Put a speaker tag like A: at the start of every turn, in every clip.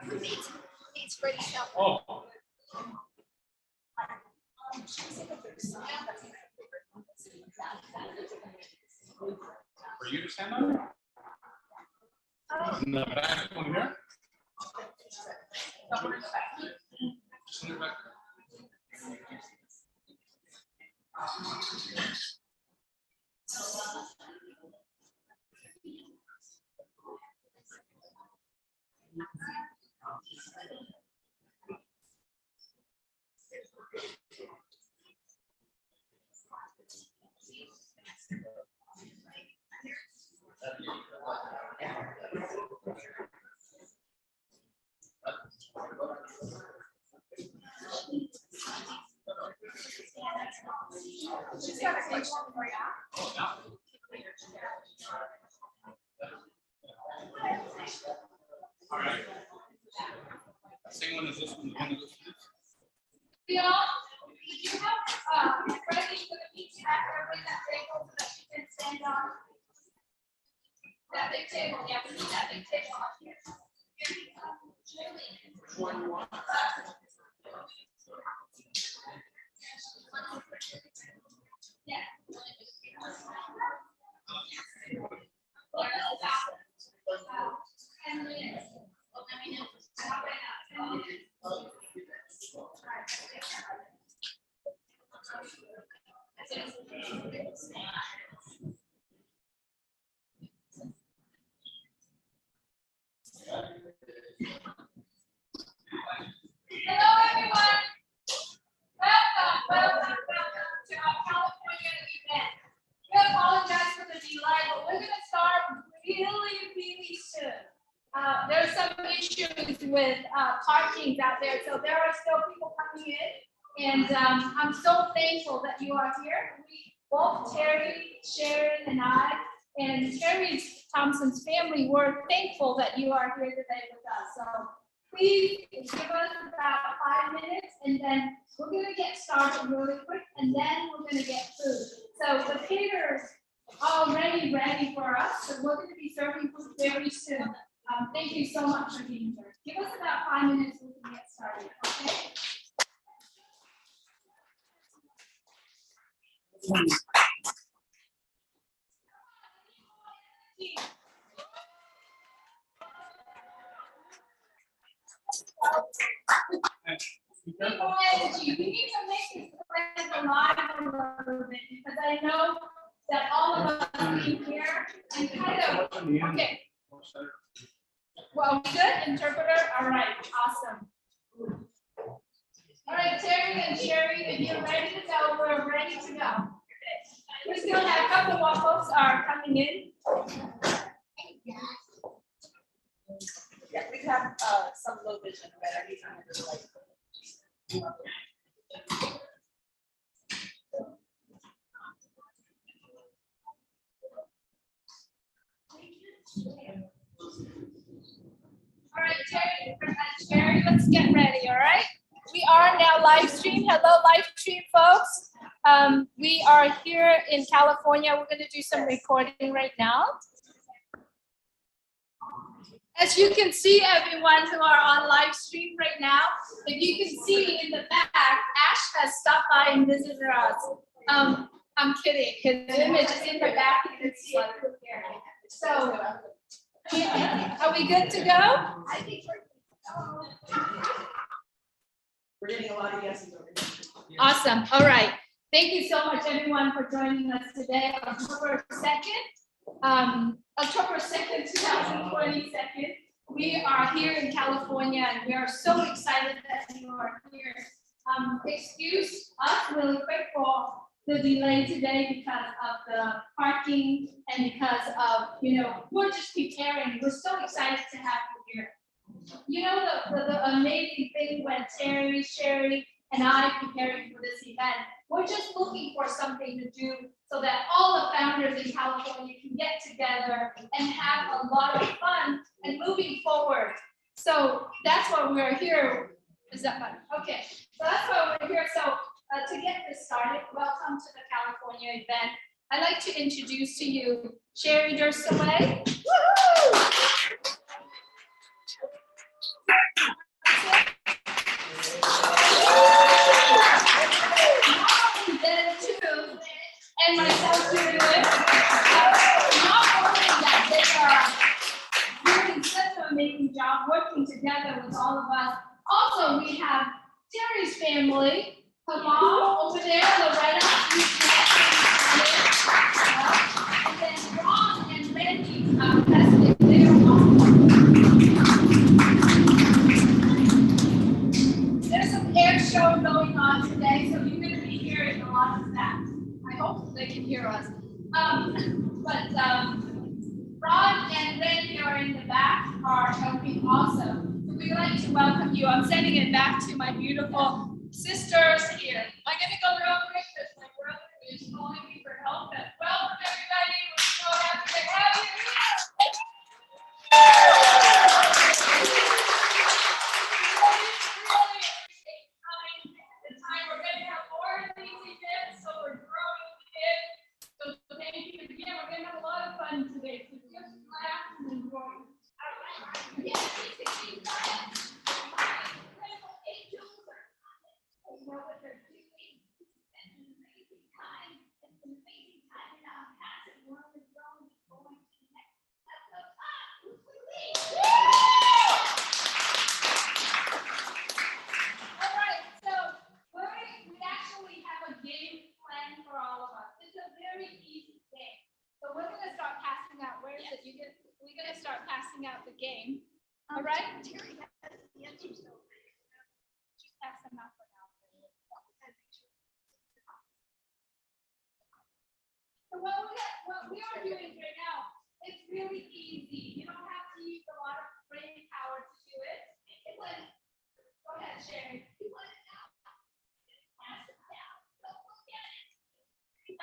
A: It's pretty sharp.
B: Oh. For you to stand up? In the back one here? Just in the back.
A: She's got a question for you.
B: All right. Same one as this one. The one that goes to this.
A: Leon, did you have Freddie for the pizza after bring that table so that she can stand on? That big table, yeah, we need that big table on here. Yeah. Hello, everyone. Welcome to our California event. We apologize for the delay, but we're going to start really soon. There's some issues with parking out there, so there are still people coming in, and I'm so thankful that you are here. We both Terri, Sharon, and I, and Terry Thompson's family, were thankful that you are here today with us. So please give us about 5 minutes, and then we're going to get started really quick, and then we're going to get food. So the caterers are already ready for us, so we're going to be serving food very soon. Thank you so much for being here. Give us about 5 minutes, we can get started, okay? More energy. We need to make this place alive a little bit because I know that all of us being here and kind of, okay. Well, good, interpreter. All right, awesome. All right, Terry and Sherry, if you're ready to go, we're ready to go. We still have a couple more folks are coming in.
C: Yeah, we have some low vision, but everything is like.
A: All right, Terry and Sherry, let's get ready, all right? We are now live stream. Hello, live stream folks. We are here in California. We're going to do some recording right now. As you can see, everyone who are on live stream right now, if you can see in the back, Ash has stopped by and visited us. I'm kidding. His image is in the back. You can see it here. So, are we good to go? I think
C: We're getting a lot of yeses over here.
A: Awesome. All right. Thank you so much, everyone, for joining us today, October 2nd. October 2nd, 2022. We are here in California, and we are so excited that you are here. Excuse us really quick for the delay today because of the parking and because of, we're just preparing. We're so excited to have you here. You know, the amazing thing when Terry, Sherry, and I preparing for this event, we're just looking for something to do so that all the founders in California can get together and have a lot of fun and moving forward. So that's why we're here. Is that fun? Okay, so that's why we're here. So to get this started, welcome to the California event. I'd like to introduce to you Sherry Dursley. Woohoo! amazing job working together with all of us. Also, we have Terry's family, her mom over there, Loretta. And then Ron and Randy, that's their mom. There's an air show going on today, so you're going to be hearing a lot of that. I hope they can hear us. Ron and Randy are in the back, are helping also. So we'd like to welcome you. I'm sending it back to my beautiful sisters here. I'm going to go real quick because my brother is calling me for help. But welcome, everybody. We're so happy to have you here. Really appreciate the time. We're going to have more of these events, so we're growing it. So thank you again. We're going to have a lot of fun today. So just laugh and enjoy. Know what they're doing. It's an amazing time. It's an amazing time in our past, and we're going to go to the next level. All right, so we actually have a game plan for all of us. It's a very easy game. So we're going to start passing out. Where is it? We're going to start passing out the game. All right? Terry has the answers. So just pass them out for now. So what we are doing right now, it's really easy. You don't have to use a lot of brain power to do it. Go ahead, Sherry. You want it now? Pass it down. Don't look at it.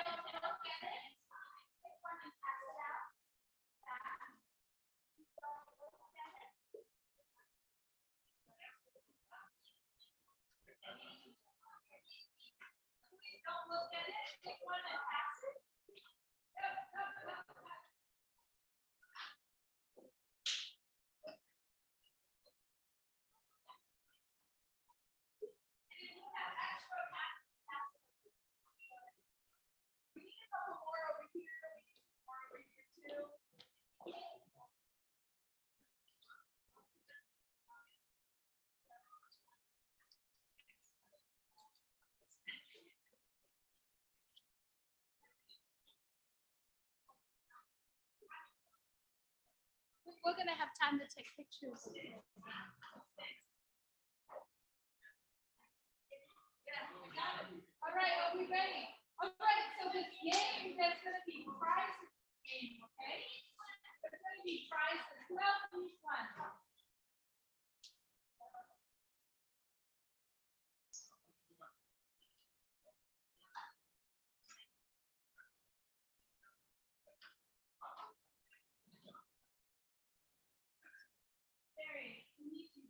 A: Don't look at it. Take one and pass it out. Don't look at it. Please don't look at it. Take one and pass it. We're going to have time to take pictures. All right, are we ready? All right, so this game, there's going to be prizes game, okay? There's going to be prizes. Who else needs one? Terri, who needs you?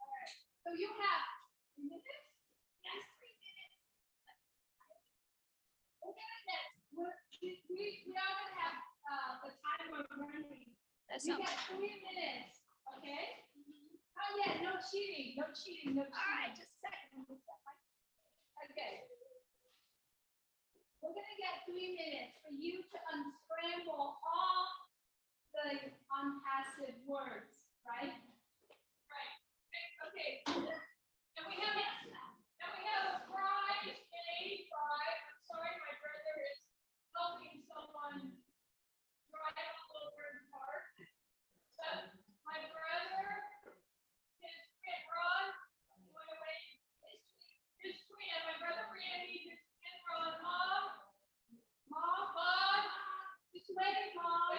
A: All right, so you have 3 minutes? Yes, 3 minutes. We are going to have the timer running. You got 3 minutes, okay? Oh yeah, no cheating, no cheating, no cheating. All right, just a second. Okay. We're going to get 3 minutes for you to unscramble all the unpassive words, right? Right. Okay. And we have a prize, a prize. I'm sorry, my brother is helping someone drive all over the park. But my brother, his friend Ron, went away. His twin, my brother Randy, his twin Ron, Mom, Bob, just wait, Mom.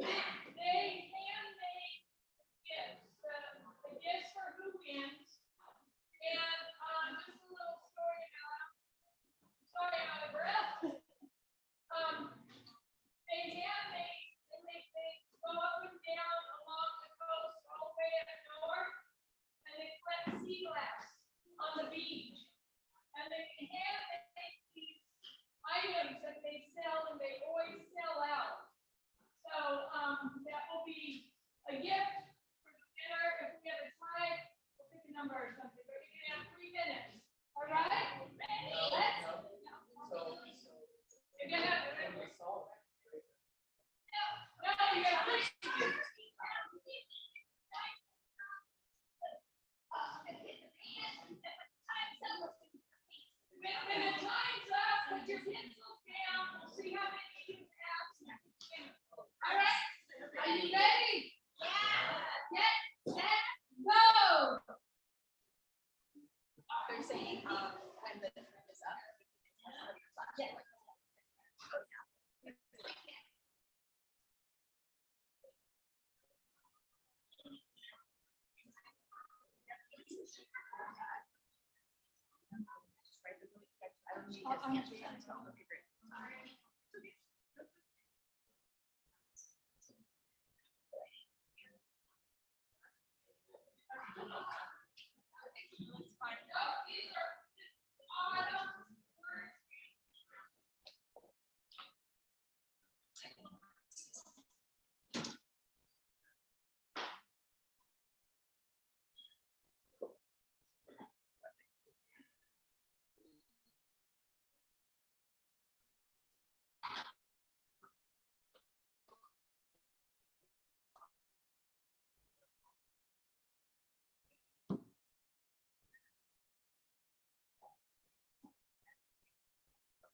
A: They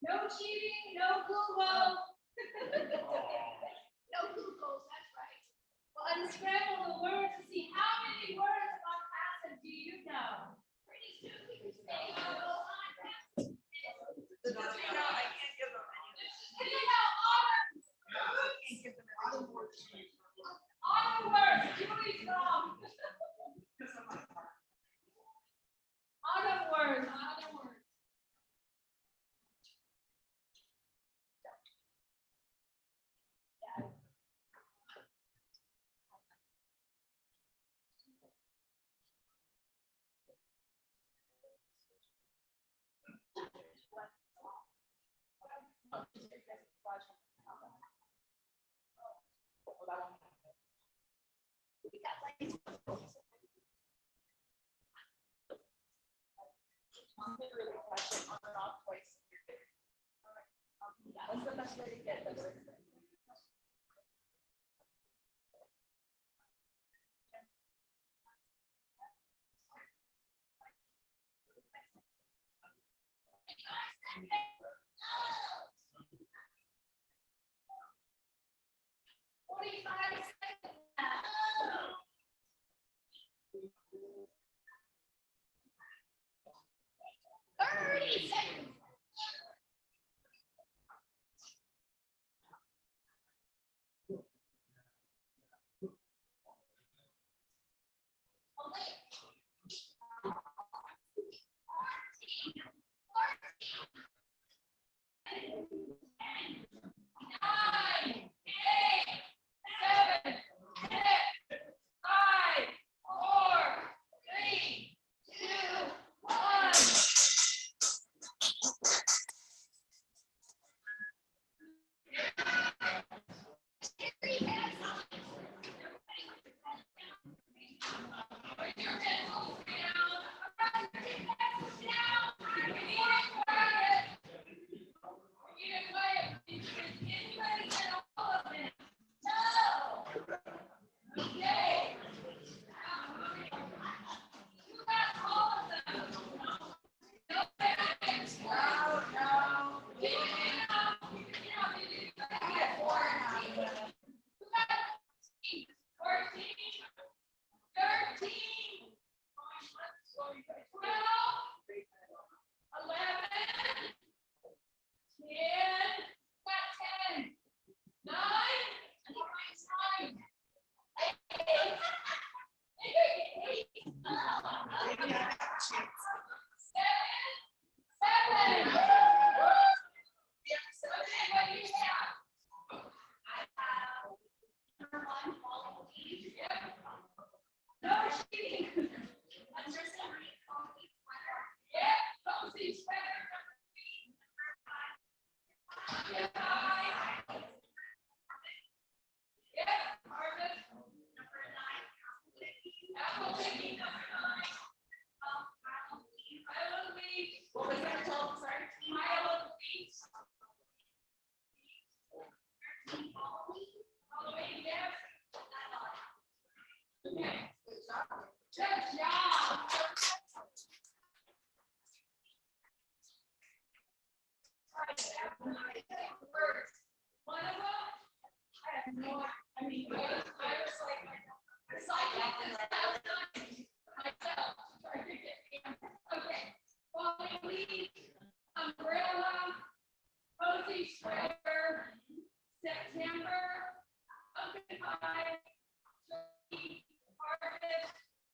A: No cheating, no Google. No Googles, that's right. Well, unscramble the words to see how many words about passive do you know? Pretty soon we can say, oh, on passive.
C: I can't give them any.
A: Do you know autumn?
C: Can't give them any.
A: Autumn words, Julie's wrong. Autumn words, autumn words.
C: What's the best way to get them?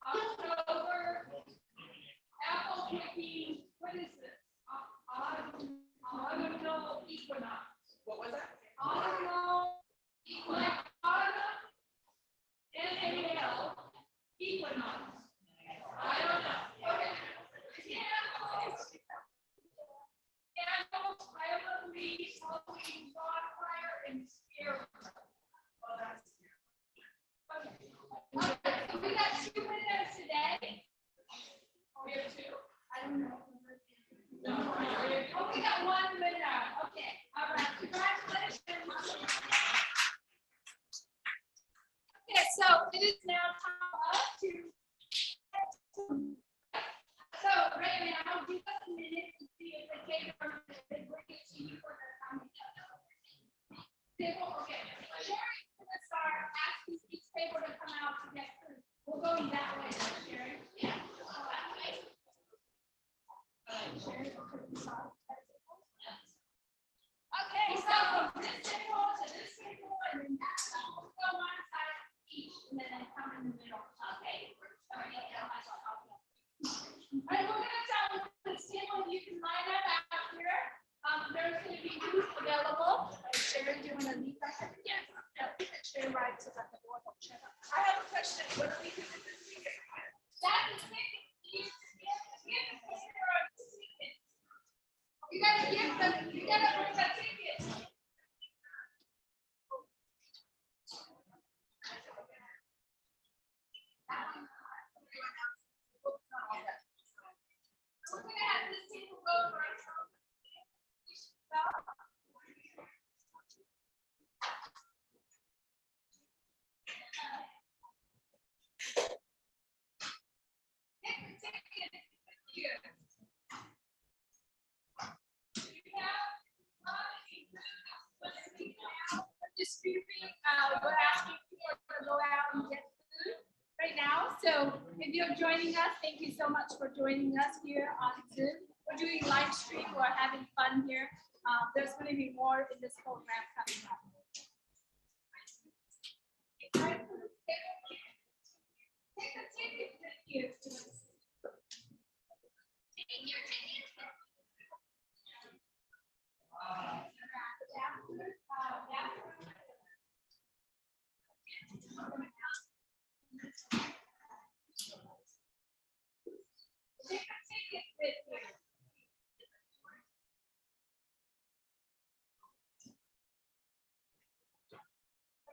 C: October, apple picking, what is this?
A: it is now time to. So, Raymond, I'll give us a minute to see if the caterer is bringing to you for the coming. Okay, Sherry's gonna start asking each table to come out to get food. We'll go that way, Sherry. Yeah. Okay, so from this table to this table, and then that, we'll go one side each, and then come in the middle. Okay. All right, we're gonna tell them this table, you can line up out here. There's gonna be booths available. Sherry, do you wanna leave that? Yes. Sherry, right, so that the door will check up.
C: I have a question. What do we do with this weekend?
A: That is it. You gotta give them, you gotta bring the tickets. We're gonna have this table go right. Distributing, we're asking people to go out and get food right now. So if you're joining us, thank you so much for joining us here on Zoom. We're doing live stream. We're having fun here. There's going to be more in this program coming up. Take the ticket with you. Take your ticket. Take a ticket with you. All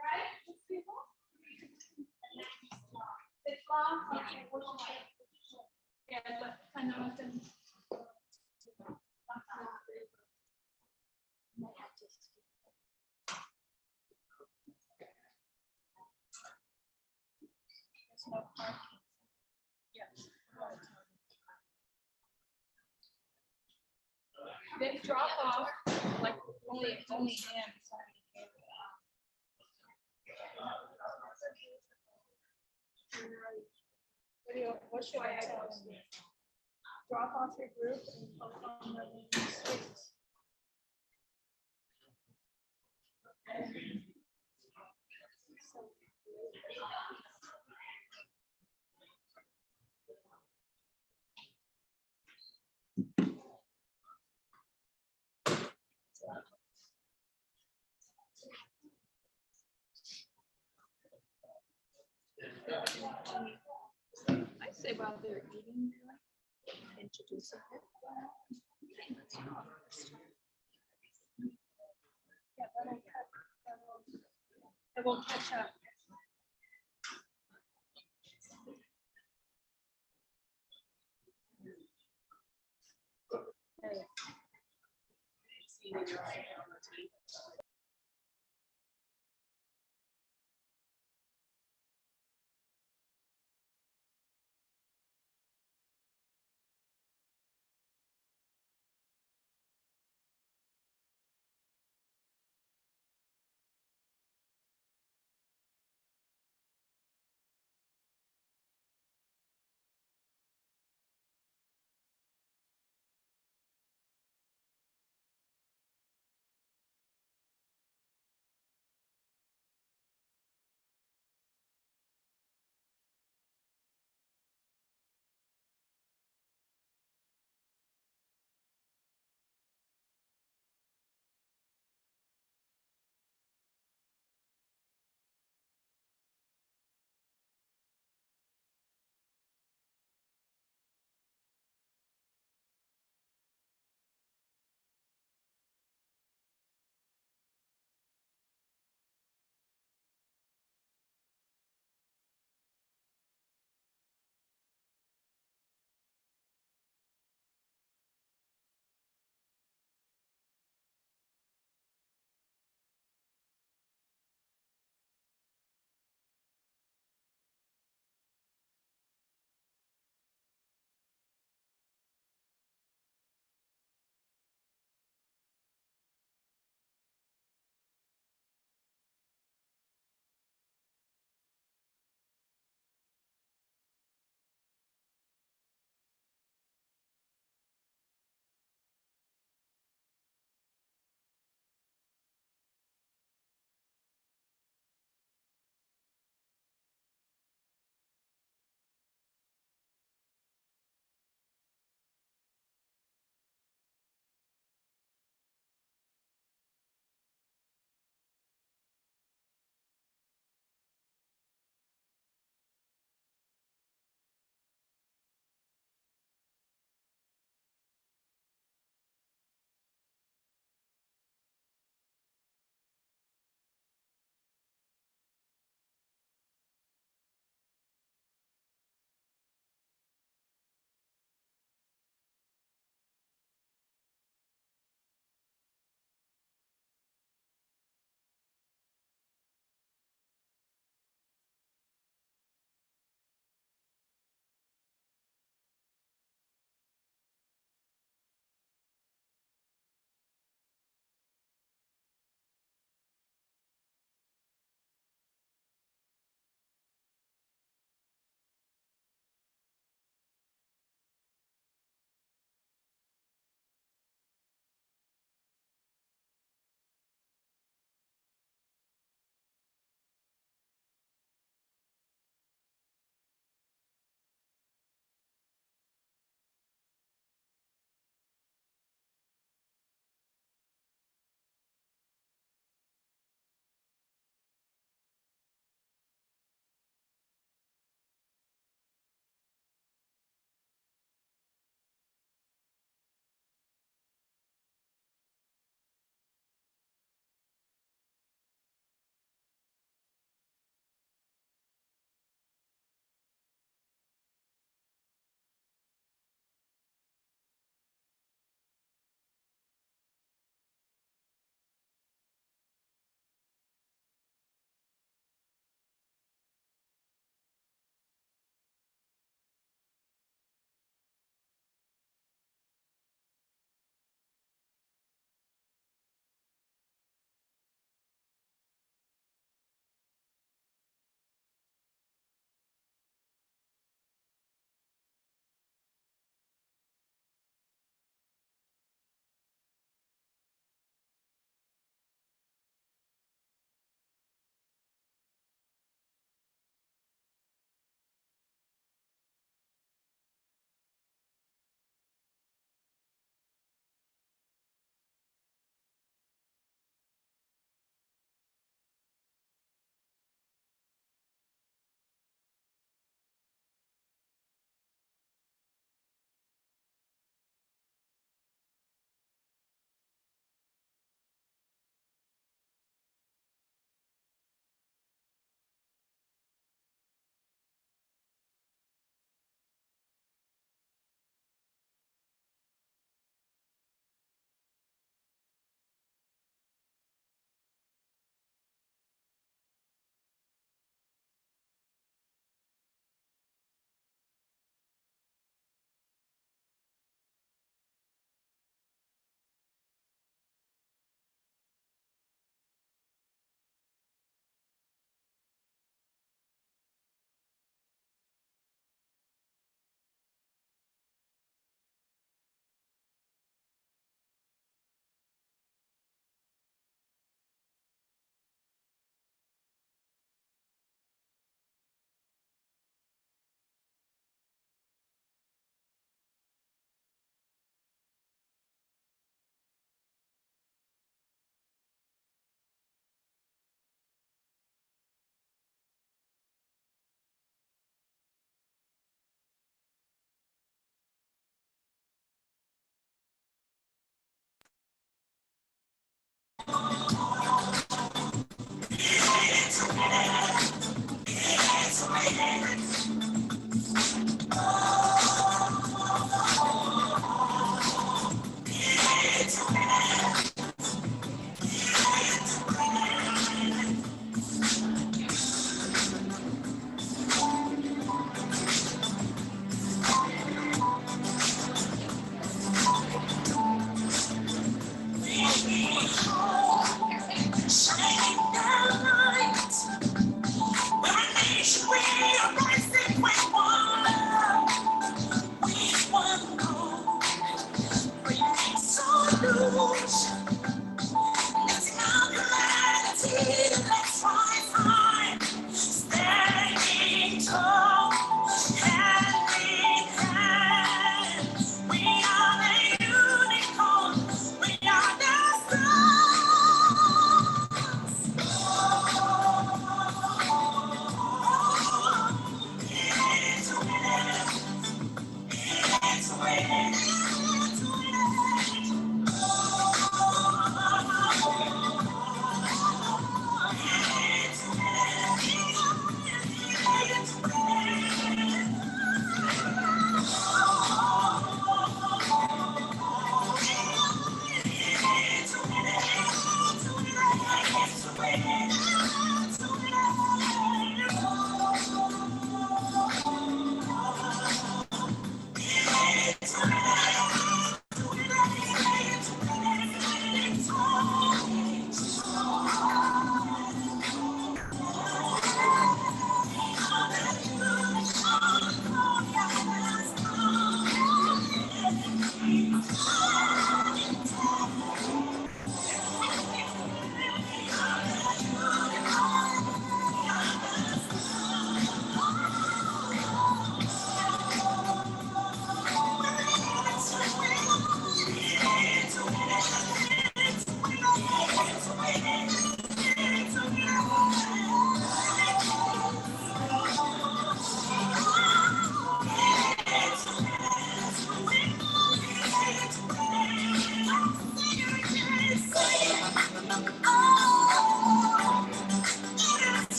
A: right, people. It's long. Okay, we'll wait. Yeah, but I know it's in. They drop off like only him. What should I tell them? Drop off your group and focus on the streets. I say while they're eating, introduce them. Yeah, it will catch up.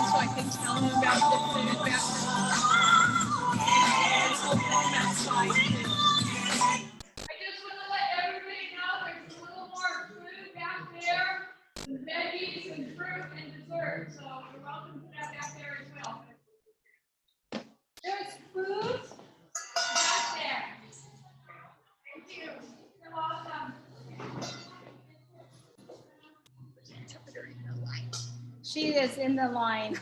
D: So I can tell him about the food back
A: I just want to let everybody know there's a little more food back there, veggies and fruit and dessert. So you're welcome to that back there as well. There's food back there. Thank you. You're welcome. She is in the line.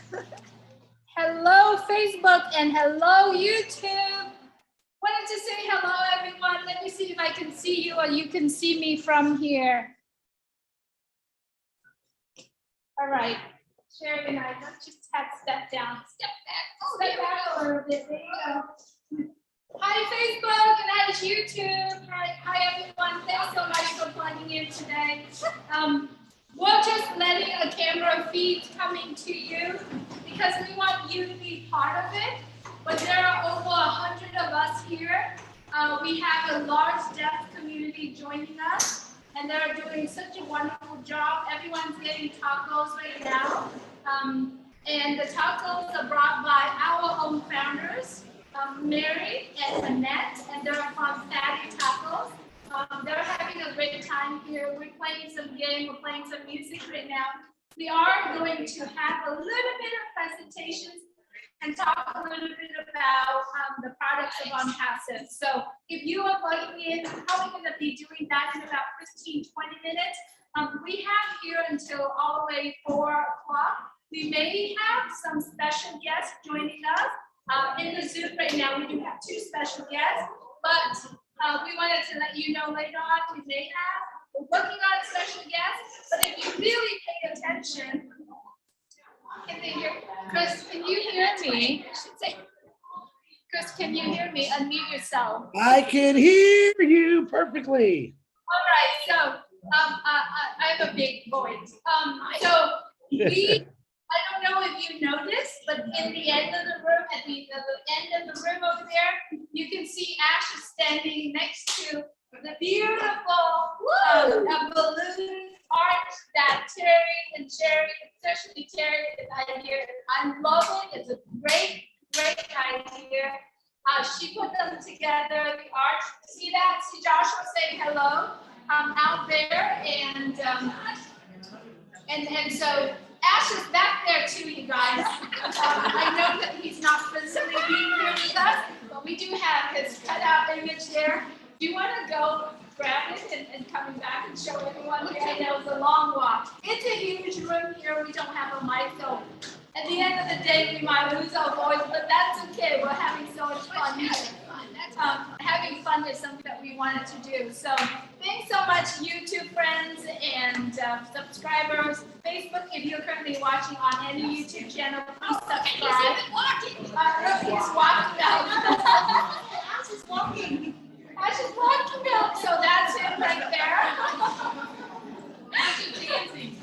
A: Hello, Facebook, and hello, YouTube. Wanted to say hello, everyone. Let me see if I can see you or you can see me from here. All right. Sherry and I just had to step down. Step back a little bit. There you go. Hi, Facebook, and hi, YouTube. Hi, everyone. Thanks so much for plugging in today. We're just letting a camera feed coming to you because we want you to be part of it. But there are over 100 of us here. We have a large deaf community joining us, and they're doing such a wonderful job. Everyone's getting tacos right now. And the tacos are brought by our own founders, Mary and Annette, and they're from Fatty Tacos. They're having a great time here. We're playing some game, we're playing some music right now. We are going to have a little bit of presentations and talk a little bit about the products of ONPASSIVE. So if you are plugging in, we're probably going to be doing that in about 15, 20 minutes. We have here until all the way 4 o'clock. We may have some special guests joining us. In the Zoom right now, we do have 2 special guests, but we wanted to let you know later on we may have. We're working on special guests, but if you really pay attention, can they hear? Chris, can you hear me? Chris, can you hear me? Unmute yourself.
E: I can hear you perfectly.
A: All right, so I have a big voice. So I don't know if you noticed, but in the end of the room, at the end of the room over there, you can see Ash is standing next to the beautiful balloon art that Terri and Sherry, especially Terri, is idea. I love it. It's a great idea. She put them together, the art. See that? See Joshua saying hello out there, and so Ash is back there too, you guys. I know that he's not physically being here with us, but we do have his cutout image there. Do you want to go grab it and coming back and show everyone here? I know it's a long walk. It's a huge room here. We don't have a mic, so at the end of the day, we might lose our voice, but that's okay. We're having so much fun here. Having fun is something that we wanted to do. So thanks so much, YouTube friends and subscribers. Facebook, if you're currently watching on any YouTube channel, please subscribe. He's walking. He's walking out. Ash is walking. Ash is walking out. So that's him right there. Ash is dancing.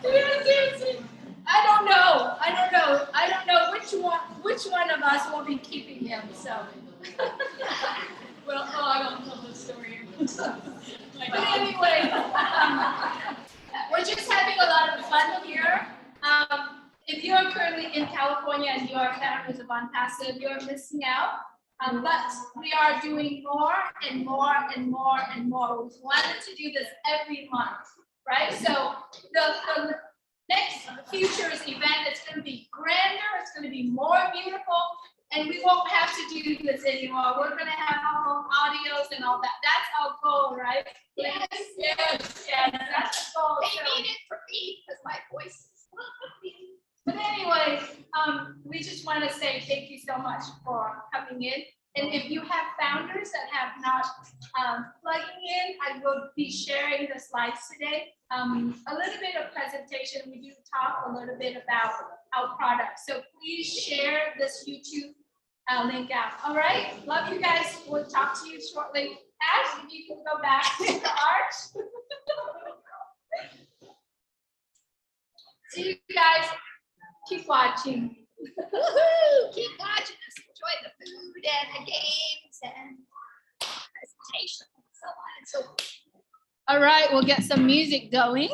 A: He's dancing. I don't know which one of us will be keeping him. So. Well, I don't know the story. But anyway, we're just having a lot of fun here. If you're currently in California and you are founders of ONPASSIVE, you're missing out. But we are doing more and more and more and more. We wanted to do this every month, right? So the next Futures event is going to be grander. It's going to be more beautiful. And we won't have to do this anymore. We're going to have our own audios and all that. That's our goal, right? Yes. That's the goal.
D: They need it for me because my voice is
A: But anyway, we just want to say thank you so much for coming in. And if you have founders that have not plugging in, I will be sharing the slides today. A little bit of presentation. We do talk a little bit about our products. So please share this YouTube link out. All right. Love you guys. We'll talk to you shortly. Ash, if you can go back to the arch. See you guys. Keep watching.
F: Keep watching us. Enjoy the food and the games and presentation and so on and so forth.
A: All right, we'll get some music going.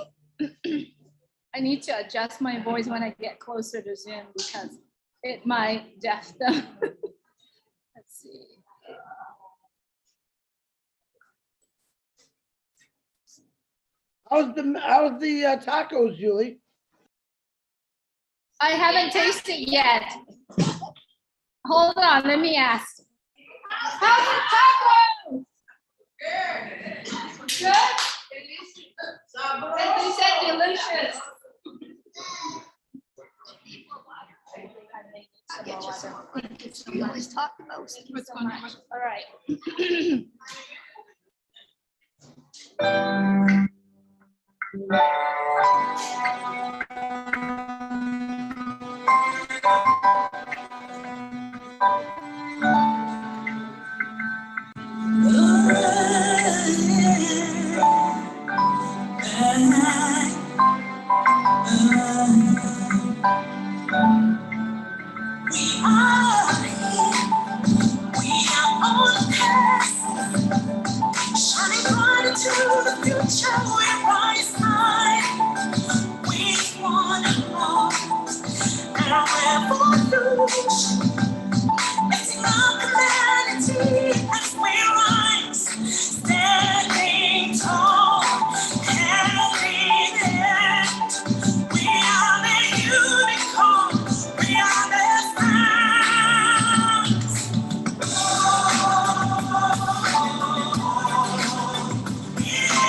A: I need to adjust my voice when I get closer to Zoom because it might deaf them. Let's see.
E: How's the tacos, Julie?
A: I haven't tasted yet. Hold on, let me ask. How's the tacos? Good? You said delicious.
F: You always talk the most.
A: What's going on? All right.
G: Shining bright into the future, we rise high. We want hope and a revolution. Lifting up humanity as we rise, standing tall, hand in hand. We are the unicorns, we are the stars.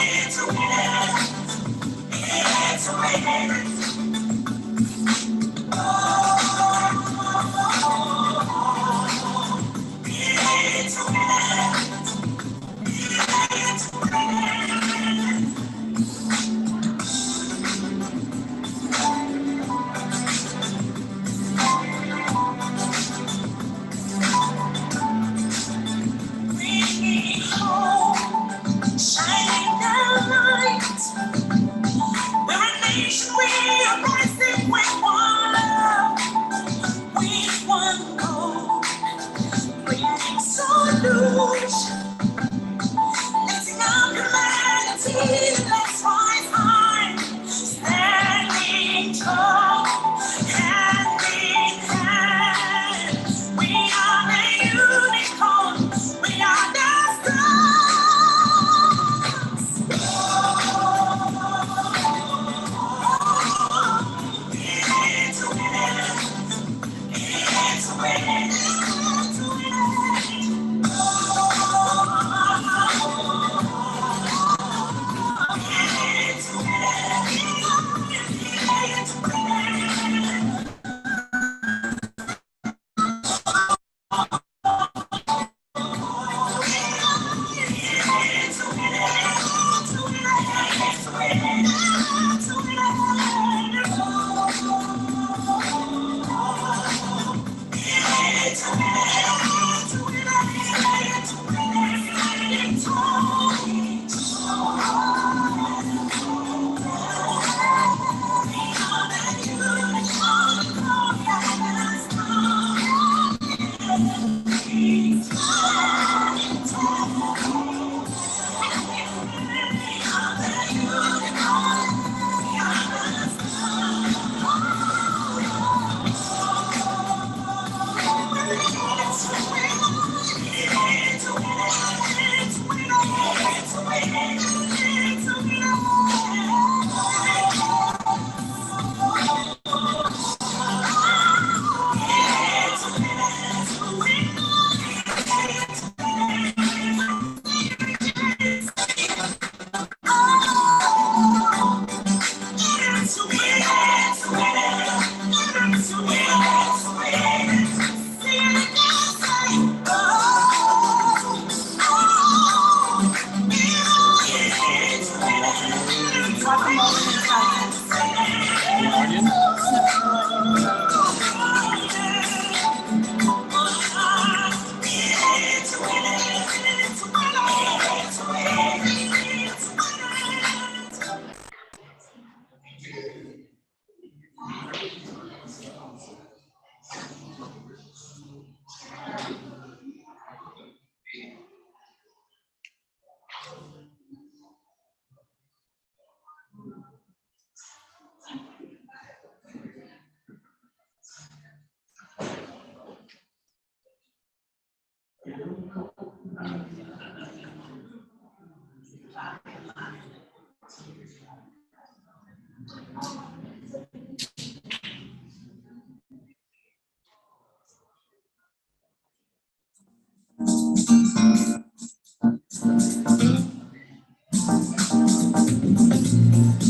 G: It's a win. It's a win.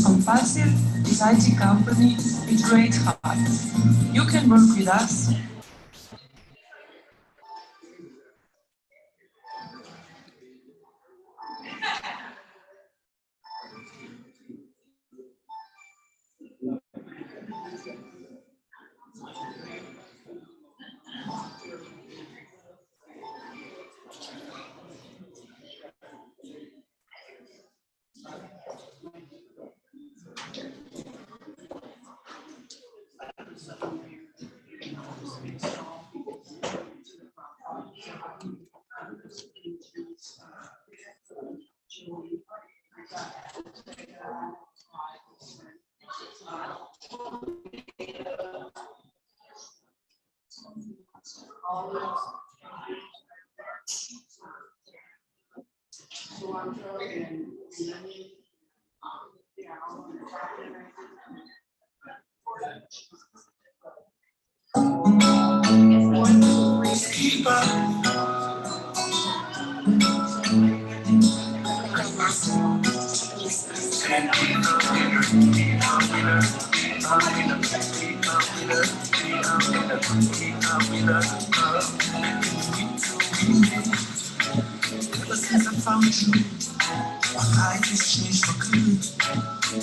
G: ONPASSIVE is IT company with great heart. You can work with us. Ever since I found you, my life has changed for good.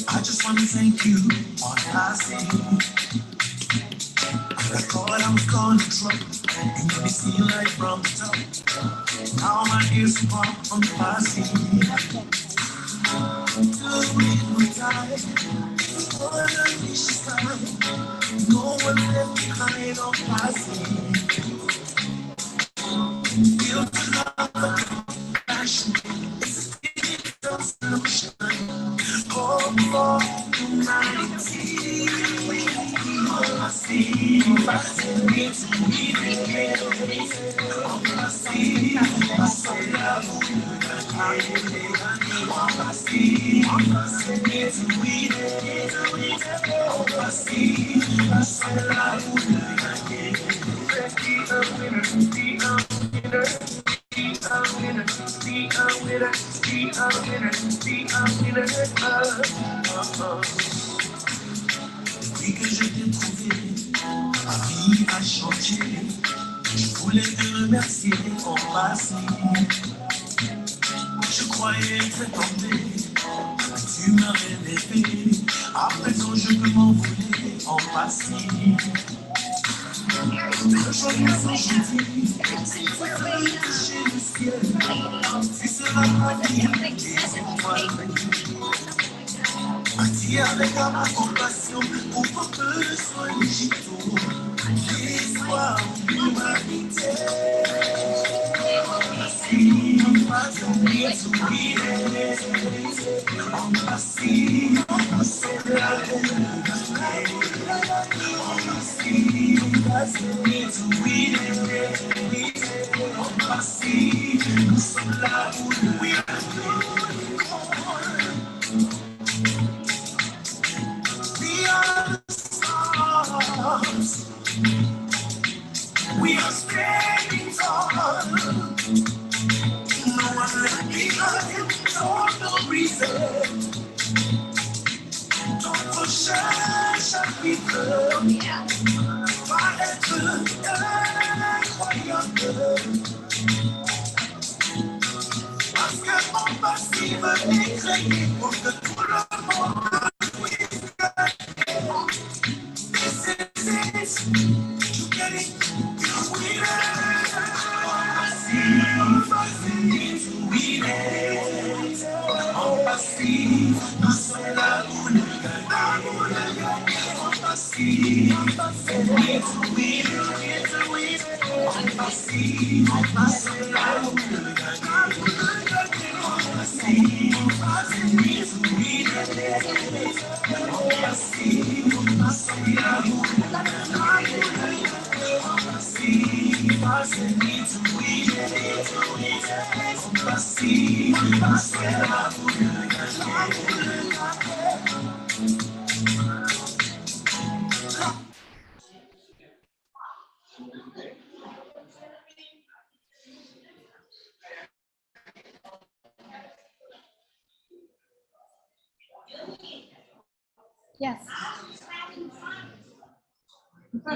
G: I just want to thank you on passing. I thought I was gonna drop, and you see light from the top. Now my ears are on passing. No one left behind on passing. Feel the love and compassion. It's a solution. Hope for humanity. I see, I need to meet again. I see, I love you. I see, I need to meet again. I see, I love you. Be a winner, be a winner. Be a winner, be a winner, be a winner, be a winner. Oui que je t'ai trouvé, ma vie a changé. Je voulais te remercier en passant. Je croyais être tombé, mais tu m'as relevé. À présent je peux m'envoler en passant. Aujourd'hui sans jeudi, si tu veux toucher le ciel, tu seras ma vie et Bâti avec ma compassion pour vos besoins digitaux, l'espoir de l'humanité. Merci, passionnés, souriez, ONPASSIVE, c'est la Merci, passionnés, souriez, ONPASSIVE, nous sommes là où nous We are standing tall. No one left behind for no reason. Don't push us, chapitre. Pas être incroyable. Parce que ONPASSIVE est créé pour que tout le monde puisse gagner. This is it. You get it? You win it. ONPASSIVE, you win it. ONPASSIVE, nous sommes là pour le gagner. ONPASSIVE,
A: Yes.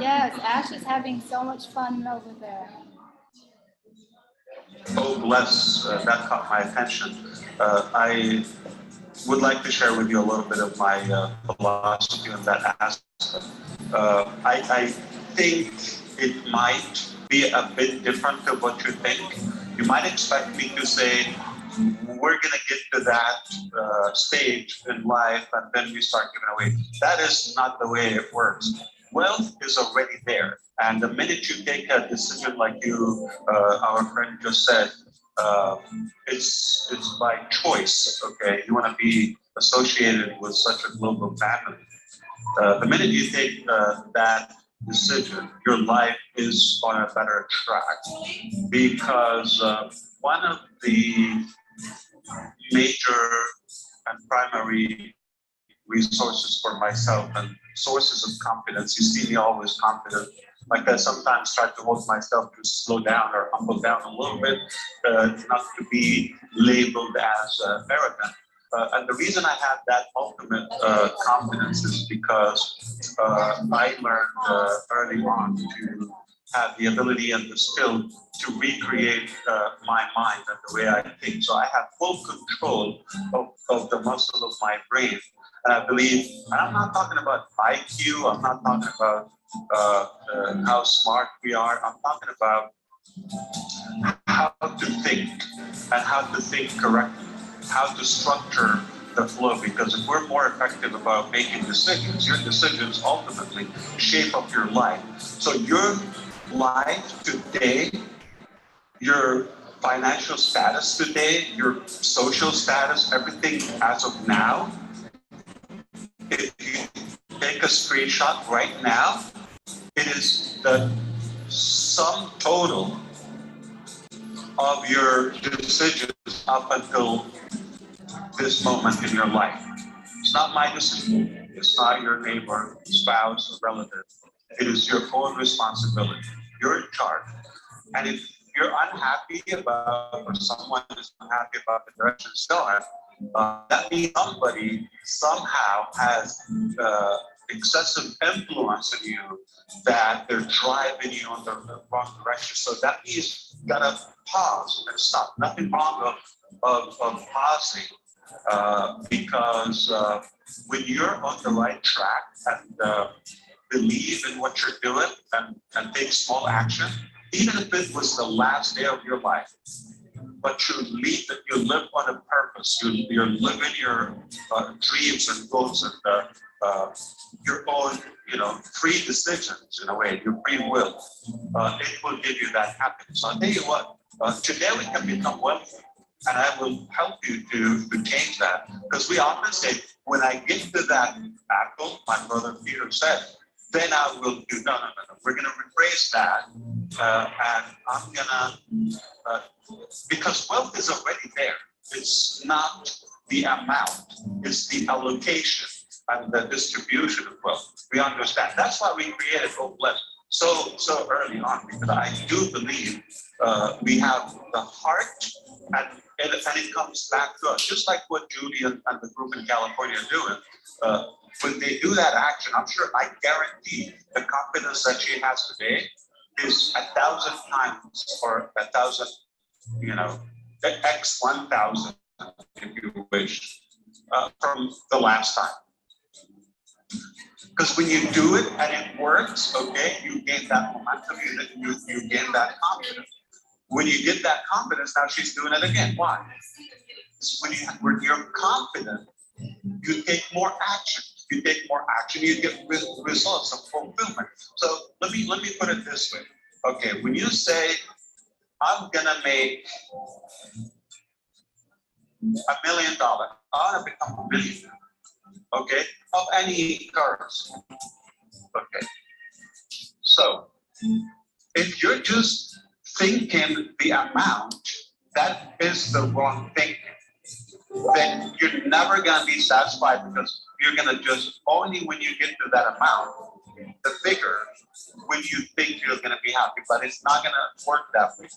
A: Yes, Ash is having so much fun over there.
H: Oh, bless, that caught my attention. I would like to share with you a little bit of my philosophy on that aspect. I think it might be a bit different to what you think. You might expect me to say, we're going to get to that stage in life and then we start giving away. That is not the way it works. Wealth is already there. And the minute you take a decision like you, our friend just said, it's by choice, okay? You want to be associated with such a global family. The minute you take that decision, your life is on a better track, because one of the major and primary resources for myself and sources of confidence, you see me always confident, like I sometimes try to hold myself to slow down or humble down a little bit, not to be labeled as arrogant. And the reason I have that ultimate confidence is because I learned early on to have the ability and the skill to recreate my mind and the way I think. So I have full control of the muscle of my brain. And I believe, and I'm not talking about IQ, I'm not talking about how smart we are, I'm talking about how to think and how to think correctly, how to structure the flow. Because if we're more effective about making decisions, your decisions ultimately shape up your life. So your life today, your financial status today, your social status, everything as of now, if you take a screenshot right now, it is the sum total of your decisions up until this moment in your life. It's not my decision. It's not your neighbor, spouse, or relative. It is your own responsibility. You're in charge. And if you're unhappy about, or someone is unhappy about the direction it's going, that means somebody somehow has excessive influence in you, that they're driving you in the wrong direction. So that means you gotta pause and stop. Nothing wrong of pausing, because when you're on the right track and believe in what you're doing and take small action, even if it was the last day of your life, but you live on a purpose. You're living your dreams and goals and your own, free decisions in a way, your free will. It will give you that happiness. I'll tell you what. Today we can become wealthy, and I will help you to change that. Because we often say, when I get to that apple, my brother Peter said, then I will do. No. We're going to rephrase that, and I'm going to. Because wealth is already there. It's not the amount, it's the allocation and the distribution of wealth. We understand. That's why we created ONPASSIVE so early on, because I do believe we have the heart, and it comes back to us, just like what Julie and the group in California are doing. When they do that action, I'm sure, I guarantee the confidence that she has today is 1,000 times, or 1,000, X 1,000, if you wish, from the last time. Because when you do it and it works, okay, you gain that momentum, you gain that confidence. When you get that confidence, now she's doing it again. Why? When you're confident, you take more action. you take more action, you get results of fulfillment. So let me put it this way. Okay, when you say, I'm gonna make $1 million, I wanna become a millionaire, okay, of any currency. Okay, so if you're just thinking the amount, that is the wrong thinking. Then you're never gonna be satisfied, because you're gonna just, only when you get to that amount, the figure, when you think you're gonna be happy, but it's not gonna work that way.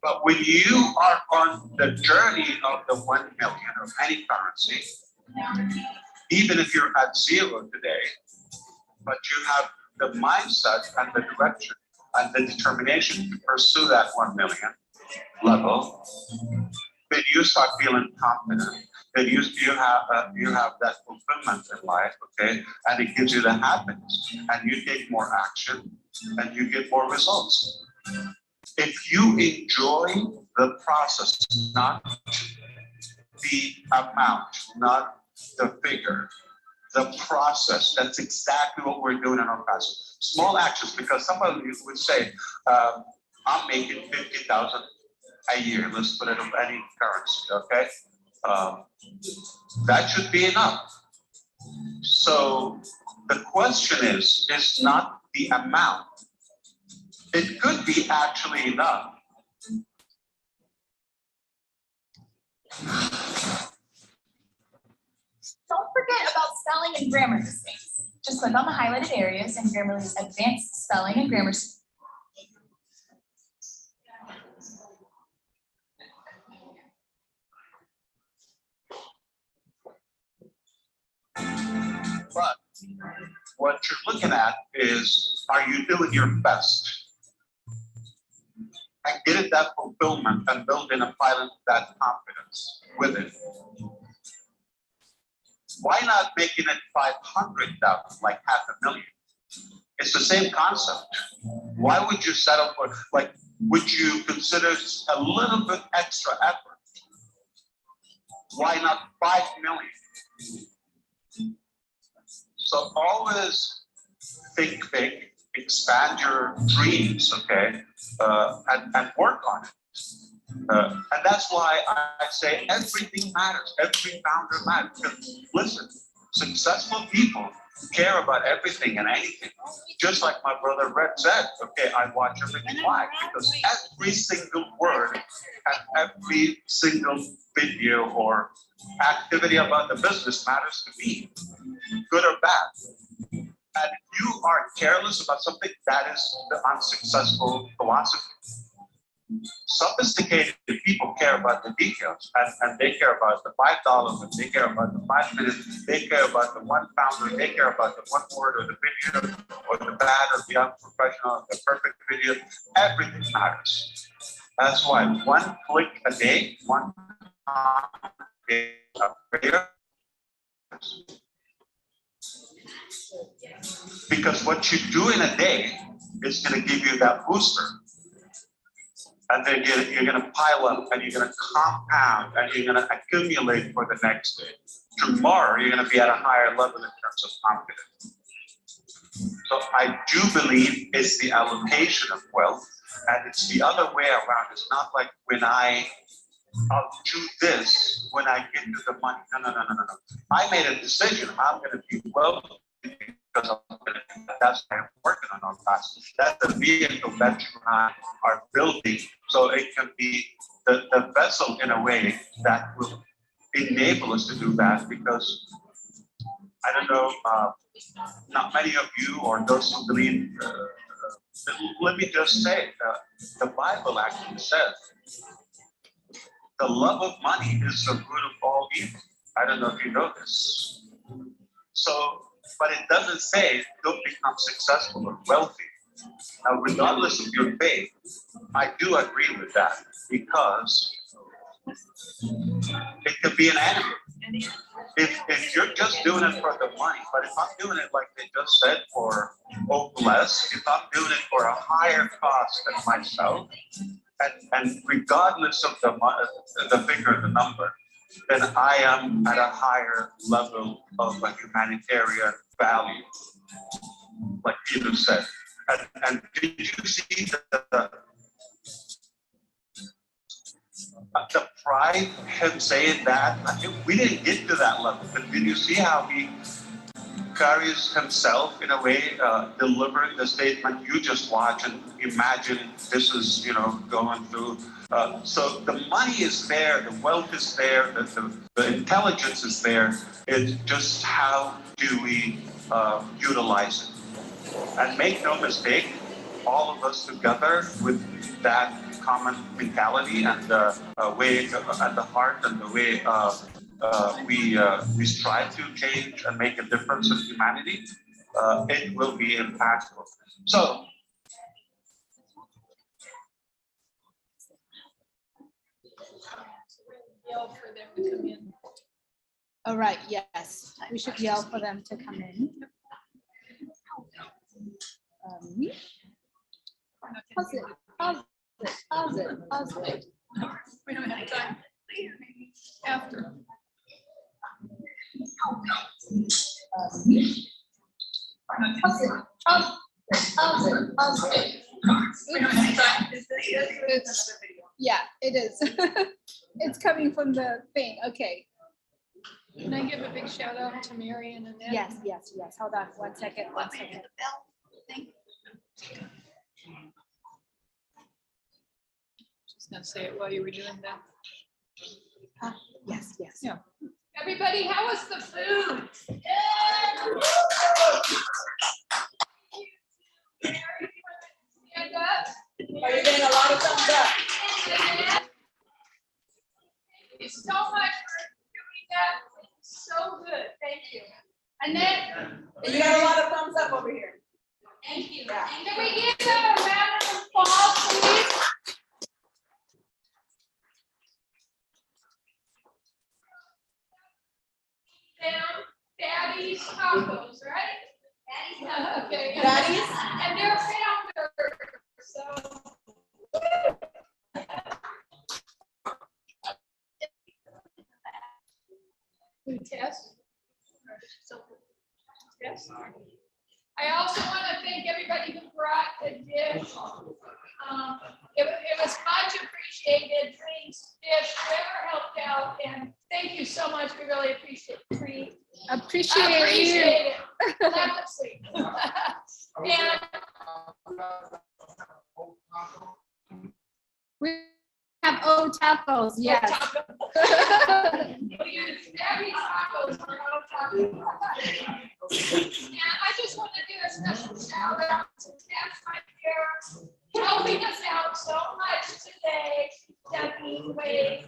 H: But when you are on the journey of the 1 million of any currency, even if you're at 0 today, but you have the mindset and the direction and the determination to pursue that 1 million level, then you start feeling confident. Then you have that fulfillment in life, okay? And it gives you the happiness, and you take more action, and you get more results. If you enjoy the process, not the amount, not the figure, the process, that's exactly what we're doing in ONPASSIVE. Small actions, because somebody would say, I'm making 50,000 a year, let's put it in any currency, okay? That should be enough. So the question is not the amount. It could be actually enough.
I: Don't forget about spelling and grammar mistakes. Just click on the highlighted areas in Grammarly's advanced spelling and grammar.
H: But what you're looking at is, are you doing your best? And getting that fulfillment and building and piling that confidence with it. Why not making it 500,000, like $500,000? It's the same concept. Why would you settle for, like, would you consider a little bit extra effort? Why not 5 million? So always think big, expand your dreams, okay, and work on it. And that's why I say everything matters. Every founder matters. Because listen, successful people care about everything and anything. Just like my brother Red said, okay, I watch everything live, because every single word and every single video or activity about the business matters to me, good or bad. And if you are careless about something, that is the unsuccessful philosophy. Sophisticated people care about the details, and they care about the $5, and they care about the 5 minutes, they care about the one founder, they care about the one word or the video or the bad or the unprofessional, the perfect video. Everything matters. That's why one click a day, one because what you do in a day is going to give you that booster. And then you're going to pile up, and you're going to compound, and you're going to accumulate for the next day. Tomorrow, you're going to be at a higher level in terms of confidence. So I do believe it's the allocation of wealth, and it's the other way around. It's not like when I'll do this when I get to the money. No. I made a decision. I'm going to be wealthy because I'm going to do that. That's why I'm working on ONPASSIVE. That's the vehicle that you and I are building, so it can be the vessel in a way that will enable us to do that. Because I don't know, not many of you or those who believe, let me just say, the Bible actually says the love of money is the root of all evil. I don't know if you know this. So, but it doesn't say don't become successful or wealthy. Now, regardless of your faith, I do agree with that, because it could be an enemy. If you're just doing it for the money, but if I'm doing it like they just said for less, if I'm doing it for a higher cost than myself, and regardless of the figure, the number, then I am at a higher level of a humanitarian value, like Peter said. And did you see the pride him saying that? I think we didn't get to that level, but did you see how he carries himself in a way, delivering the statement? You just watch and imagine this is, going through. So the money is there, the wealth is there, the intelligence is there. It's just how do we utilize it? And make no mistake, all of us together with that common mentality and the way at the heart and the way we strive to change and make a difference in humanity, it will be impactful. So,
D: Yell for them to come in.
A: All right, yes, we should yell for them to come in. Pause it, pause it, pause it, pause it.
D: We don't have time. After.
A: Pause it, pause it, pause it, pause it.
D: We don't have time.
A: Yeah, it is. It's coming from the thing, okay.
D: Can I give a big shout out to Mary and Annette?
A: Yes, yes, yes, hold on, 1 second, 1 second.
D: Just gonna say it while you were doing that.
A: Yes, yes.
D: Yeah.
A: Everybody, how was the food? Stand up.
C: Are you getting a lot of thumbs up?
A: Thank you so much for doing that. It's so good. Thank you. And then
C: You got a lot of thumbs up over here.
A: thank you. Can we give them a round of applause, please? Daddy's tacos, right? Daddy's. Okay.
C: Daddy's?
A: And they're founder, so. Test. Yes. I also want to thank everybody who brought the dish. It was much appreciated. Drinks, dish, whoever helped out, and thank you so much. We really appreciate it. Tremendously. And we have tacos, yes. We use every tacos for tacos. And I just want to do a special shout out to Steph's right here, helping us out so much today. Stephanie, wait.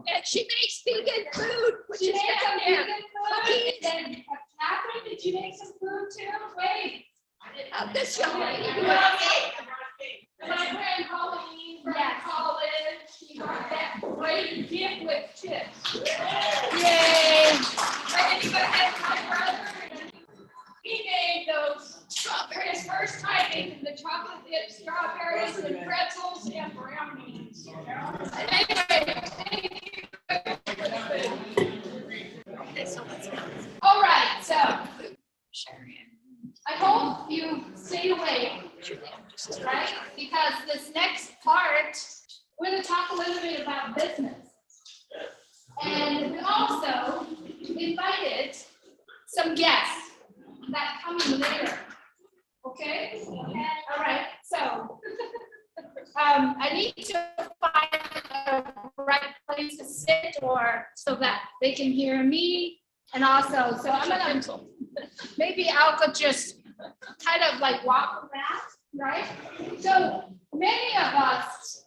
F: And she makes vegan food, which
A: She
F: is
A: made some
F: down there.
A: vegan food. And Catherine, did you make some food too? Wait.
F: This young lady.
A: My friend Colleen from college, she got that great gift with chips. Yay! And you got that, my brother, he made those strawberries, his first time making the chocolate dip strawberries and pretzels and brownies. Anyway, thank you. All right, so I hope you stay awake, right? Because this next part, we're going to talk a little bit about business. And we also invited some guests that come in later. Okay? All right, so I need to find a right place to sit or so that they can hear me. And also, so I'm gonna, maybe I could just kind of like walk around, right? So many of us,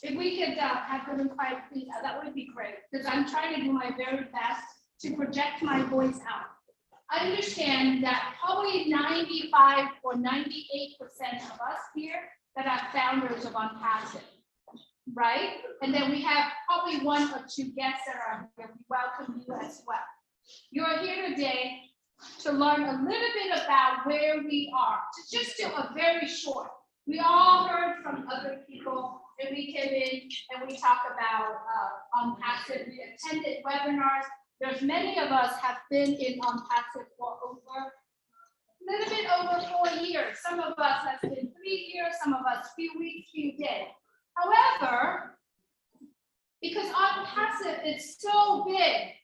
A: if we could have them in quiet, please, that would be great. Because I'm trying to do my very best to project my voice out. I understand that probably 95 or 98% of us here that are founders of ONPASSIVE, right? And then we have probably 1 or 2 guests that are here. We welcome you as well. You are here today to learn a little bit about where we are. To just do a very short. We all heard from other people, and we came in and we talk about ONPASSIVE. We attended webinars. There's many of us have been in ONPASSIVE for over a little bit over 4 years. Some of us has been 3 years, some of us few weeks, few days. However, because ONPASSIVE is so big,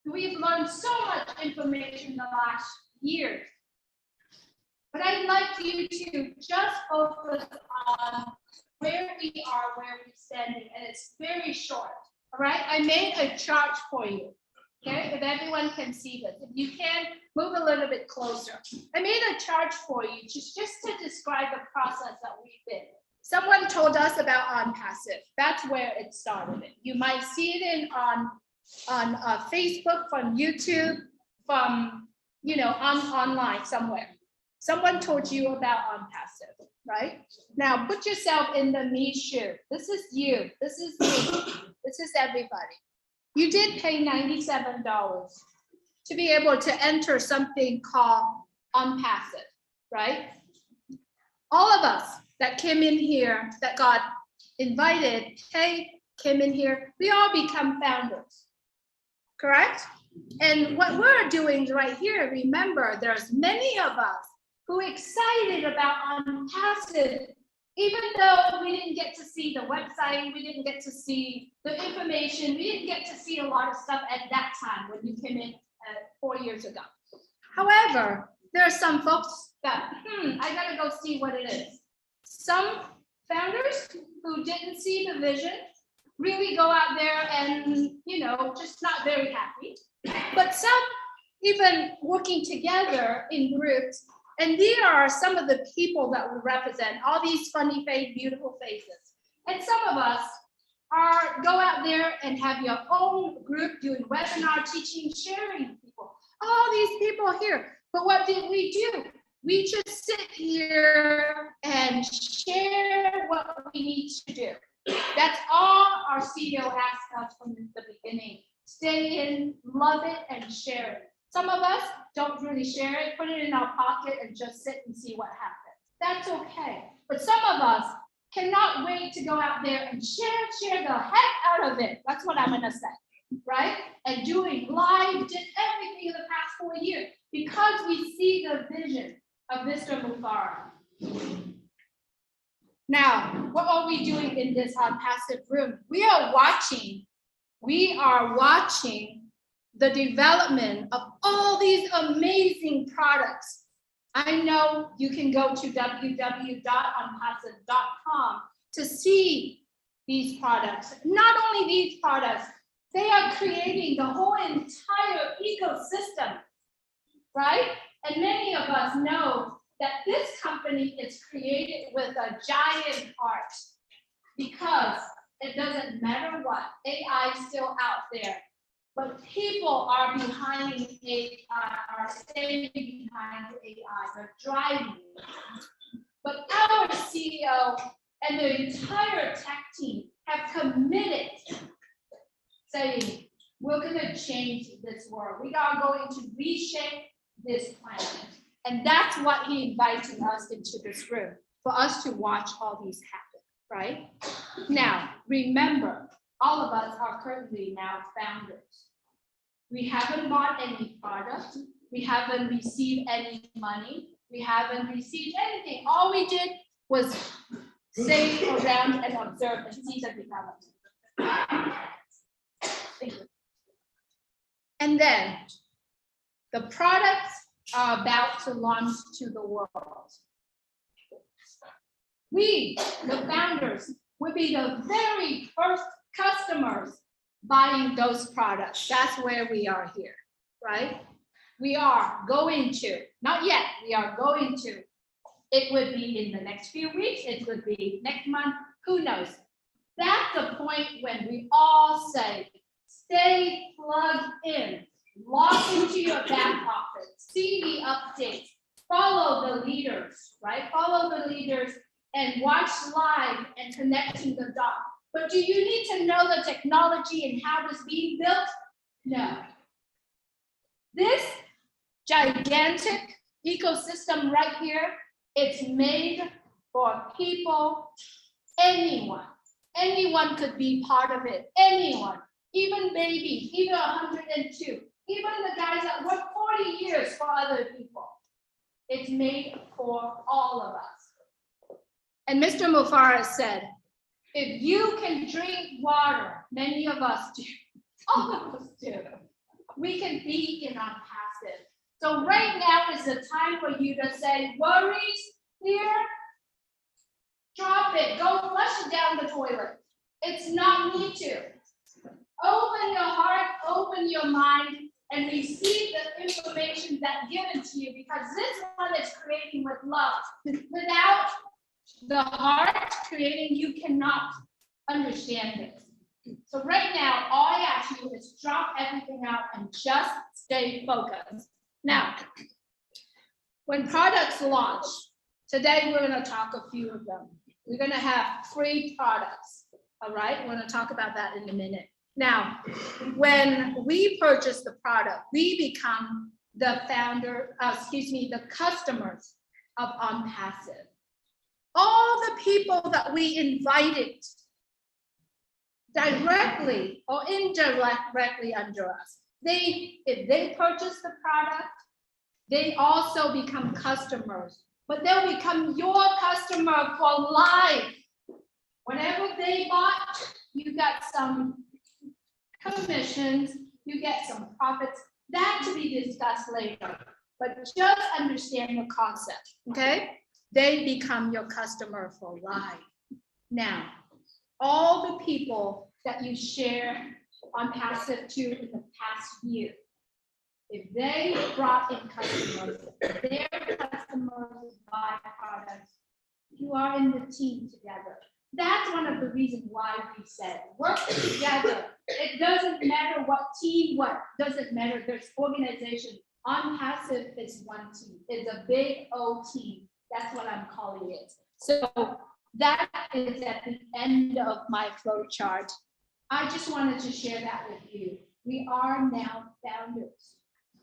A: we've learned so much information in the last years. But I'd like you to just focus on where we are, where we're standing, and it's very short. All right, I made a chart for you. Okay, if everyone can see this, if you can move a little bit closer. I made a chart for you just to describe the process that we've been. Someone told us about ONPASSIVE. That's where it started. You might see it on Facebook, from YouTube, from online somewhere. Someone told you about ONPASSIVE, right? Now put yourself in the me shoe. This is you. This is me. This is everybody. You did pay $97 to be able to enter something called ONPASSIVE, right? All of us that came in here, that got invited, came in here, we all become founders, correct? And what we're doing right here, remember, there's many of us who are excited about ONPASSIVE, even though we didn't get to see the website, we didn't get to see the information, we didn't get to see a lot of stuff at that time when you came in 4 years ago. However, there are some folks that, I gotta go see what it is. Some founders who didn't see the vision really go out there and, just not very happy. But some even working together in groups. And these are some of the people that we represent, all these funny face, beautiful faces. And some of us go out there and have your own group doing webinar, teaching, sharing people. All these people here. But what did we do? We just sit here and share what we need to do. That's all our CEO asked us from the beginning. Stay in, love it, and share it. Some of us don't really share it, put it in our pocket and just sit and see what happens. That's okay. But some of us cannot wait to go out there and share the heck out of it. That's what I'm gonna say, right? And doing live, did everything in the past 4 years because we see the vision of Mr. Mufareh. Now, what are we doing in this ONPASSIVE room? We are watching the development of all these amazing products. I know you can go to www.onpassive.com to see these products. Not only these products, they are creating the whole entire ecosystem, right? And many of us know that this company is created with a giant heart because it doesn't matter what, AI is still out there. But people are behind AI, are staying behind AI, they're driving it. But our CEO and the entire tech team have committed, saying, we're gonna change this world. We are going to reshape this planet. And that's what he invited us into this room, for us to watch all these happen, right? Now, remember, all of us are currently now founders. We haven't bought any product. We haven't received any money. We haven't received anything. All we did was stay around and observe and see the development. And then the products are about to launch to the world. We, the founders, will be the very first customers buying those products. That's where we are here, right? We are going to, not yet, we are going to. It would be in the next few weeks, it would be next month, who knows? That's the point when we all say, stay plugged in, log into your back office, see the updates, follow the leaders, right? Follow the leaders and watch live and connecting the dots. But do you need to know the technology and how it's being built? No. This gigantic ecosystem right here, it's made for people, anyone could be part of it, anyone, even babies, even 102, even the guys that work 40 years for other people. It's made for all of us. And Mr. Mufareh said, if you can drink water, many of us do, all of us do, we can be in ONPASSIVE. So right now is the time for you to say, worries here, drop it, go flush it down the toilet. It's not me to. Open your heart, open your mind, and receive the information that's given to you, because this one is creating with love. Without the heart creating, you cannot understand this. So right now, all I ask you is drop everything out and just stay focused. Now, when products launch, today we're going to talk a few of them. We're going to have free products. All right, we're going to talk about that in a minute. Now, when we purchase the product, we become the the customers of ONPASSIVE. All the people that we invited directly or indirectly under us, if they purchase the product, they also become customers, but they'll become your customer for life. Whatever they bought, you got some commissions, you get some profits. That to be discussed later, but just understand the concept, okay? They become your customer for life. Now, all the people that you share ONPASSIVE to in the past year, if they brought in customers, their customers buy products, you are in the team together. That's one of the reasons why we said work together. It doesn't matter what team, doesn't matter. There's organization. ONPASSIVE is one team. It's a big O team. That's what I'm calling it. So that is at the end of my flow chart. I just wanted to share that with you. We are now founders.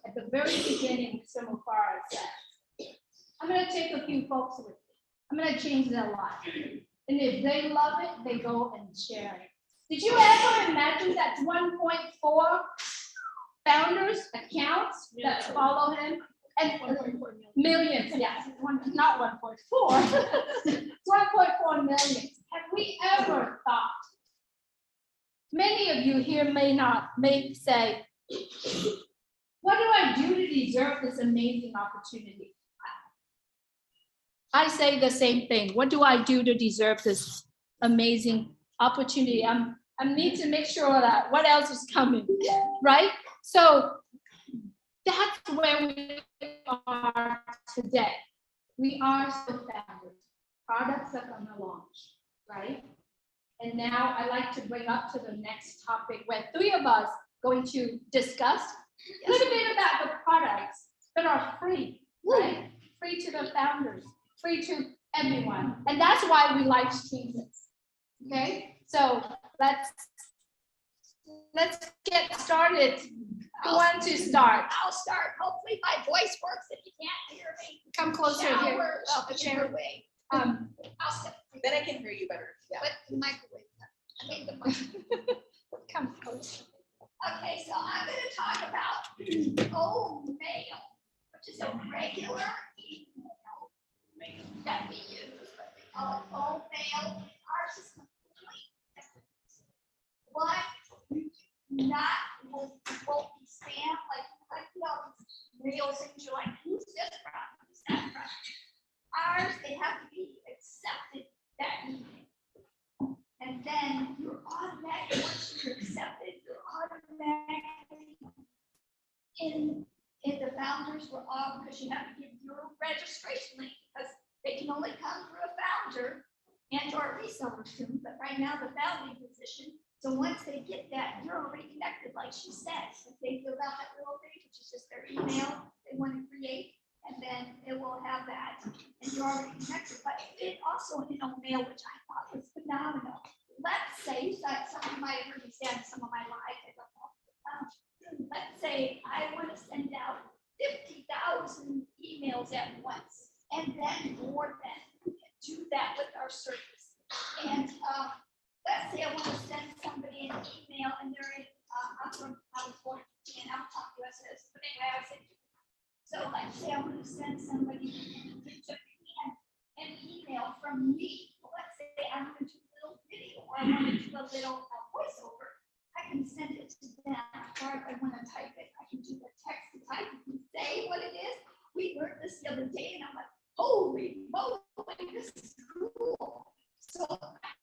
A: At the very beginning, Mr. Mufareh said, I'm going to take a few folks with me. I'm going to change their life. And if they love it, they go and share it. Did you ever imagine that 1.4 founders, accounts that follow him? And millions, yes, not 1.4. 1.4 million. Have we ever thought? Many of you here may say, what do I do to deserve this amazing opportunity? I say the same thing. What do I do to deserve this amazing opportunity? I need to make sure that what else is coming, right? So that's where we are today. We are still founders. Products are going to launch, right? And now I like to bring up to the next topic where three of us going to discuss a little bit about the products that are free, right? Free to the founders, free to everyone. And that's why we live stream this. Okay, so let's get started. Who wants to start?
F: I'll start. Hopefully my voice works if you can't hear me.
A: Come closer here.
F: Showers,
A: Oh, the chair.
F: way.
A: Um,
F: I'll step.
C: Then I can hear you better. Yeah.
F: But the microwave. I mean the mic.
A: come closer.
F: Okay, so I'm going to talk about mail, which is a regular email that we use. We call it old mail. Ours is complete. But not won't be spam like real things. You're like, who's this from? Who's that from? Ours, they have to be accepted that evening. And then you're automatically, once you're accepted, you're automatically in the founders were all, because you have to give your registration link, because they can only come through a founder and or a reseller soon, but right now the founding position. So once they get that, you're already connected, like she says. If they fill out that little thing, which is just their email they want to create, and then it will have that, and you're already connected. But it also, mail, which I thought was phenomenal. Let's say that some of you might have heard me say on some of my lives, I don't know. Let's say I want to send out send somebody to Japan an email from me. Let's say I want to do a little video or I want to do a little voiceover. I can send it to them, or if I want to type it, I can do the text to type and say what it is. We learned this the other day, and I'm like, holy moly, this is cool. So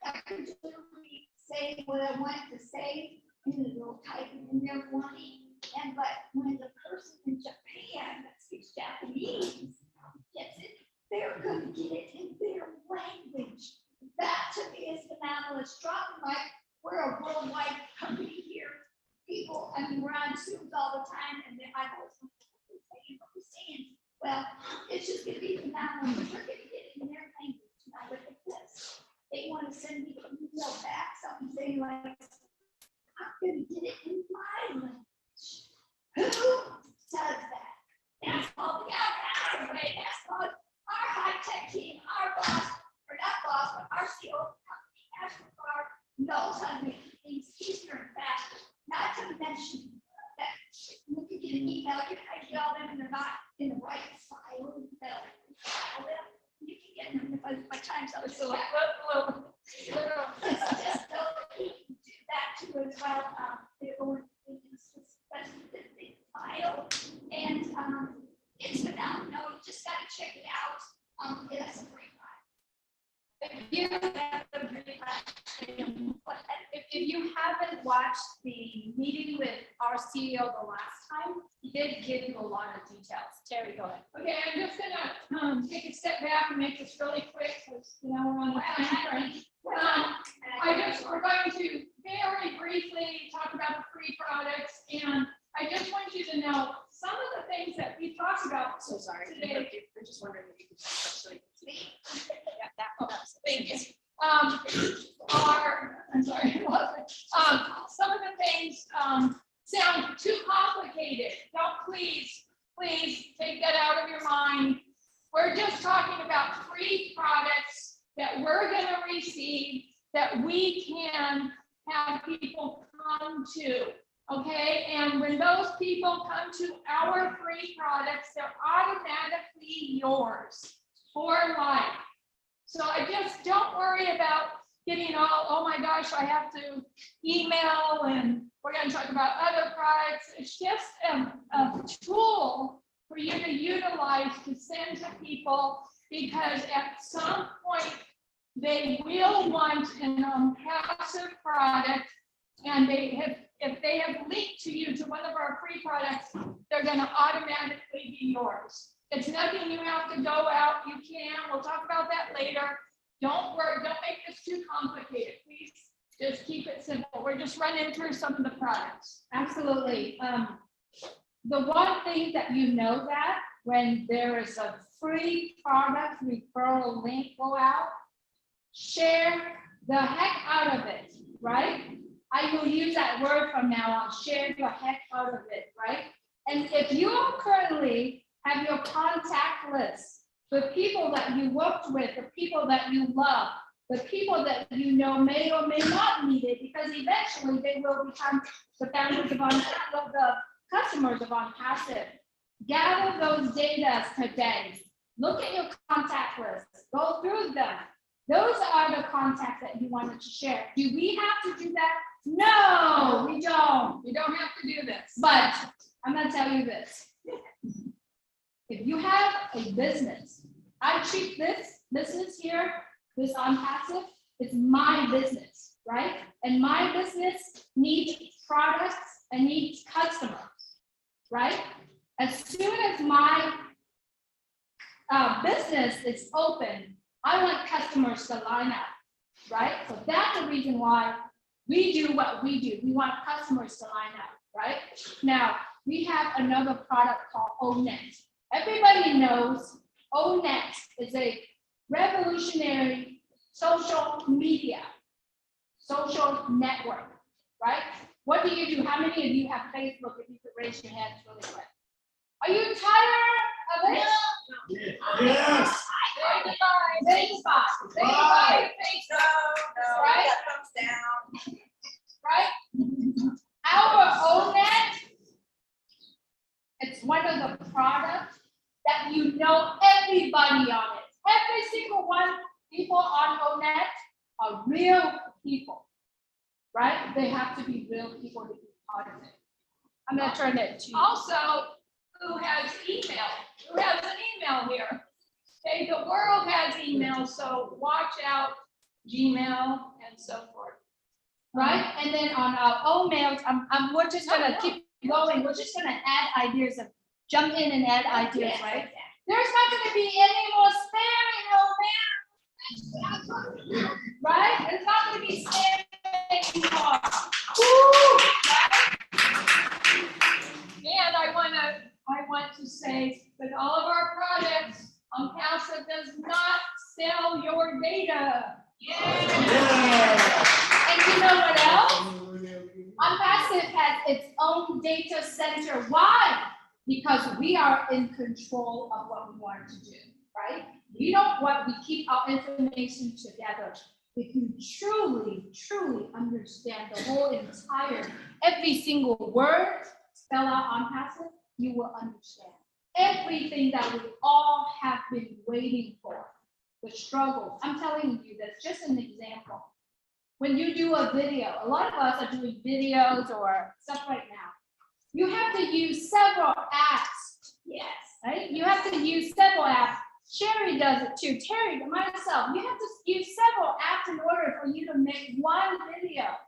F: I could literally say what I wanted to say, and it will type it in there for me. And but when the person in Japan that speaks Japanese gets it, they're going to get it in their language. That to me is phenomenal. It's dropping like we're a worldwide company here. People, I mean, we're on Zooms all the time, and then I always want to saying. Well, it's just going to be phenomenal. We're going to get it in their language. Now look at this. They want to send me an email back, something saying like, I'm going to get it in my language. Who does that? That's called the outbound way. That's called our high-tech team, our boss, or not boss, but our CEO company, ASHMUFAREH, knows how to make things easier and faster. Not to mention that you can get an email, you can email them and they're not in the right file. You can get them if my time's up. So it's just so you can do that too as well. The file, and it's phenomenal. You just got to check it out. It's a free
A: If you haven't watched the meeting with our CEO the last time, he did give you a lot of details. Terry, go ahead.
D: Okay, I'm just gonna take a step back and make this really quick, because we're on the time frame. We're going to very briefly talk about the free products, and I just want you to know some of the things that we talked about.
I: So sorry.
D: Today.
I: I'm just wondering if you could so you can see. Yeah, that.
D: Thank you. I'm sorry, it wasn't. Some of the things sound too complicated. Don't please take that out of your mind. We're just talking about free products that we're going to receive that we can have people come to. Okay, and when those people come to our free products, they're automatically yours for life. So I just don't worry about getting all, oh my gosh, I have to email and we're going to talk about other products. It's just a tool for you to utilize to send to people, because at some point they will want an ONPASSIVE product, and if they have linked to you to one of our free products, they're going to automatically be yours. It's nothing you have to go out. You can. We'll talk about that later. Don't worry. Don't make this too complicated. Please just keep it simple. We're just running through some of the products.
A: Absolutely. The one thing that you know that when there is a free product referral link go out, share the heck out of it, right? I will use that word from now on, share the heck out of it, right? And if you currently have your contact list, the people that you worked with, the people that you love, the people that you know may or may not need it, because eventually they will become the founders of the customers of ONPASSIVE. Gather those data today. Look at your contact list. Go through them. Those are the contacts that you wanted to share. Do we have to do that? No, we don't.
D: You don't have to do this.
A: But I'm going to tell you this. If you have a business, I treat this business here, this ONPASSIVE, it's my business, right? And my business needs products and needs customers, right? As soon as my business is open, I want customers to line up, right? So that's the reason why we do what we do. We want customers to line up, right? Now, we have another product called ONET. Everybody knows ONET is a revolutionary social media, social network, right? What do you do? How many of you have Facebook? If you could raise your hands really quick. Are you tired of it?
G: Yes.
A: Say goodbye. Say goodbye to Facebook.
C: No,
A: Right?
C: that comes down.
A: Right? Our ONET, it's one of the products that you know everybody on it. Every single one, people on ONET are real people, right? They have to be real people to be part of it. I'm gonna turn it to you.
D: Also, who has email? Who has an email here? Okay, the world has email, so watch out, Gmail and so forth.
A: Right? And then on our own mails, we're just gonna keep going. We're just gonna add ideas and jump in and add ideas, right? There's not gonna be any more spam in old mail. Right? There's not gonna be spam anymore. Woo! Right?
D: And I want to say that all of our products, ONPASSIVE does not sell your data.
A: And you know what else? ONPASSIVE has its own data center. Why? Because we are in control of what we want to do, right? We don't want, we keep our information together. If you truly, truly understand the whole entire, every single word spell out ONPASSIVE, you will understand everything that we all have been waiting for, the struggles. I'm telling you this, just an example. When you do a video, a lot of us are doing videos or stuff right now. You have to use several apps. Yes. Right? You have to use several apps. Sherry does it too. Terri, myself, you have to use several apps in order for you to make one video.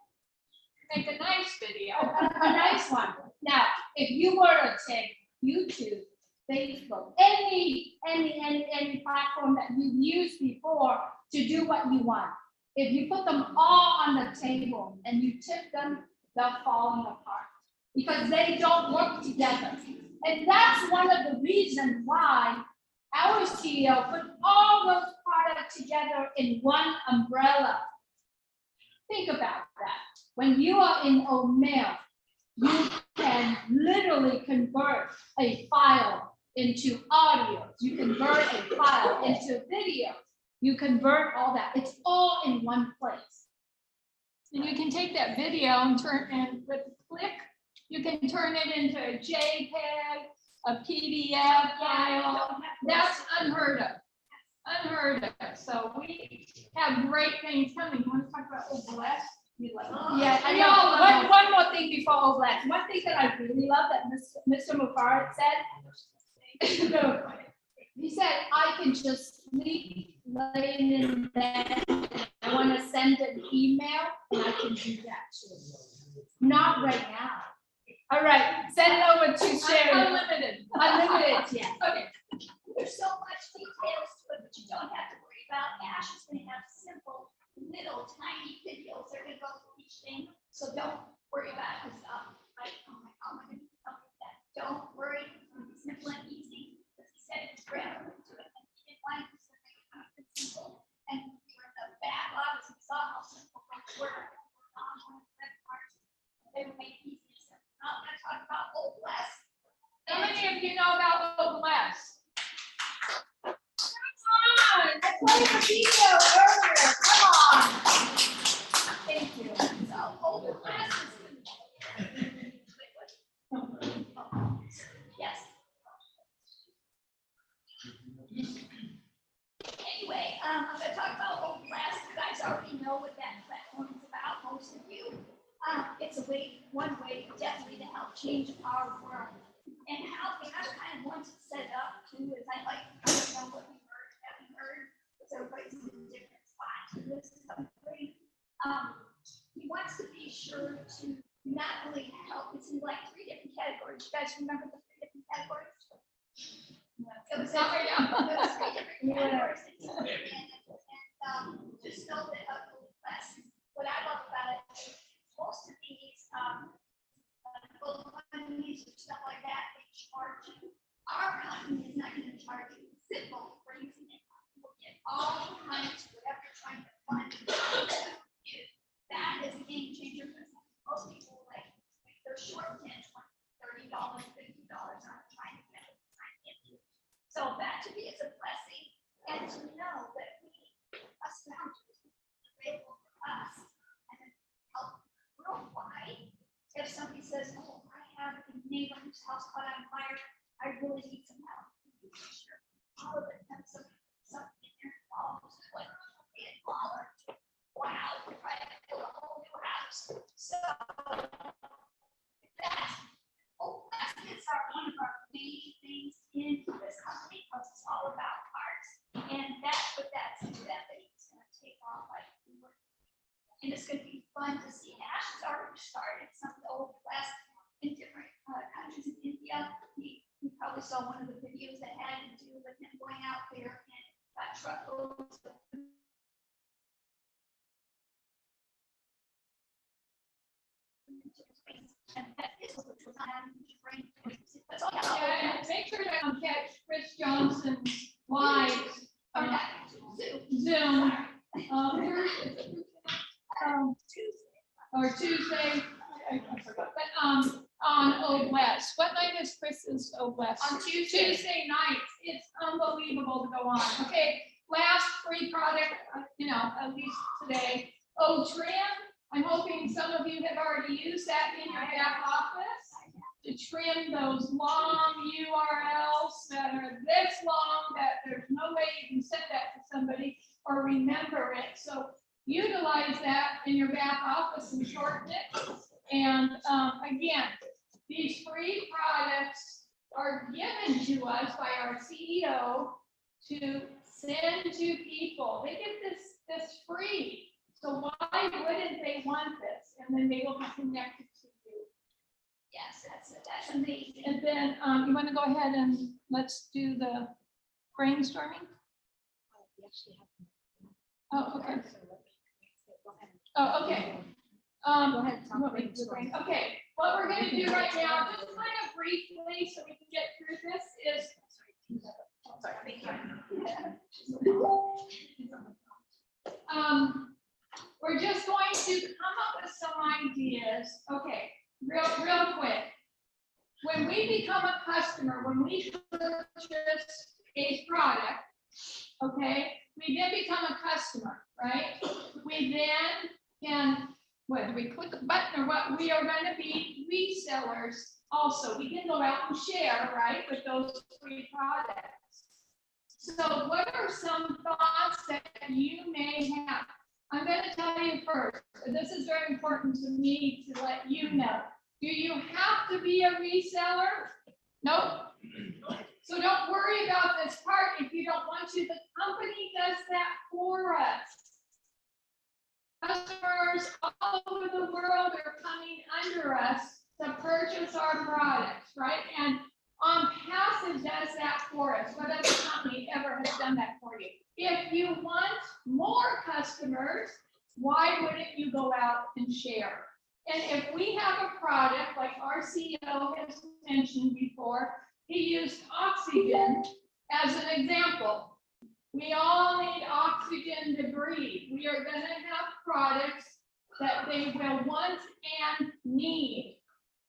D: Make a nice video.
A: A nice one. Now, if you were to take YouTube, Facebook, any platform that you've used before to do what you want, if you put them all on the table and you tip them, they're falling apart because they don't work together. And that's one of the reasons why our CEO put all those products together in one umbrella. Think about that. When you are in OMail, you can literally convert a file into audio. You convert a file into video. You convert all that. It's all in one place.
D: And you can take that video and with a click, you can turn it into a JPEG, a PDF file. That's unheard of. Unheard of. So we have great things coming. You want to talk about OBLESS?
A: Yeah, I know. One more thing before OBLESS. One thing that I really love that Mr. Mufareh said. He said, I can just sleep, laying in bed. I want to send an email, and I can do that too. Not right now. All right, send it over to Sherry.
D: Unlimited.
A: Unlimited, yeah.
D: Okay.
F: There's so much details to it, but you don't have to worry about. Ash is going to have simple, little, tiny videos. They're going to go through each thing. So don't worry about it. Oh my God, I'm going to tell you that. Don't worry. It's simple and easy. As he said, it's grammar to it. And he didn't want to make it kind of simple. And we were in the bad office. We saw how simple things were. They were made easy. I'm going to talk about OBLESS.
D: How many of you know about OBLESS?
A: Come on, I played the video earlier. Come on. Thank you.
F: So OBLESS yes. Anyway, I'm going to talk about OBLESS. You guys already know what that platform is about, most of you. It's one way definitely to help change our world. And how Ash kind of wants to set it up too is I don't know what you haven't heard, because everybody's in a different spot to this company. He wants to be sure to not only help, it's in like 3 different categories. You guys remember the 3 different categories? It was 3 different categories. And just know that what I love about it is most of these companies or stuff like that, they charge you. Our company is not going to charge you simple for using it. We'll get all the money to whatever you're trying to fund. That is a game changer for most people. Like they're short $10, $20, $30, $50 on trying to get it. So that to me is a blessing, and to know that us founders are available for us and help worldwide. If somebody says, "Oh, I have a neighbor whose house caught on fire, I really need some help," sure, all of it has something in there involved, like wow, we're trying to build a whole new house. So that's it's one of our main things in this company because it's all about parts. And that's what that's it's going to take off. And it's going to be fun to see. Ash has already started some of the old West in different countries in India. We probably saw one of the videos that had to do with him going out there and got truckloads of and that is what we're trying to bring. That's all.
D: Yeah, and make sure to catch Chris Johnson's live Zoom. Or Tuesday, I forgot, but on Old West. What night is Chris's Old West?
A: On Tuesday.
D: Tuesday nights. It's unbelievable to go on. Okay, last free product, at least today. Trim. I'm hoping some of you have already used that in your back office to trim those long URLs that are this long that there's no way you can send that to somebody or remember it. So utilize that in your back office and shorten it. And again, these free products are given to us by our CEO to send to people. They get this free. So why wouldn't they want this? And then they will be connected to you.
F: Yes, that's amazing.
D: And then you want to go ahead and let's do the brainstorming? Oh, okay. Oh, okay.
F: Go ahead,
D: Okay, what we're going to do right now, just kind of briefly, so we can get through this, is we're just going to come up with some ideas. Okay, real quick. When we become a customer, when we purchase a product, okay, we then become a customer, right? We then can, whether we click a button or what, we are going to be resellers also. We can go out and share, right, with those free products. So what are some thoughts that you may have? I'm going to tell you first, this is very important to me to let you know. Do you have to be a reseller? Nope. So don't worry about this part if you don't want to. The company does that for us. Customers all over the world are coming under us to purchase our products, right? And ONPASSIVE does that for us. What other company ever has done that for you? If you want more customers, why wouldn't you go out and share? And if we have a product like our CEO has mentioned before, he used oxygen as an example. We all need oxygen to breathe. We are going to have products that they will want and need.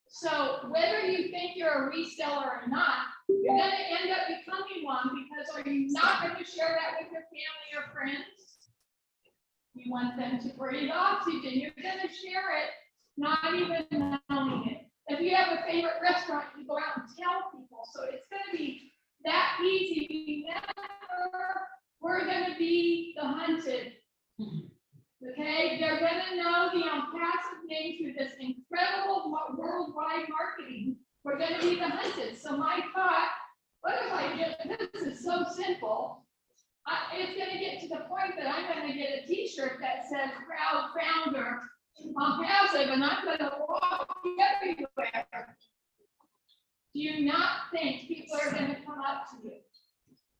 D: So whether you think you're a reseller or not, you're going to end up becoming one, because are you not going to share that with your family or friends? You want them to breathe oxygen. You're going to share it, not even knowing it. If you have a favorite restaurant, you go out and tell people. So it's going to be that easy. We're going to be the hunted. Okay, they're going to know the ONPASSIVE name through this incredible worldwide marketing. We're going to be the hunted. So my thought, what if I get, this is so simple. It's going to get to the point that I'm going to get a t-shirt that says proud founder ONPASSIVE, and I'm going to walk everywhere. Do you not think people are going to come up to you?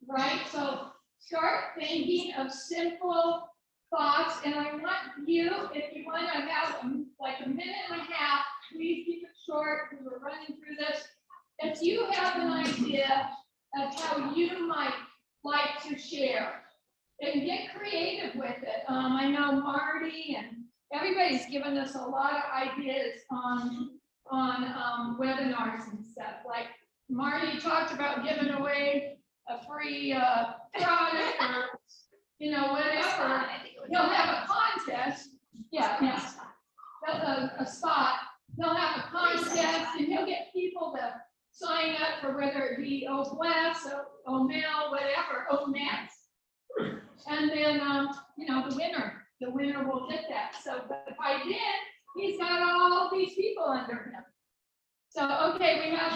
D: Right? So start thinking of simple thoughts, and I want you, if you want to have like a minute and a half, please keep it short because we're running through this. If you have an idea of how you might like to share, and get creative with it. I know Marty and everybody's given us a lot of ideas on webinars and stuff. Like Marty talked about giving away a free product or whatever. He'll have a contest. Yeah. A spot. He'll have a contest and he'll get people to sign up for whether it be OWES, OML, whatever, OMAX. And then, you know, the winner will get that. So, but if I did, he's got all these people under him. So, okay, we have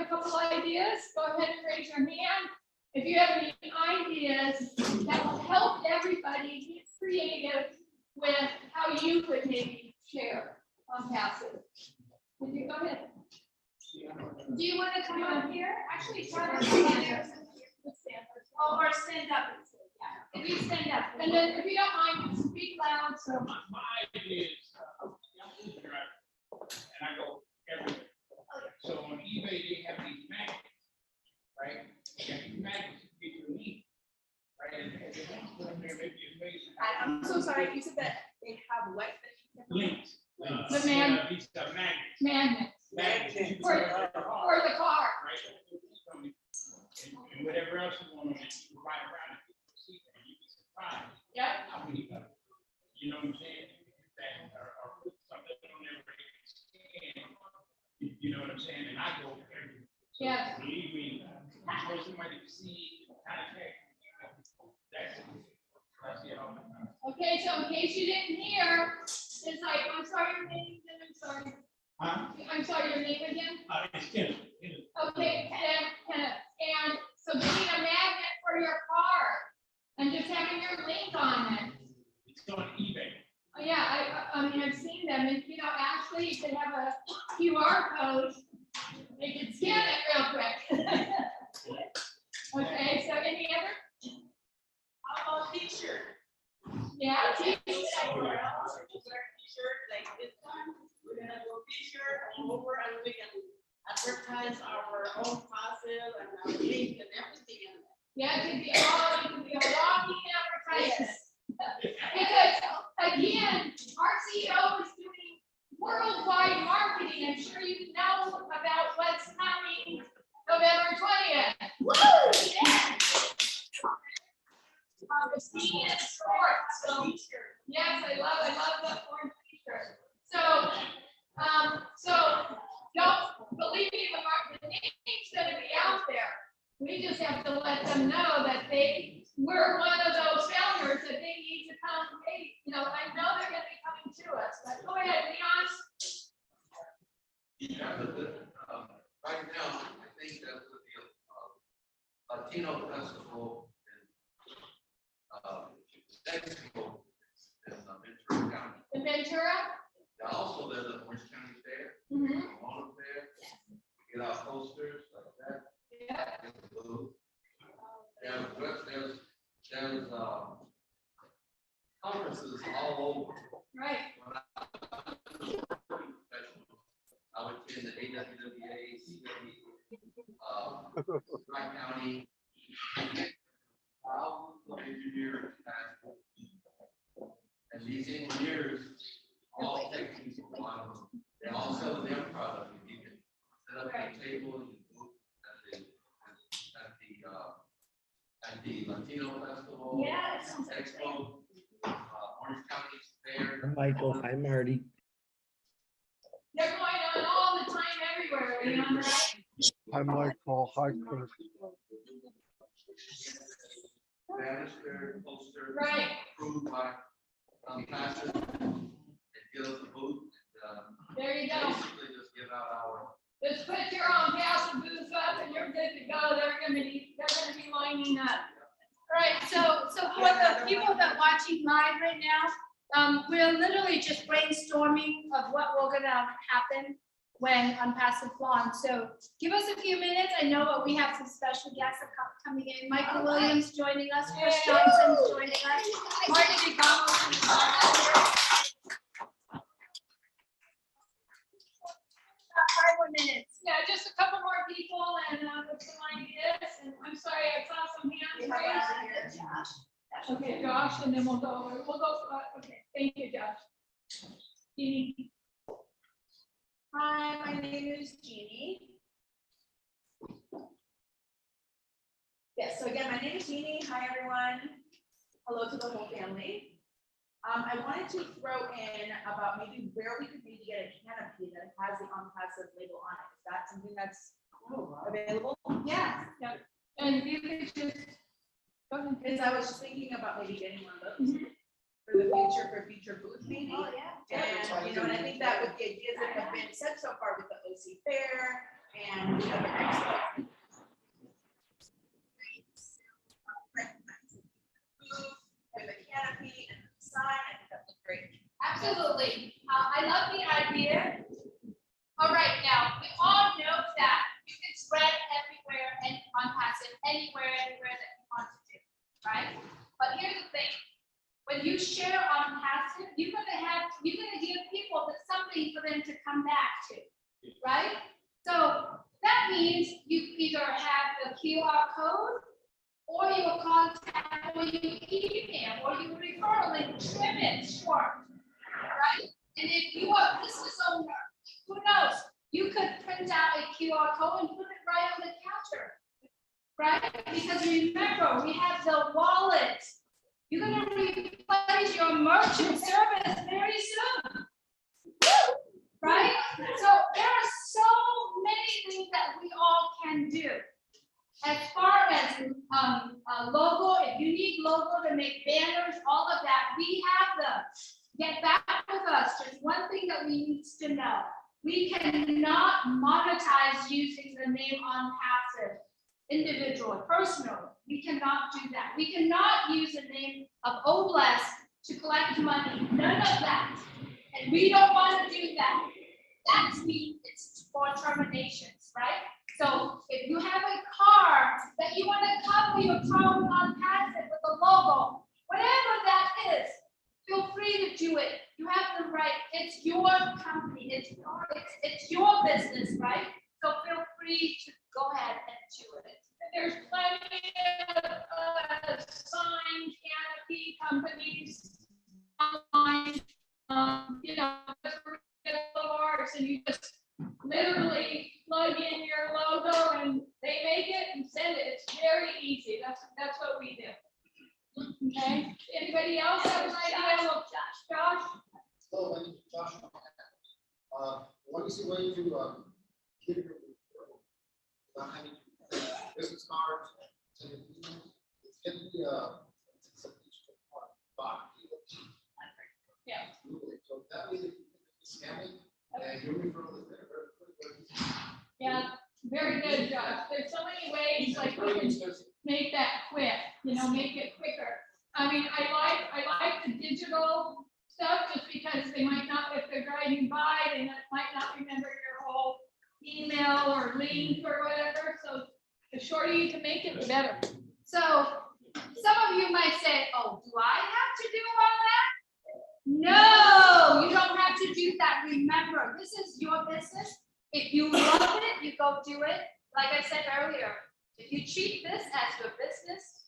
D: a couple ideas. Go ahead and raise your hand. If you have any ideas that will help everybody get creative with how you could maybe share on passive. Would you go ahead?
A: Do you want to come up here? Actually, try to or stand up. Yeah, if you stand up.
D: And then if you don't mind, speak loud, so.
B: My idea is, and I go everywhere. So on eBay, they have these magnets, right? You have these magnets to get your link, right? And they want to put them there, maybe it's amazing.
C: I'm so sorry, you said that they have what?
B: Links.
D: The man-
B: These are magnets.
D: Magnets
B: Magnets.
D: for the car.
B: Right? And whatever else you want on it, you can ride around and people see that. You'd be surprised.
D: Yeah.
B: How many, you know what I'm saying? That are put something on there where they can scan. You know what I'm saying? And I go everywhere. So
D: Yes.
B: believe me, I know somebody to see kind of thing. That's it all the time.
D: Okay, so in case you didn't hear, it's like, I'm sorry, your name again, I'm sorry.
B: Huh?
D: I'm sorry, your name again?
B: It's Kenneth.
D: Okay, and so getting a magnet for your car and just having your link on it.
B: It's on eBay.
D: Oh, yeah, I mean, I've seen them, and you know, actually, you could have a QR code. They could scan it real quick. Okay, so any other?
C: How about t-shirt?
D: Yeah,
C: T-shirt like this one. We're gonna go t-shirt all over and we can advertise our own passive and our link and everything in there.
D: yeah, it could be a walking advertisement. Because again, our CEO is doing worldwide marketing. I'm sure you know about what's coming November 20th. Woo! Yeah. The ski and sports. So yes, I love the orange t-shirt. So don't believe me, the name's gonna be out there. We just have to let them know that we're one of those founders that they need to come. Hey, you know, I know they're gonna be coming to us, but go ahead, Leon.
J: Yeah, right now, I think that with the Latino festival in Mexico, in Ventura County.
D: In Ventura.
J: And also there's a Orange County Fair,
D: Mm-hmm.
J: Mona Fair. We get our posters like that.
D: Yeah.
J: Get the booth. There's conferences all over.
D: Right.
J: I would attend the AWWA, Tri-County. Thousands of engineers and these engineers all take these one. They all sell their product. You can set up a table and booth at the Latino Festival.
A: Yeah, that sounds like
J: Expo, Orange County Fair.
E: Hi, Michael. Hi, Marty.
D: They're going on all the time everywhere, Leon, right?
E: Hi, Michael. Hi, Chris.
J: Banister, poster.
D: Right.
J: Approved by classes. And give us a booth.
D: There you go.
J: Basically just give out our.
D: Just put your own passive booth up and you're good to go. They're gonna be lining up.
A: All right, so for the people that are watching live right now, we're literally just brainstorming of what we're gonna happen when ONPASSIVE launch. So give us a few minutes. I know we have some special guests coming in. Michael Williams joining us, Chris Johnson's joining us, Marty DeGamo. 5 more minutes.
D: Yeah, just a couple more people and with some ideas. And I'm sorry, I saw some hands raised. Okay, Josh, and then we'll go, okay, thank you, Josh. Jeannie.
C: Hi, my name is Jeannie. Yes, so again, my name is Jeannie. Hi, everyone. Hello to the whole family. I wanted to throw in about maybe where we could maybe get a canopy that has the ONPASSIVE label on it. Is that something that's available.
A: Yeah. And you could just. Go ahead.
C: Because I was just thinking about maybe getting one of those for the future, for future booth maybe.
F: Oh, yeah.
C: And, you know, and I think that with the ideas that have been said so far with the OC Fair and the other expo. With the canopy and the sign, I think that looks great.
A: Absolutely. I love the idea. All right, now, we all know that you can spread everywhere and on passive, anywhere that you want to do, right? But here's the thing. When you share on passive, you're gonna give people something for them to come back to, right? So that means you either have the QR code, or your contact, or your email, or your referral link, trim it short, right? And if you are a business owner, who knows? You could print out a QR code and put it right on the counter, right? Because remember, we have the wallet. You're gonna replace your merchant service very soon. Woo! Right? So there are so many things that we all can do. As far as a logo, if you need logo to make banners, all of that, we have them. Get back with us. There's one thing that we need to know. We cannot monetize using the name ONPASSIVE, individual, personal. We cannot do that. We cannot use the name of OBLESS to collect money. None of that. And we don't want to do that. That means it's for terminations, right? So if you have a car that you want to cover your phone ONPASSIVE with a logo, whatever that is, feel free to do it. You have the right. It's your company. It's your business, right? So feel free to go ahead and do it.
D: There's plenty of sign canopy companies online, you know, ours, and you just literally plug in your logo and they make it and send it. It's very easy. That's what we do. Okay. Anybody else have an idea? Well, Josh?
K: Hello, my name is Josh. What is the way to keep your referral without having business cards and it's getting it's a digital part box.
D: Yeah.
K: So that way you can scan it and your referral is there very quick.
D: Yeah, very good, Josh. There's so many ways like we can make that quick, you know, make it quicker. I mean, I like the digital stuff just because they might not, if they're driving by, they might not remember your whole email or link or whatever. So the shorter you can make it, the better.
A: So some of you might say, oh, do I have to do all that? No, you don't have to do that. Remember, this is your business. If you love it, you go do it. Like I said earlier, if you treat this as your business,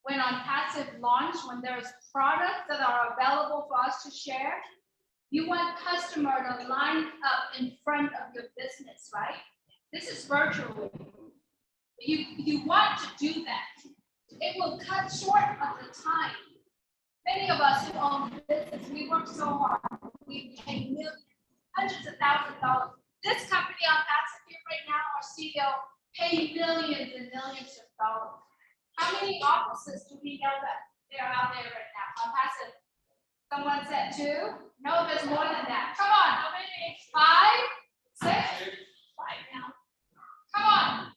A: when ONPASSIVE launch, when there's products that are available for us to share, you want customer to line up in front of your business, right? This is virtually. You want to do that. It will cut short of the time. Many of us who own business, we work so hard. We pay millions, hundreds of thousands of dollars. This company ONPASSIVE here right now, our CEO, pay millions and millions of dollars. How many offices do we know that they're out there right now? ONPASSIVE. Someone said 2? No, there's more than that. Come on, how many? 5, 6? 5 now. Come on.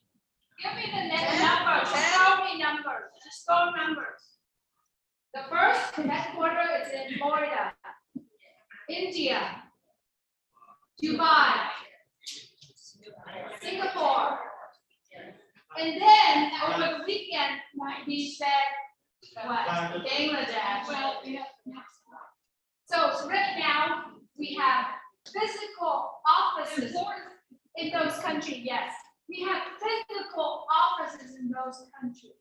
A: Give me the next numbers. Throw me numbers. Just throw numbers. The first headquarters is in Florida, India, Dubai, Singapore. And then over the weekend, he said, what? Bangladesh. Well, yeah. So right now, we have physical offices in those countries, yes. We have physical offices in those countries.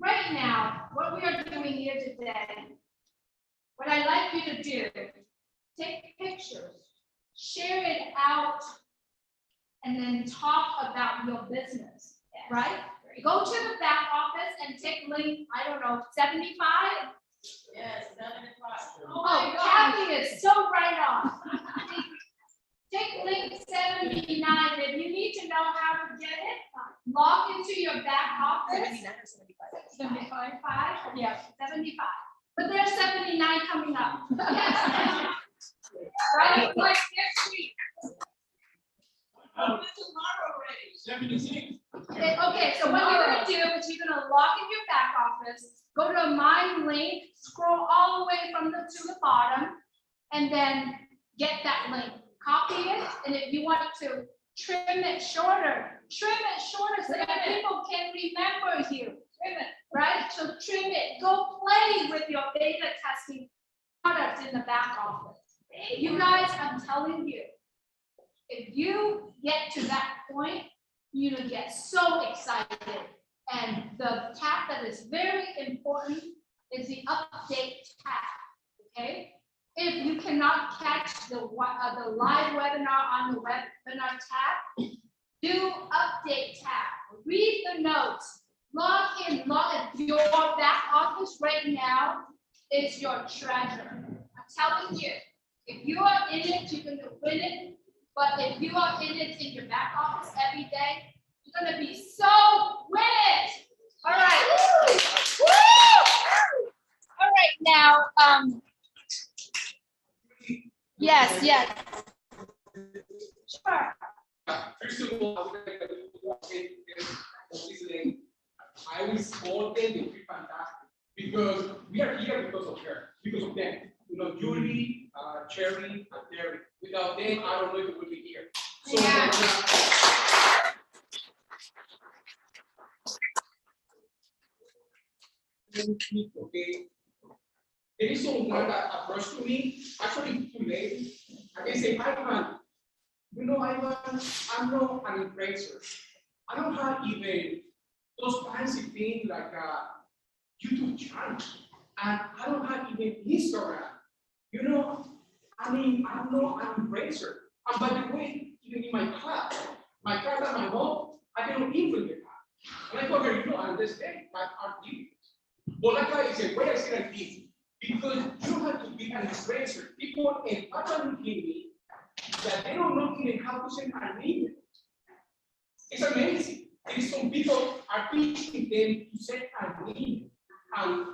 A: Right now, what we are doing here today, what I'd like you to do, take pictures, share it out, and then talk about your business, right? Go to the back office and take link, I don't know, 75?
C: Yes, 75.
A: Oh, Kathy is so right on. Take link 79. If you need to know know how to get it, log into your back office.
I: 79 or 75?
A: 75? Yeah, 75. But there's 79 coming up. Right, like next week.
C: Oh, it's tomorrow already.
B: 76.
A: Okay, so what you're gonna do is you're gonna log in your back office, go to a My link, scroll all the way from the to the bottom, and then get that link. Copy it, and if you want to trim it shorter so that people can remember you. Trim it, right? So trim it. Go play with your beta testing products in the back office. You guys, I'm telling you, if you get to that point, you're gonna get so excited. And the tab that is very important is the update tab, okay? If you cannot catch the live webinar on the webinar tab, do update tab, read the notes, log in. Your back office right now is your treasure. I'm telling you, if you are in it, you're gonna win it. But if you are in it in your back office every day, you're gonna be so win it. All right. Woo! All right, now, yes. Sure.
L: First of all, I will support them, they'll be fantastic. Because we are here because of her, because of them. You know, Julie, Terri, and Terri. Without them, I don't know if we would be here. So,
A: Yeah.
L: Okay. There is someone that approached to me, actually today. I can say, Ivan, you know, Ivan, I'm not an influencer. I don't have even those fancy things like a YouTube channel. And I don't have even Instagram. You know, I mean, I'm not an influencer. And by the way, even in my class and my home, I cannot influence the class. And I told her, you know, I understand my art different. But like I said, why I say like this? Because you don't have to be an influencer. People in Papua Guinea that they don't know even how to send an email. It's amazing. There is some people are teaching them to send an email. And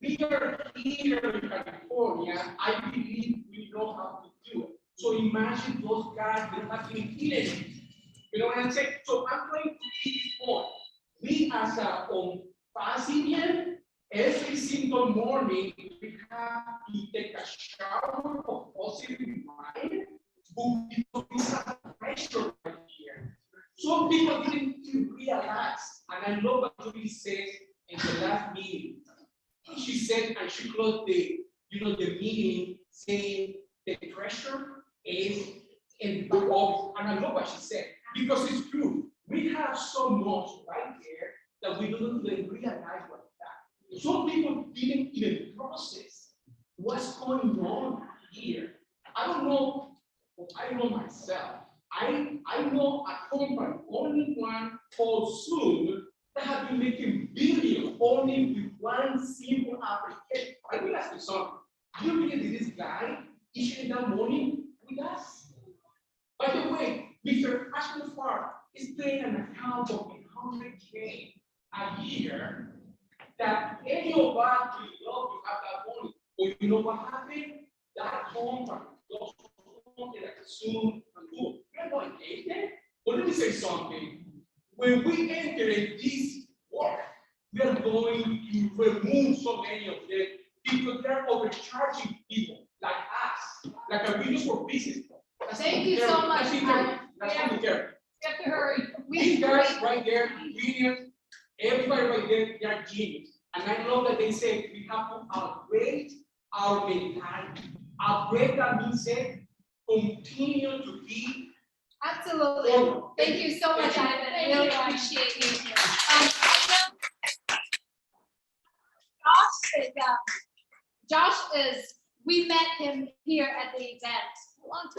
L: we are here in California. I believe we know how to do it. So imagine those guys, they don't have to even anything. You know what I'm saying? So I'm trying to make this point. We as a ONPASSIVE, every single morning, we have to take a shower of positive mind, because we have pressure right here. Some people didn't even realize, and I love what Julie said in the last meeting. She said, and she closed the meeting saying the pressure is in the office. And I love what she said, because it's true. We have so much right there that we don't even realize what that. Some people didn't even process what's going on here. I don't know myself. I know a company, only one called Zoom, that have been making billions only with one simple application. I will ask you something. Do you believe this guy issuing that morning with us? By the way, Mr. ASHMUFAREH is paying an account of 100K a year that any of us will love to have that money. But you know what happened? That company, those companies like Zoom and Google, we're not engaged. But let me say something. When we enter this work, we are going to remove so many of them because they're overcharging people like us, like a business for business.
A: Thank you so much.
L: That's only Terri.
A: We have to hurry.
L: These guys right there, genius, everybody right there, they are genius. And I love that they say we have to upgrade our mentality. Upgrade that means continue to be.
A: Absolutely. Thank you so much, Ivan. I really appreciate you. Josh is, we met him here at the event,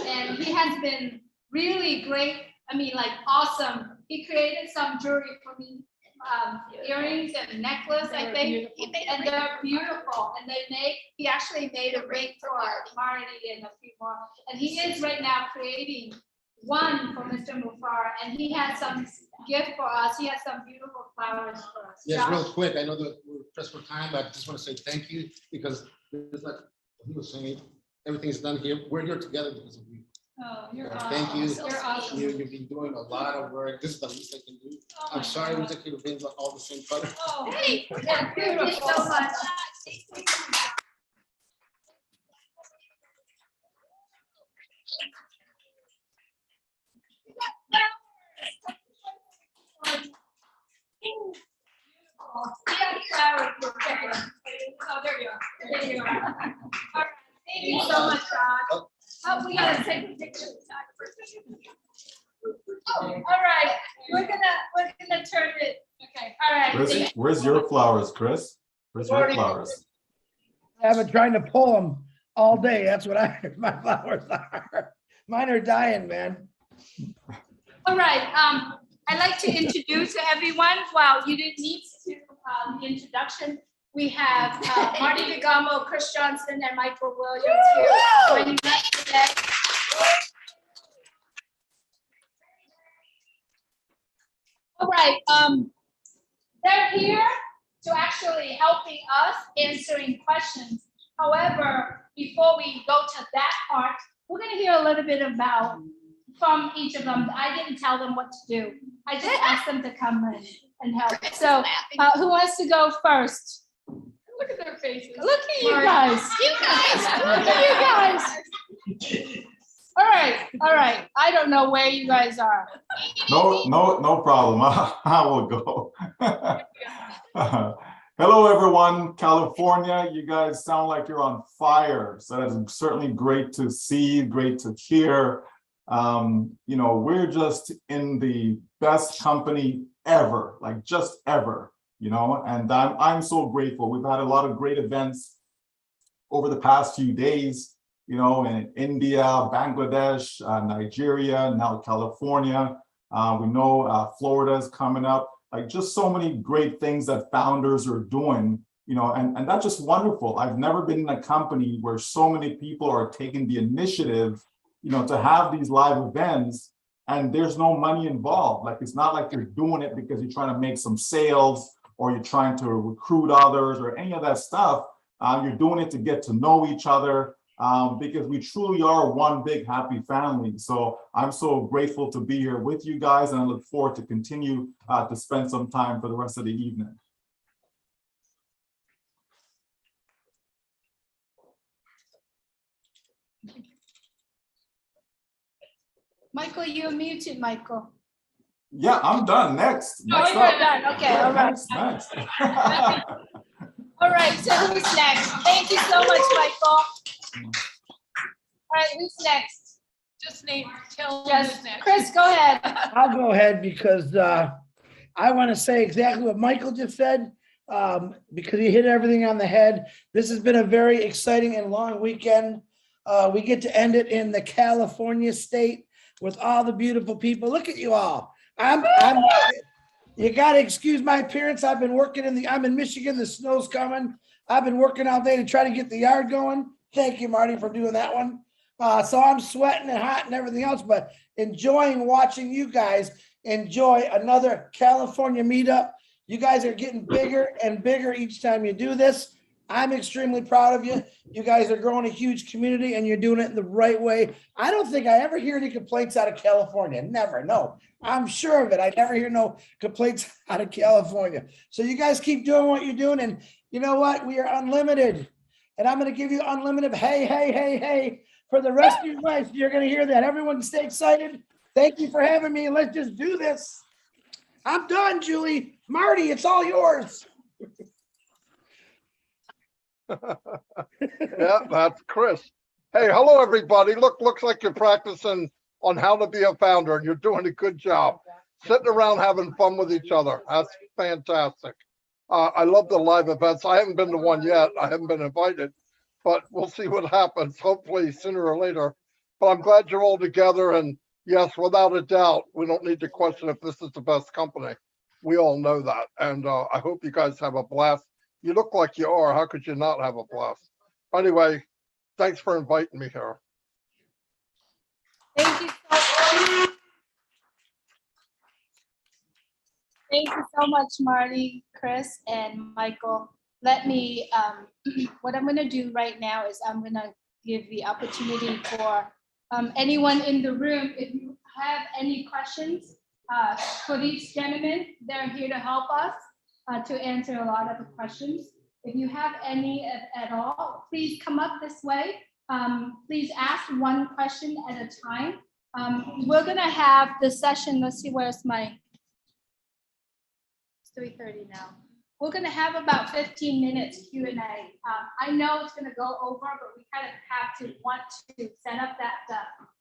A: and he has been really great. I mean, like awesome. He created some jewelry for me, earrings and necklace, I think, and they're beautiful. And he actually made a ring for Marty and a few more. And he is right now creating one for Mr. Mufareh, and he has some gift for us. He has some beautiful flowers for us.
K: Yes,
A: Josh?
K: real quick, I know that we're pressed for time, but I just want to say thank you because just like he was saying, everything's done here. We're here together because of you.
A: Oh, you're
K: Thank
A: awesome.
K: you.
A: You're awesome.
K: You've been doing a lot of work. This is the least I can do.
A: Oh
K: I'm
A: my
K: sorry we
A: God.
K: took you to being all the same color.
A: Oh, hey, yeah, thank you so much. Yeah, sorry. Oh, there you are. There you are. All right, thank you so much, Josh. Oh, we gotta take a picture. Oh, all right, we're gonna turn it, okay, all right.
M: Where's your flowers, Chris? Where's your flowers?
E: I've been trying to pull them all day. That's what my flowers are. Mine are dying, man.
A: All right, I'd like to introduce everyone. Wow, you didn't need to, the introduction. We have Marty Vigamo, Chris Johnson, and Michael Williams here joining us today. All right, they're here to actually helping us answering questions. However, before we go to that part, we're gonna hear a little bit about from each of them. I didn't tell them what to do. I just asked them to come in and help. So who wants to go first?
D: Look at their faces.
A: Look at you guys.
F: You guys.
A: Look at you guys. All right. I don't know where you guys are.
M: No problem. I will go. Hello, everyone. California, you guys sound like you're on fire. So that's certainly great to see, great to hear. You know, we're just in the best company ever, like just ever, you know, and I'm so grateful. We've had a lot of great events over the past few days, you know, in India, Bangladesh, Nigeria, now California. We know Florida's coming up, like just so many great things that founders are doing, you know, and that's just wonderful. I've never been in a company where so many people are taking the initiative, you know, to have these live events and there's no money involved. Like, it's not like you're doing it because you're trying to make some sales or you're trying to recruit others or any of that stuff. You're doing it to get to know each other because we truly are one big happy family. So I'm so grateful to be here with you guys, and I look forward to continue to spend some time for the rest of the evening.
A: Michael, you're muted, Michael.
M: Yeah, I'm done. Next.
A: Oh,
M: Next
A: you're
M: up.
A: done. Okay,
M: Yeah,
A: all right.
M: Next.
A: All right, so who's next? Thank you so much, Michael. All right, who's next?
D: Just name, tell them
A: Yes,
D: who's next.
A: Chris, go ahead.
E: I'll go ahead because I want to say exactly what Michael just said because he hit everything on the head. This has been a very exciting and long weekend. We get to end it in the California state with all the beautiful people. Look at you all. You got to excuse my appearance. I've been working I'm in Michigan. The snow's coming. I've been working all day to try to get the yard going. Thank you, Marty, for doing that one. So I'm sweating and hot and everything else, but enjoying watching you guys enjoy another California meetup. You guys are getting bigger and bigger each time you do this. I'm extremely proud of you. You guys are growing a huge community and you're doing it in the right way. I don't think I ever hear any complaints out of California. Never. No, I'm sure of it. I never hear no complaints out of California. So you guys keep doing what you're doing. And you know what? We are unlimited. And I'm going to give you unlimited hey for the rest of your life. You're going to hear that. Everyone stay excited. Thank you for having me. Let's just do this. I'm done, Julie. Marty, it's all yours.
N: Yeah, that's Chris. Hey, hello, everybody. Looks like you're practicing on how to be a founder, and you're doing a good job. Sitting around having fun with each other. That's fantastic. I love the live events. I haven't been to one yet. I haven't been invited, but we'll see what happens, hopefully sooner or later. But I'm glad you're all together. And yes, without a doubt, we don't need to question if this is the best company. We all know that. And I hope you guys have a blast. You look like you are. How could you not have a blast? Anyway, thanks for inviting me here.
A: Thank you so much. Thank you so much, Marty, Chris, and Michael. Let me, what I'm gonna do right now is I'm gonna give the opportunity for anyone in the room, if you have any questions for these gentlemen, they're here to help us to answer a lot of the questions. If you have any at all, please come up this way. Please ask one question at a time. We're gonna have the session, let's see, where's my, 3:30 now. We're gonna have about 15 minutes Q&A. I know it's gonna go over, but we kind of have to want to set up that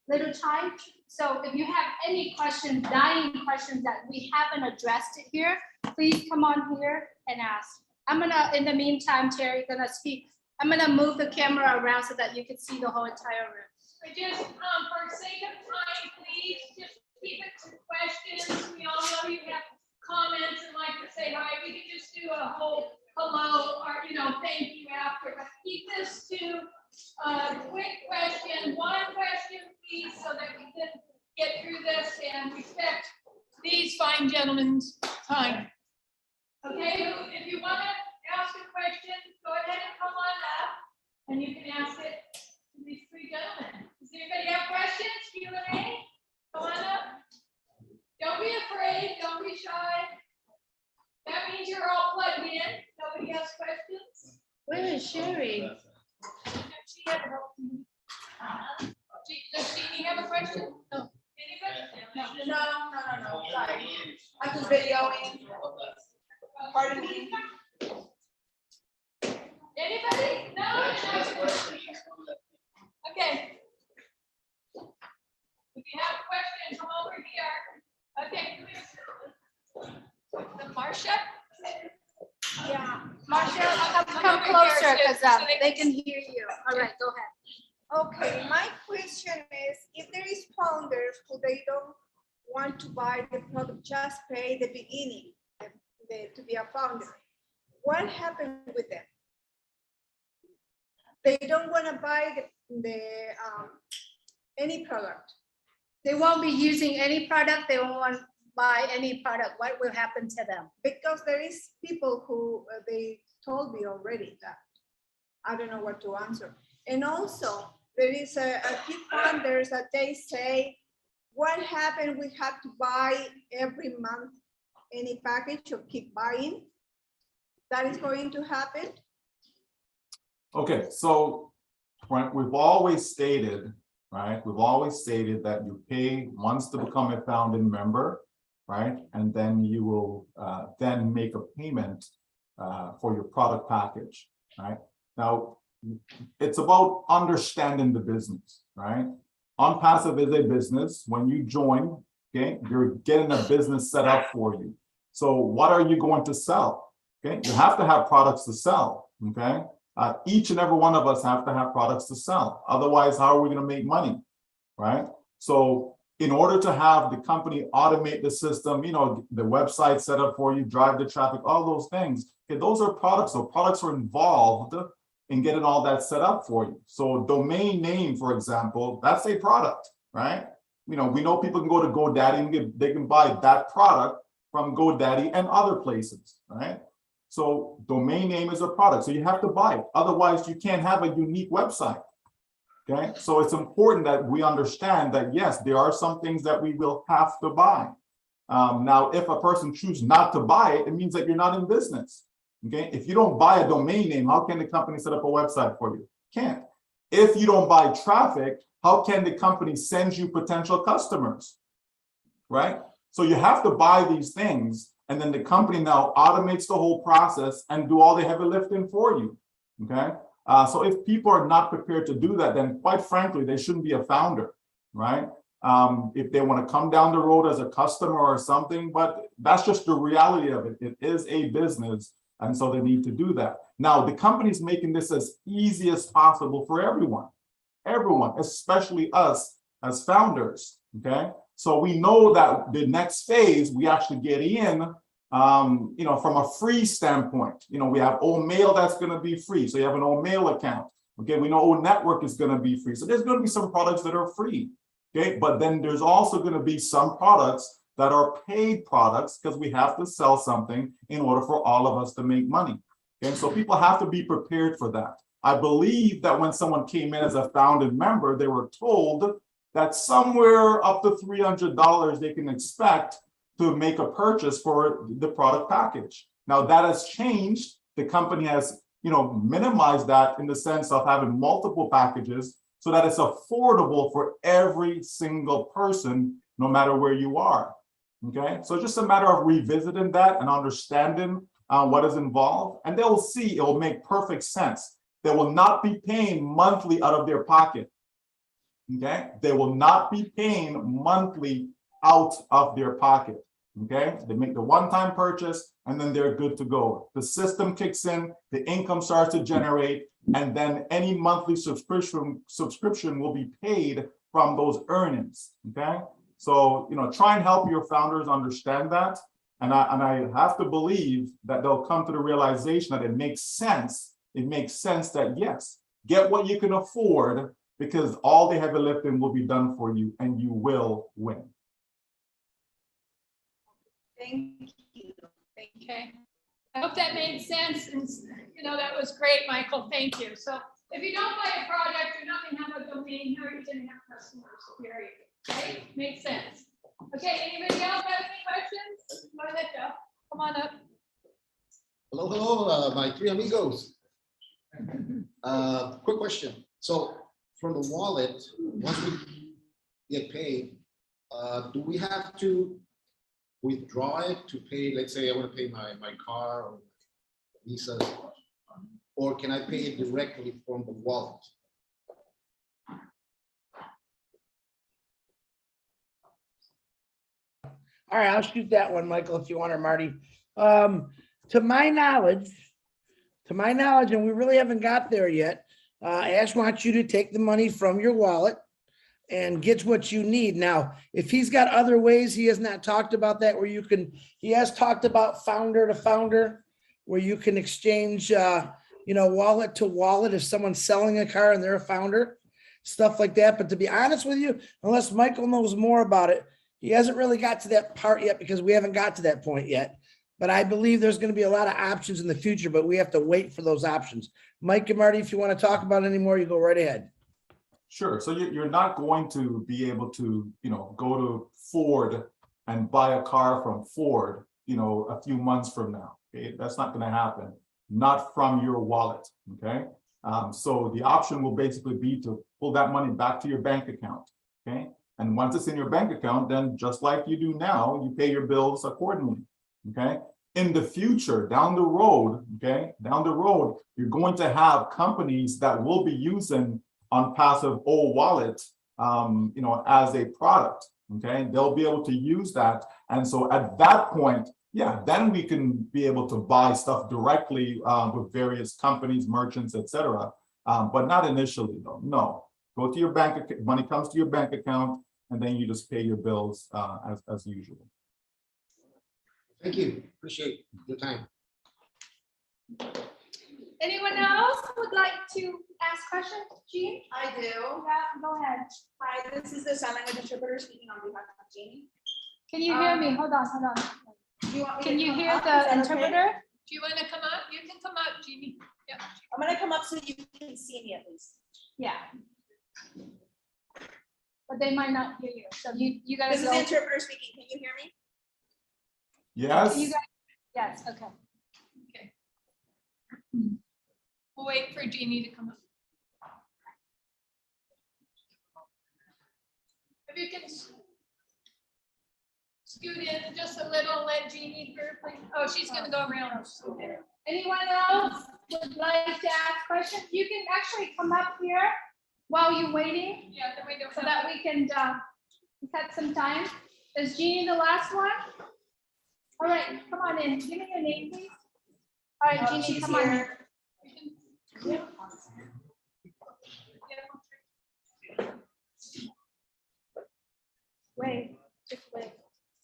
A: little time. So if you have any questions, dying questions that we haven't addressed it here, please come on here and ask. I'm gonna, in the meantime, Terry, gonna speak. I'm gonna move the camera around so that you can see the whole entire room.
D: But just for sake of time, please just keep it to questions. We all know you have comments and like to say hi. We can just do a whole hello or thank you after. But keep this to a quick question, one question, please, so that we can get through this and respect these fine gentlemen's time. Okay, if you want to ask a question, go ahead and come on up, and you can ask it to these three gentlemen. Does anybody have questions? Q&A? Come on up. Don't be afraid. Don't be shy. That means you're all plugged in. Nobody has questions.
A: Where is Sherry?
D: She had help. Does Jeannie have a question? No. Anybody?
C: No. Sorry. I'm just videoing. Pardon me.
D: Anybody? No. Okay. If you have a question, come over here. Okay. Marcia?
F: Yeah.
A: Marcia, come closer because they can hear you. All right, go ahead.
F: Okay, my question is, if there is founders who they don't want to buy the product, just pay the beginning to be a founder, what happened with them? They don't want to buy any product.
A: They won't be using any product. They won't want to buy any product. What will happen to them?
F: Because there is people who they told me already that I don't know what to answer. And also there is a few founders that they say, what happened? We have to buy every month any package or keep buying. That is going to happen.
M: Okay, so we've always stated, right? We've always stated that you pay once to become a founding member, right? And then you will then make a payment for your product package, right? Now, it's about understanding the business, right? ONPASSIVE is a business. When you join, okay, you're getting a business set up for you. So what are you going to sell? Okay, you have to have products to sell, okay? Each and every one of us have to have products to sell. Otherwise, how are we going to make money, right? So in order to have the company automate the system, the website set up for you, drive the traffic, all those things, okay, those are products. So products are involved in getting all that set up for you. So domain name, for example, that's a product, right? We know people can go to GoDaddy and they can buy that product from GoDaddy and other places, right? So domain name is a product, so you have to buy it. Otherwise, you can't have a unique website, okay? So it's important that we understand that, yes, there are some things that we will have to buy. Now, if a person chooses not to buy it, it means that you're not in business, okay? If you don't buy a domain name, how can the company set up a website for you? Can't. If you don't buy traffic, how can the company send you potential customers, right? So you have to buy these things. And then the company now automates the whole process and do all the heavy lifting for you, okay? So if people are not prepared to do that, then quite frankly, they shouldn't be a founder, right? If they want to come down the road as a customer or something, but that's just the reality of it. It is a business, and so they need to do that. Now, the company's making this as easy as possible for everyone, especially us as founders, okay? So we know that the next phase, we actually get in, from a free standpoint. We have old mail that's going to be free. So you have an old mail account. Okay, we know old network is going to be free. So there's going to be some products that are free. Okay, but then there's also going to be some products that are paid products because we have to sell something in order for all of us to make money. Okay, so people have to be prepared for that. I believe that when someone came in as a founded member, they were told that somewhere up to $300 they can expect to make a purchase for the product package. Now that has changed. The company has, minimized that in the sense of having multiple packages so that it's affordable for every single person, no matter where you are. Okay, so just a matter of revisiting that and understanding what is involved, and they will see it will make perfect sense. They will not be paying monthly out of their pocket. Okay, they will not be paying monthly out of their pocket. Okay, they make the one-time purchase and then they're good to go. The system kicks in, the income starts to generate, and then any monthly subscription will be paid from those earnings. Okay, so try and help your founders understand that, and I have to believe that they'll come to the realization that it makes sense. It makes sense that yes, get what you can afford, because all the heavy lifting will be done for you and you will win.
C: Thank you.
D: Okay. I hope that made sense. And, that was great, Michael. Thank you. So if you don't buy a product, you're not going to have a domain, you're going to have customers, period. Right? Makes sense. Okay. Anybody else have any questions? Go ahead, Joe. Come on up.
K: Hello, my three amigos. Quick question. So from the wallet, once we get paid, do we have to withdraw it to pay? Let's say I want to pay my car or Visa, or can I pay it directly from the wallet?
E: All right, I'll shoot that one, Michael, if you want, or Marty. To my knowledge, and we really haven't got there yet, Ash wants you to take the money from your wallet and get what you need. Now, if he's got other ways, he has not talked about that, where you can, he has talked about founder to founder, where you can exchange, wallet to wallet if someone's selling a car and they're a founder, stuff like that. But to be honest with you, unless Michael knows more about it, he hasn't really got to that part yet because we haven't got to that point yet. But I believe there's going to be a lot of options in the future, but we have to wait for those options. Mike and Marty, if you want to talk about it anymore, you go right ahead.
M: Sure. So you're not going to be able to, go to Ford and buy a car from Ford, a few months from now. Okay? That's not going to happen. Not from your wallet. Okay. So the option will basically be to pull that money back to your bank account. Okay. And once it's in your bank account, then just like you do now, you pay your bills accordingly. Okay. In the future, down the road, you're going to have companies that will be using ONPASSIVE wallet, as a product. Okay, they'll be able to use that, and so at that point, then we can be able to buy stuff directly with various companies, merchants, etc. But not initially, though. No, go to your bank. Money comes to your bank account, and then you just pay your bills as usual.
K: Thank you. Appreciate your time.
A: Anyone else would like to ask questions? Jean?
C: I do.
A: Yeah, go ahead.
C: Hi, this is the sign language interpreter speaking on behalf of Jeannie.
A: Can you hear me? Hold on.
C: Do you want me
A: Can
C: to
A: you
C: come
A: hear
C: up? Is
A: the
C: that okay?
A: interpreter?
D: Do you want to come up? You can come up, Jeannie. Yeah.
C: I'm gonna come up so you can see me at least.
A: Yeah. But they might not hear you, so you gotta
C: This is
A: go.
C: the interpreter speaking. Can you hear me?
M: Yes.
A: Yes, okay.
D: Okay. We'll wait for Jeannie to come up. If you can scoot in just a little, let Jeannie through, please. Oh, she's gonna go around.
A: Anyone else would like to ask questions? You can actually come up here while you're waiting.
D: Yeah, then we don't.
A: So that we can cut some time. Is Jeannie the last one? All right, come on in. Give me your name, please. All right, Jeannie,
C: She's
A: come on in.
C: here.
A: Yeah. Wait, just wait.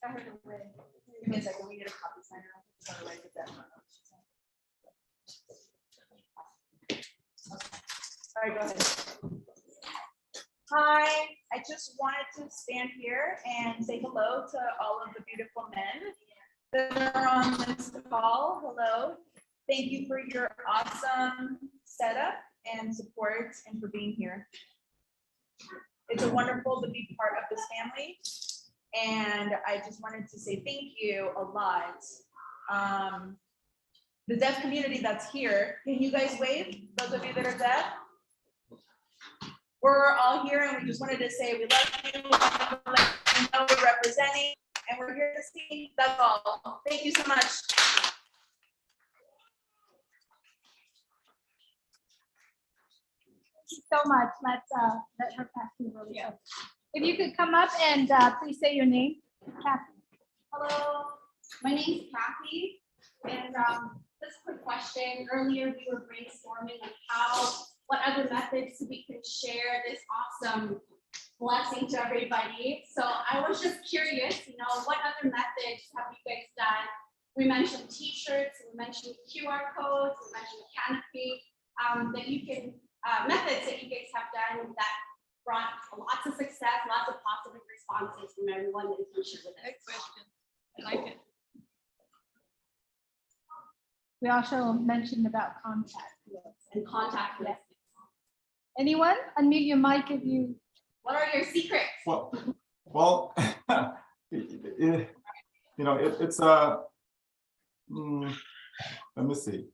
A: I heard a wait.
C: Give me a second. We get a copy signer. Otherwise, it's that. All right, go ahead. Hi, I just
O: wanted to stand here and say hello to all of the beautiful men that are on this call. Hello. Thank you for your awesome setup and support and for being here. It's wonderful to be part of this family. And I just wanted to say thank you a lot. The deaf community that's here, can you guys wave? Those of you that are deaf? We're all here and we just wanted to say we love you. We know we're representing and we're here to see. That's all. Thank you so much.
A: Thank you so much. Let's let her pass you really quick. If you could come up and please say your name. Kathy.
P: Hello, my name's Kathy, and just a quick question. Earlier, we were brainstorming like what other methods we can share this awesome blessing to everybody. So I was just curious, what other methods have you guys done? We mentioned T-shirts, we mentioned QR codes, we mentioned canopy, that you can methods that you guys have done that brought lots of success, lots of positive responses from everyone that you shared with us.
C: Good question. I like it.
A: We also mentioned about contact lists.
P: And contact lists.
A: Anyone? Unmute your mic if you.
P: What are your secrets?
M: Well, it's a. Let me see.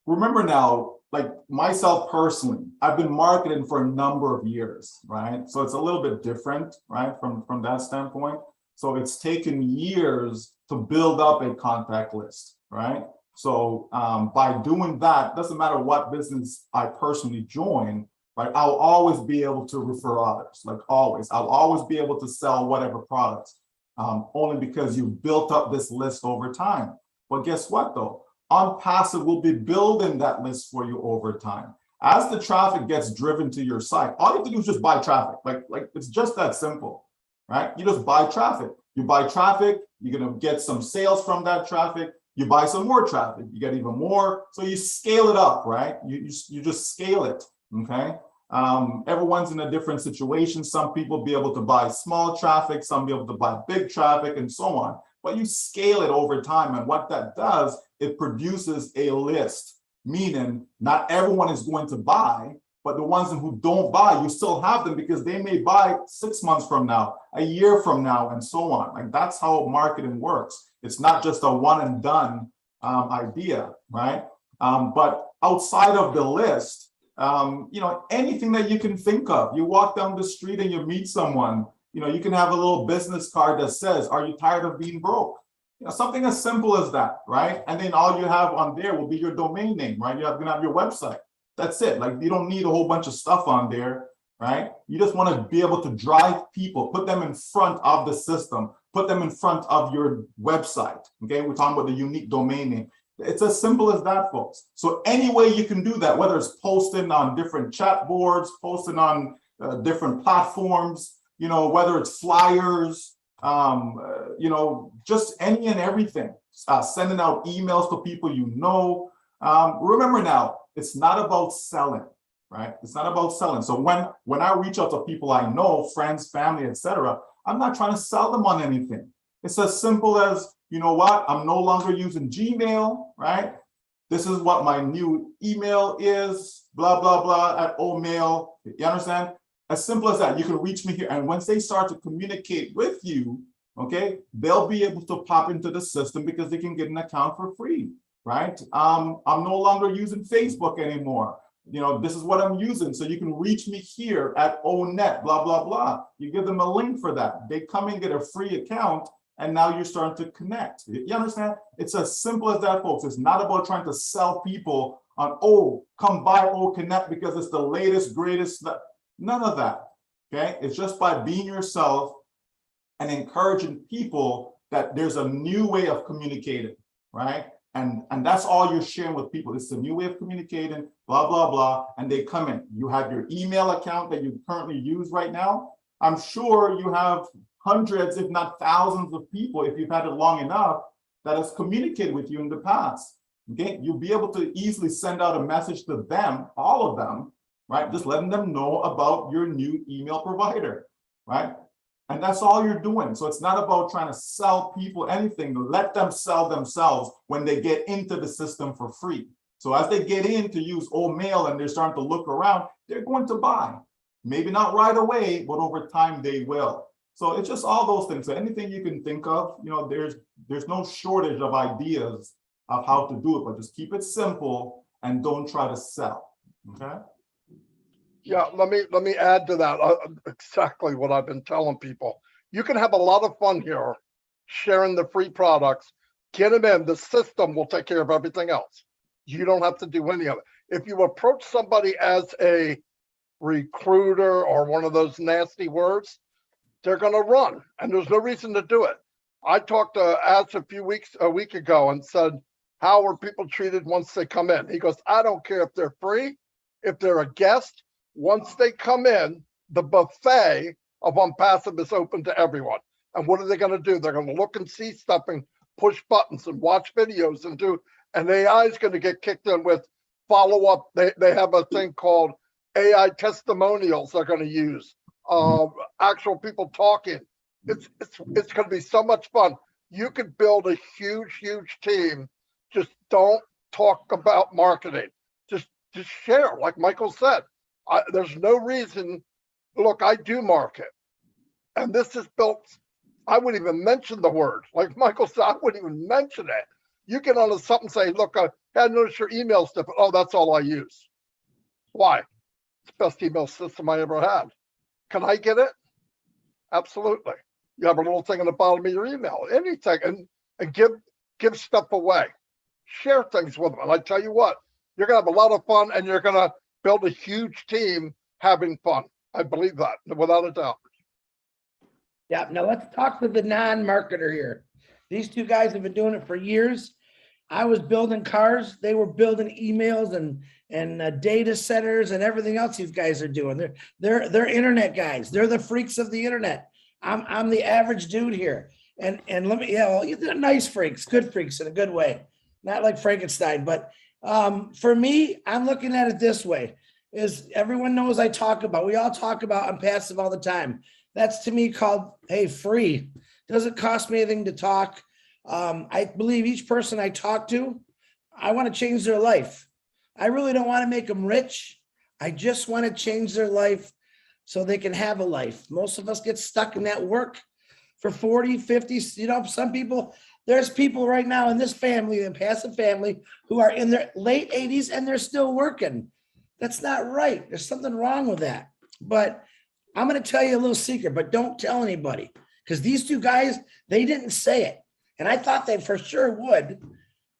M: Remember now, like myself personally, I've been marketing for a number of years, right? So it's a little bit different, right, from that standpoint. So it's taken years to build up a contact list, right? So by doing that, doesn't matter what business I personally join, right? I'll always be able to refer others, like always. I'll always be able to sell whatever products, only because you built up this list over time. But guess what though? ONPASSIVE will be building that list for you over time. As the traffic gets driven to your site, all you have to do is just buy traffic. Like it's just that simple, right? You just buy traffic. You buy traffic, you're gonna get some sales from that traffic. You buy some more traffic, you get even more. So you scale it up, right? You just scale it, okay? Everyone's in a different situation. Some people be able to buy small traffic, some be able to buy big traffic and so on. But you scale it over time. And what that does, it produces a list, meaning not everyone is going to buy, but the ones who don't buy, you still have them because they may buy 6 months from now, a year from now, and so on. Like that's how marketing works. It's not just a one and done idea, right? But outside of the list, anything that you can think of, you walk down the street and you meet someone, you can have a little business card that says, are you tired of being broke? Something as simple as that, right? And then all you have on there will be your domain name, right? You're gonna have your website. That's it. Like you don't need a whole bunch of stuff on there, right? You just want to be able to drive people, put them in front of the system, put them in front of your website. Okay, we're talking about the unique domain name. It's as simple as that, folks. So any way you can do that, whether it's posting on different chat boards, posting on different platforms, whether it's flyers, just any and everything, sending out emails to people remember now, it's not about selling, right? It's not about selling. So when I reach out to people I know, friends, family, etc., I'm not trying to sell them on anything. It's as simple as, you know what, I'm no longer using Gmail, right? This is what my new email is, blah, blah, blah, at Omail. You understand? As simple as that. You can reach me here. And once they start to communicate with you, okay, they'll be able to pop into the system because they can get an account for free, right? I'm no longer using Facebook anymore. This is what I'm using. So you can reach me here at ONET, blah, blah, blah. You give them a link for that. They come and get a free account. And now you're starting to connect. You understand? It's as simple as that, folks. It's not about trying to sell people on, come buy Connect because it's the latest, greatest. None of that, okay? It's just by being yourself and encouraging people that there's a new way of communicating, right? And that's all you're sharing with people. It's a new way of communicating, blah, blah, blah. And they come in. You have your email account that you currently use right now. I'm sure you have hundreds, if not thousands of people, if you've had it long enough, that has communicated with you in the past. Okay, you'll be able to easily send out a message to them, all of them, right? Just letting them know about your new email provider, right? And that's all you're doing. So it's not about trying to sell people anything. Let them sell themselves when they get into the system for free. So as they get in to use old mail and they're starting to look around, they're going to buy. Maybe not right away, but over time they will. So it's just all those things. So anything you can think of, you know, there's no shortage of ideas of how to do it, but just keep it simple and don't try to sell. Okay.
N: Yeah, let me add to that. Exactly what I've been telling people. You can have a lot of fun here, sharing the free products. Get them in. The system will take care of everything else. You don't have to do any of it. If you approach somebody as a recruiter or one of those nasty words, they're going to run, and there's no reason to do it. I talked to Ash a week ago and said, how are people treated once they come in? He goes, I don't care if they're free, if they're a guest. Once they come in, the buffet of ONPASSIVE is open to everyone. And what are they going to do? They're going to look and see stuff and push buttons and watch videos and AI is going to get kicked in with follow-up. They have a thing called AI testimonials they're going to use. Actual people talking. It's going to be so much fun. You could build a huge team. Just don't talk about marketing. Just share, like Michael said. There's no reason. Look, I do market, and this is built. I wouldn't even mention the word. Like Michael said, I wouldn't even mention it. You get onto something, say, look, I had noticed your email stuff. Oh, that's all I use. Why? It's the best email system I ever had. Can I get it? Absolutely. You have a little thing on the bottom of your email, anything, and give stuff away. Share things with them. And I tell you what, you're gonna have a lot of fun, and you're gonna build a huge team having fun. I believe that, without a doubt.
E: Yeah, now let's talk to the non-marketer here. These two guys have been doing it for years. I was building cars. They were building emails and data centers and everything else these guys are doing. They're internet guys. They're the freaks of the internet. I'm the average dude here. And let me, yeah, well, they're nice freaks, good freaks in a good way. Not like Frankenstein, but for me, I'm looking at it this way. Is everyone knows we all talk about ONPASSIVE all the time. That's to me called, hey, free. Doesn't cost me anything to talk. I believe each person I talk to, I want to change their life. I really don't want to make them rich. I just want to change their life so they can have a life. Most of us get stuck in that work for 40, 50, some people, there's people right now in this family, the ONPASSIVE family, who are in their late 80s and they're still working. That's not right. There's something wrong with that. But I'm going to tell you a little secret, but don't tell anybody, because these two guys, they didn't say it. And I thought they for sure would.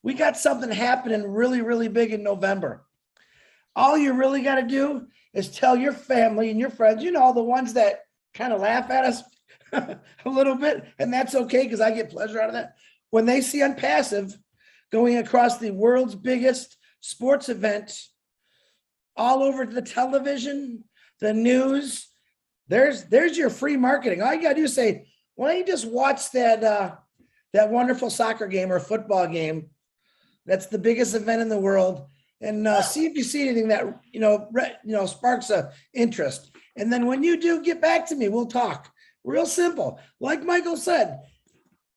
E: We got something happening really big in November. All you really got to do is tell your family and your friends, the ones that kind of laugh at us a little bit. And that's okay, because I get pleasure out of that. When they see ONPASSIVE going across the world's biggest sports event, all over the television, the news, there's your free marketing. All you got to do is say, why don't you just watch that wonderful soccer game or football game? That's the biggest event in the world. And see if you see anything that, sparks a interest. And then when you do, get back to me. We'll talk. Real simple. Like Michael said,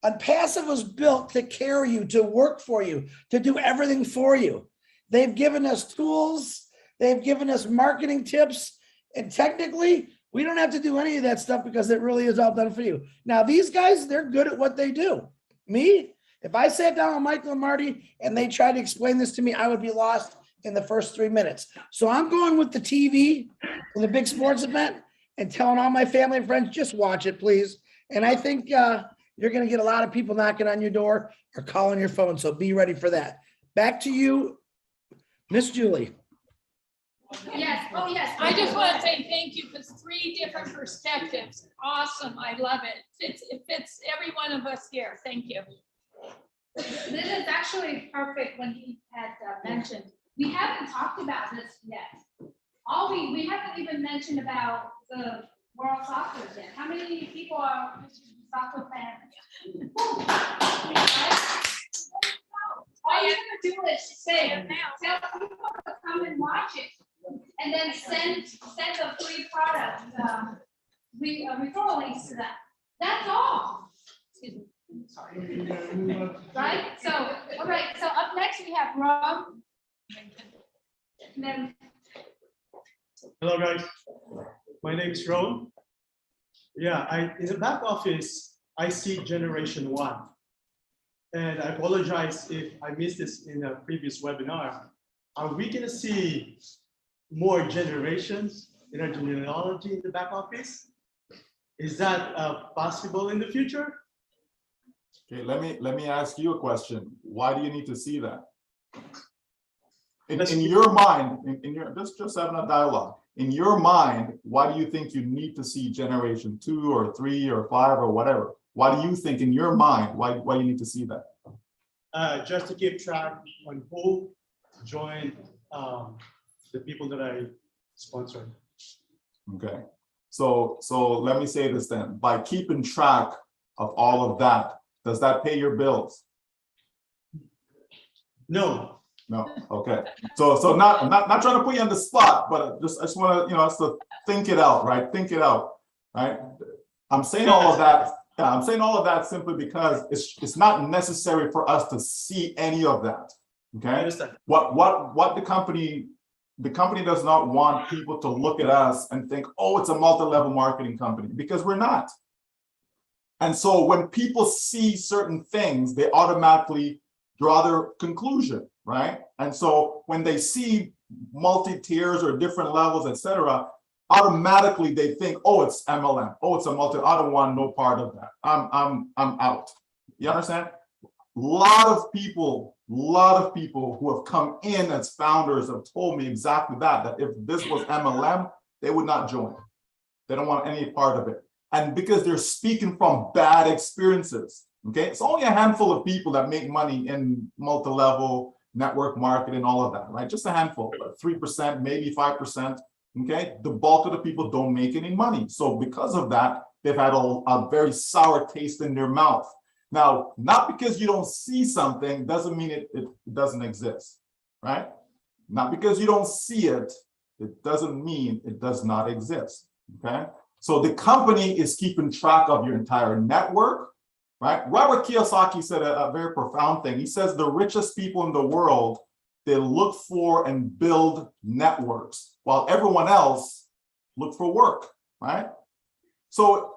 E: ONPASSIVE was built to carry you, to work for you, to do everything for you. They've given us tools. They've given us marketing tips. And technically, we don't have to do any of that stuff because it really is all done for you. Now, these guys, they're good at what they do. Me, if I sat down with Michael and Marty and they tried to explain this to me, I would be lost in the first 3 minutes. So I'm going with the TV and the big sports event and telling all my family and friends, just watch it, please. And I think you're going to get a lot of people knocking on your door or calling your phone. So be ready for that. Back to you, Miss Julie.
D: Yes, oh yes, I just want to say thank you for 3 different perspectives. Awesome, I love it. It fits every one of us here. Thank you.
A: This is actually perfect when he had mentioned, we haven't talked about this yet. We haven't even mentioned about the World Soccer yet. How many people are soccer fans? All you have to do is say, tell people to come and watch it. and then send the free product, referral links to them. That's all. Excuse me. Sorry. Right? So, all right, so up next we have Rob. And then
Q: Hello, guys. My name is Ron. Yeah, in the back office, I see generation 1. And I apologize if I missed this in a previous webinar. Are we going to see more generations in our genealogy in the back office? Is that possible in the future?
M: Okay, let me ask you a question. Why do you need to see that? In your mind, in your just having a dialogue. In your mind, why do you think you need to see generation 2 or 3 or 5 or whatever? Why do you think in your mind why you need to see that?
Q: Just to keep track on who joined the people that I sponsored.
M: Okay, so let me say this then. By keeping track of all of that, does that pay your bills?
Q: No.
M: No. Okay. So not trying to put you on the spot, but I just want to us to think it out, right? Think it out, right? I'm saying all of that. Yeah, I'm saying all of that simply because it's not necessary for us to see any of that. Okay. What the company does not want people to look at us and think, oh, it's a multi-level marketing company, because we're not. And so when people see certain things, they automatically draw their conclusion, right? And so when they see multi-tiers or different levels, etc., automatically they think, oh, it's MLM, oh, it's a multi, I don't want no part of that. I'm out. You understand? A lot of people who have come in as founders have told me exactly that if this was MLM, they would not join. They don't want any part of it. And because they're speaking from bad experiences, okay? It's only a handful of people that make money in multi-level network marketing, all of that, right? Just a handful, 3%, maybe 5%, okay? The bulk of the people don't make any money. So because of that, they've had a very sour taste in their mouth. Now, not because you don't see something doesn't mean it doesn't exist, right? Not because you don't see it, it doesn't mean it does not exist, okay? So the company is keeping track of your entire network, right? Robert Kiyosaki said a very profound thing. He says the richest people in the world, they look for and build networks while everyone else look for work, right? So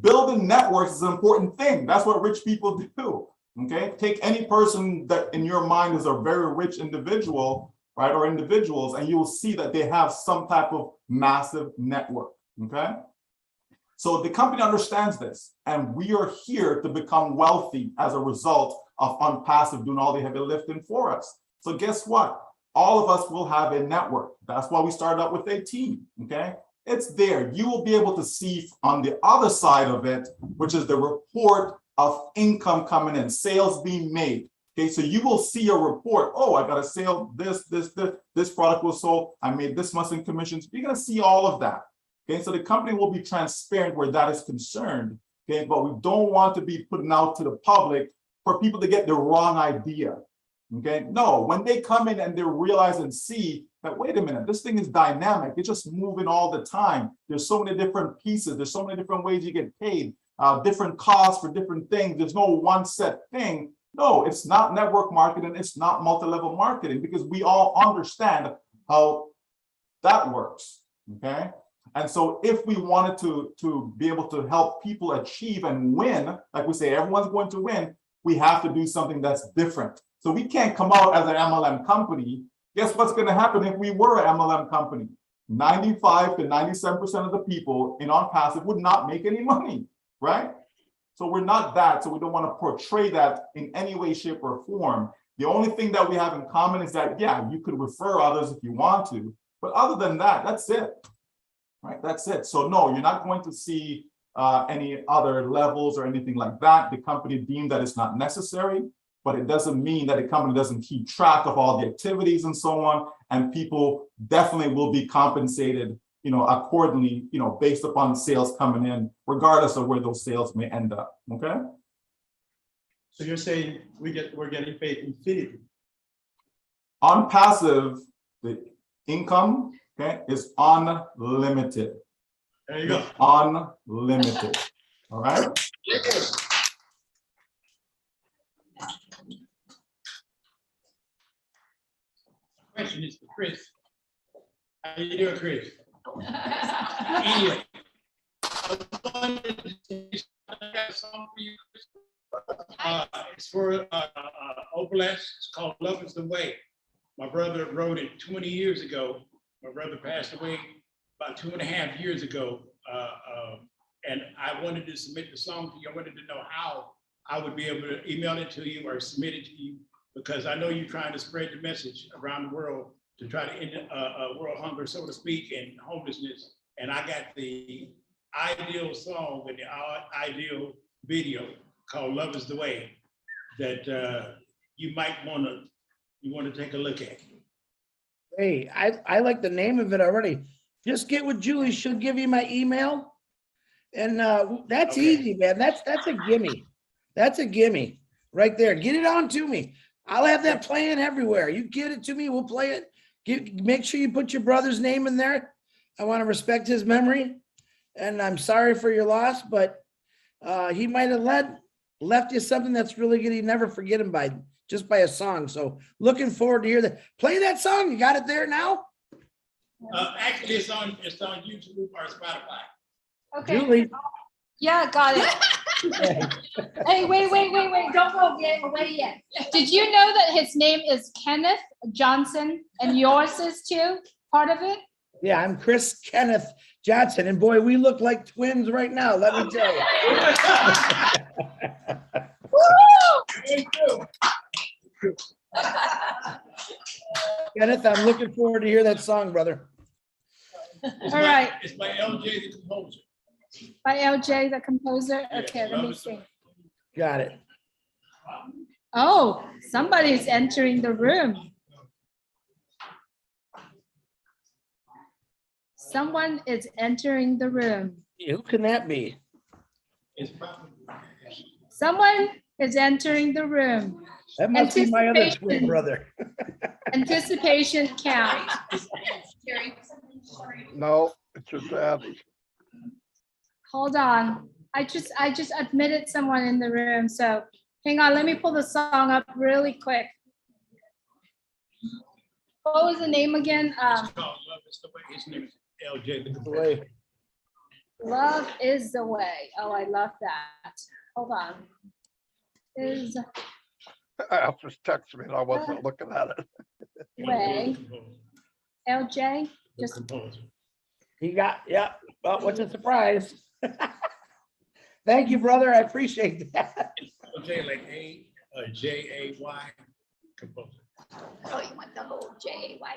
M: building networks is an important thing. That's what rich people do, okay? Take any person that in your mind is a very rich individual, right? Or individuals, and you will see that they have some type of massive network, okay? So the company understands this, and we are here to become wealthy as a result of ONPASSIVE doing all the heavy lifting for us. So guess what? All of us will have a network. That's why we started out with a team, okay? It's there. You will be able to see on the other side of it, which is the report of income coming in, sales being made. Okay, so you will see a report. Oh, I got a sale, this product was sold. I made this much in commissions. You're going to see all of that. Okay, so the company will be transparent where that is concerned. Okay, but we don't want to be putting out to the public for people to get the wrong idea. Okay, no, when they come in and they realize and see that, wait a minute, this thing is dynamic. It's just moving all the time. There's so many different pieces. There's so many different ways you get paid, different costs for different things. There's no one set thing. No, it's not network marketing. It's not multi-level marketing, because we all understand how that works. Okay. And so if we wanted to be able to help people achieve and win, like we say, everyone's going to win, we have to do something that's different. So we can't come out as an MLM company. Guess what's going to happen if we were an MLM company? 95 to 97% of the people in ONPASSIVE would not make any money, right? So we're not that, so we don't want to portray that in any way, shape, or form. The only thing that we have in common is that, yeah, you could refer others if you want to, but other than that, that's it. Right, that's it. So no, you're not going to see any other levels or anything like that. The company deemed that it's not necessary, but it doesn't mean that the company doesn't keep track of all the activities and so on. And people definitely will be compensated, accordingly, based upon sales coming in, regardless of where those sales may end up. Okay.
Q: So you're saying we're getting paid infinity?
M: ONPASSIVE, the income Okay, it's unlimited.
Q: There you go.
M: Unlimited. All right.
B: Question is for Chris. How you doing, Chris? Anyway. I got a song for you, Chris. It's for ONPASSIVE. It's called Love Is the Way. My brother wrote it 20 years ago. My brother passed away about 2.5 years ago. And I wanted to submit the song to you. I wanted to know how I would be able to email it to you or submit it to you, because I know you're trying to spread the message around the world to try to end world hunger, so to speak, and homelessness. And I got the ideal song and the ideal video called Love Is the Way that you might want to take a look at.
E: Hey, I like the name of it already. Just get with Julie. She'll give you my email. And that's easy, man. That's a gimme. That's a gimme right there. Get it on to me. I'll have that playing everywhere. You get it to me, we'll play it. Make sure you put your brother's name in there. I want to respect his memory. And I'm sorry for your loss, but he might have left you something that's really good. You'd never forget him just by a song. So looking forward to hear that. Play that song. You got it there now?
B: Actually, it's on YouTube or Spotify.
A: Okay.
E: Julie.
A: Yeah, got it. Hey, wait, don't go away yet. Did you know that his name is Kenneth Johnson and yours is too, part of it?
E: Yeah, I'm Chris Kenneth Johnson. And boy, we look like twins right now, let me tell you. Kenneth, I'm looking forward to hear that song, brother.
B: It's by LJ the composer.
A: By LJ the composer? Okay, let me see.
E: Got it.
A: Oh, somebody's entering the room. Someone is entering the room.
E: Who can that be?
A: Someone is entering the room.
E: That must be my other twin brother.
A: Anticipation count.
N: No, it's your daddy.
A: Hold on. I just admitted someone in the room. So hang on, let me pull the song up really quick. What was the name again?
B: It's called Love Is the Way. His name is LJ the Way.
A: Love is the way. Oh, I love that. Hold on.
N: Al just texted me and I wasn't looking at it.
A: Way. LJ? Just
E: He got, yeah. Well, what's a surprise? Thank you, brother. I appreciate that.
B: LJ like J-A-Y composer.
F: Oh, you want the whole J-A-Y.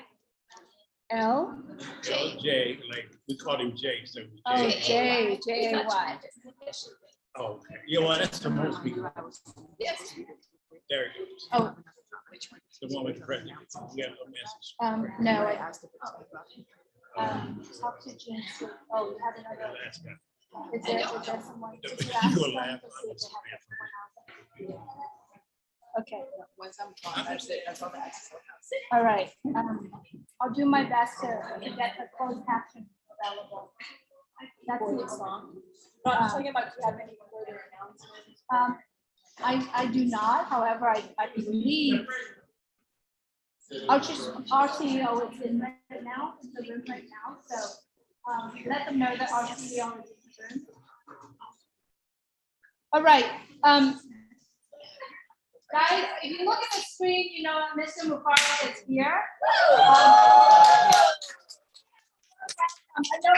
A: L?
B: J, like we called him J. So
A: Oh, J-A-Y.
B: Oh, okay. You know what? That's the most people.
F: Yes.
B: There it goes.
A: Oh.
B: The one with the president. We have no message.
A: No, I asked talk to Jim. Oh, you have another. Is there someone?
B: You will laugh.
A: Okay. All right. I'll do my best to get the closed caption available. That's the song. I'm talking about, do you have any further announcements? I do not. However, I believe our CEO is in right now, in the room right now. So let them know that our CEO is in the room. All right. Guys, if you look at the screen, you know Mr. Mufareh is here. I know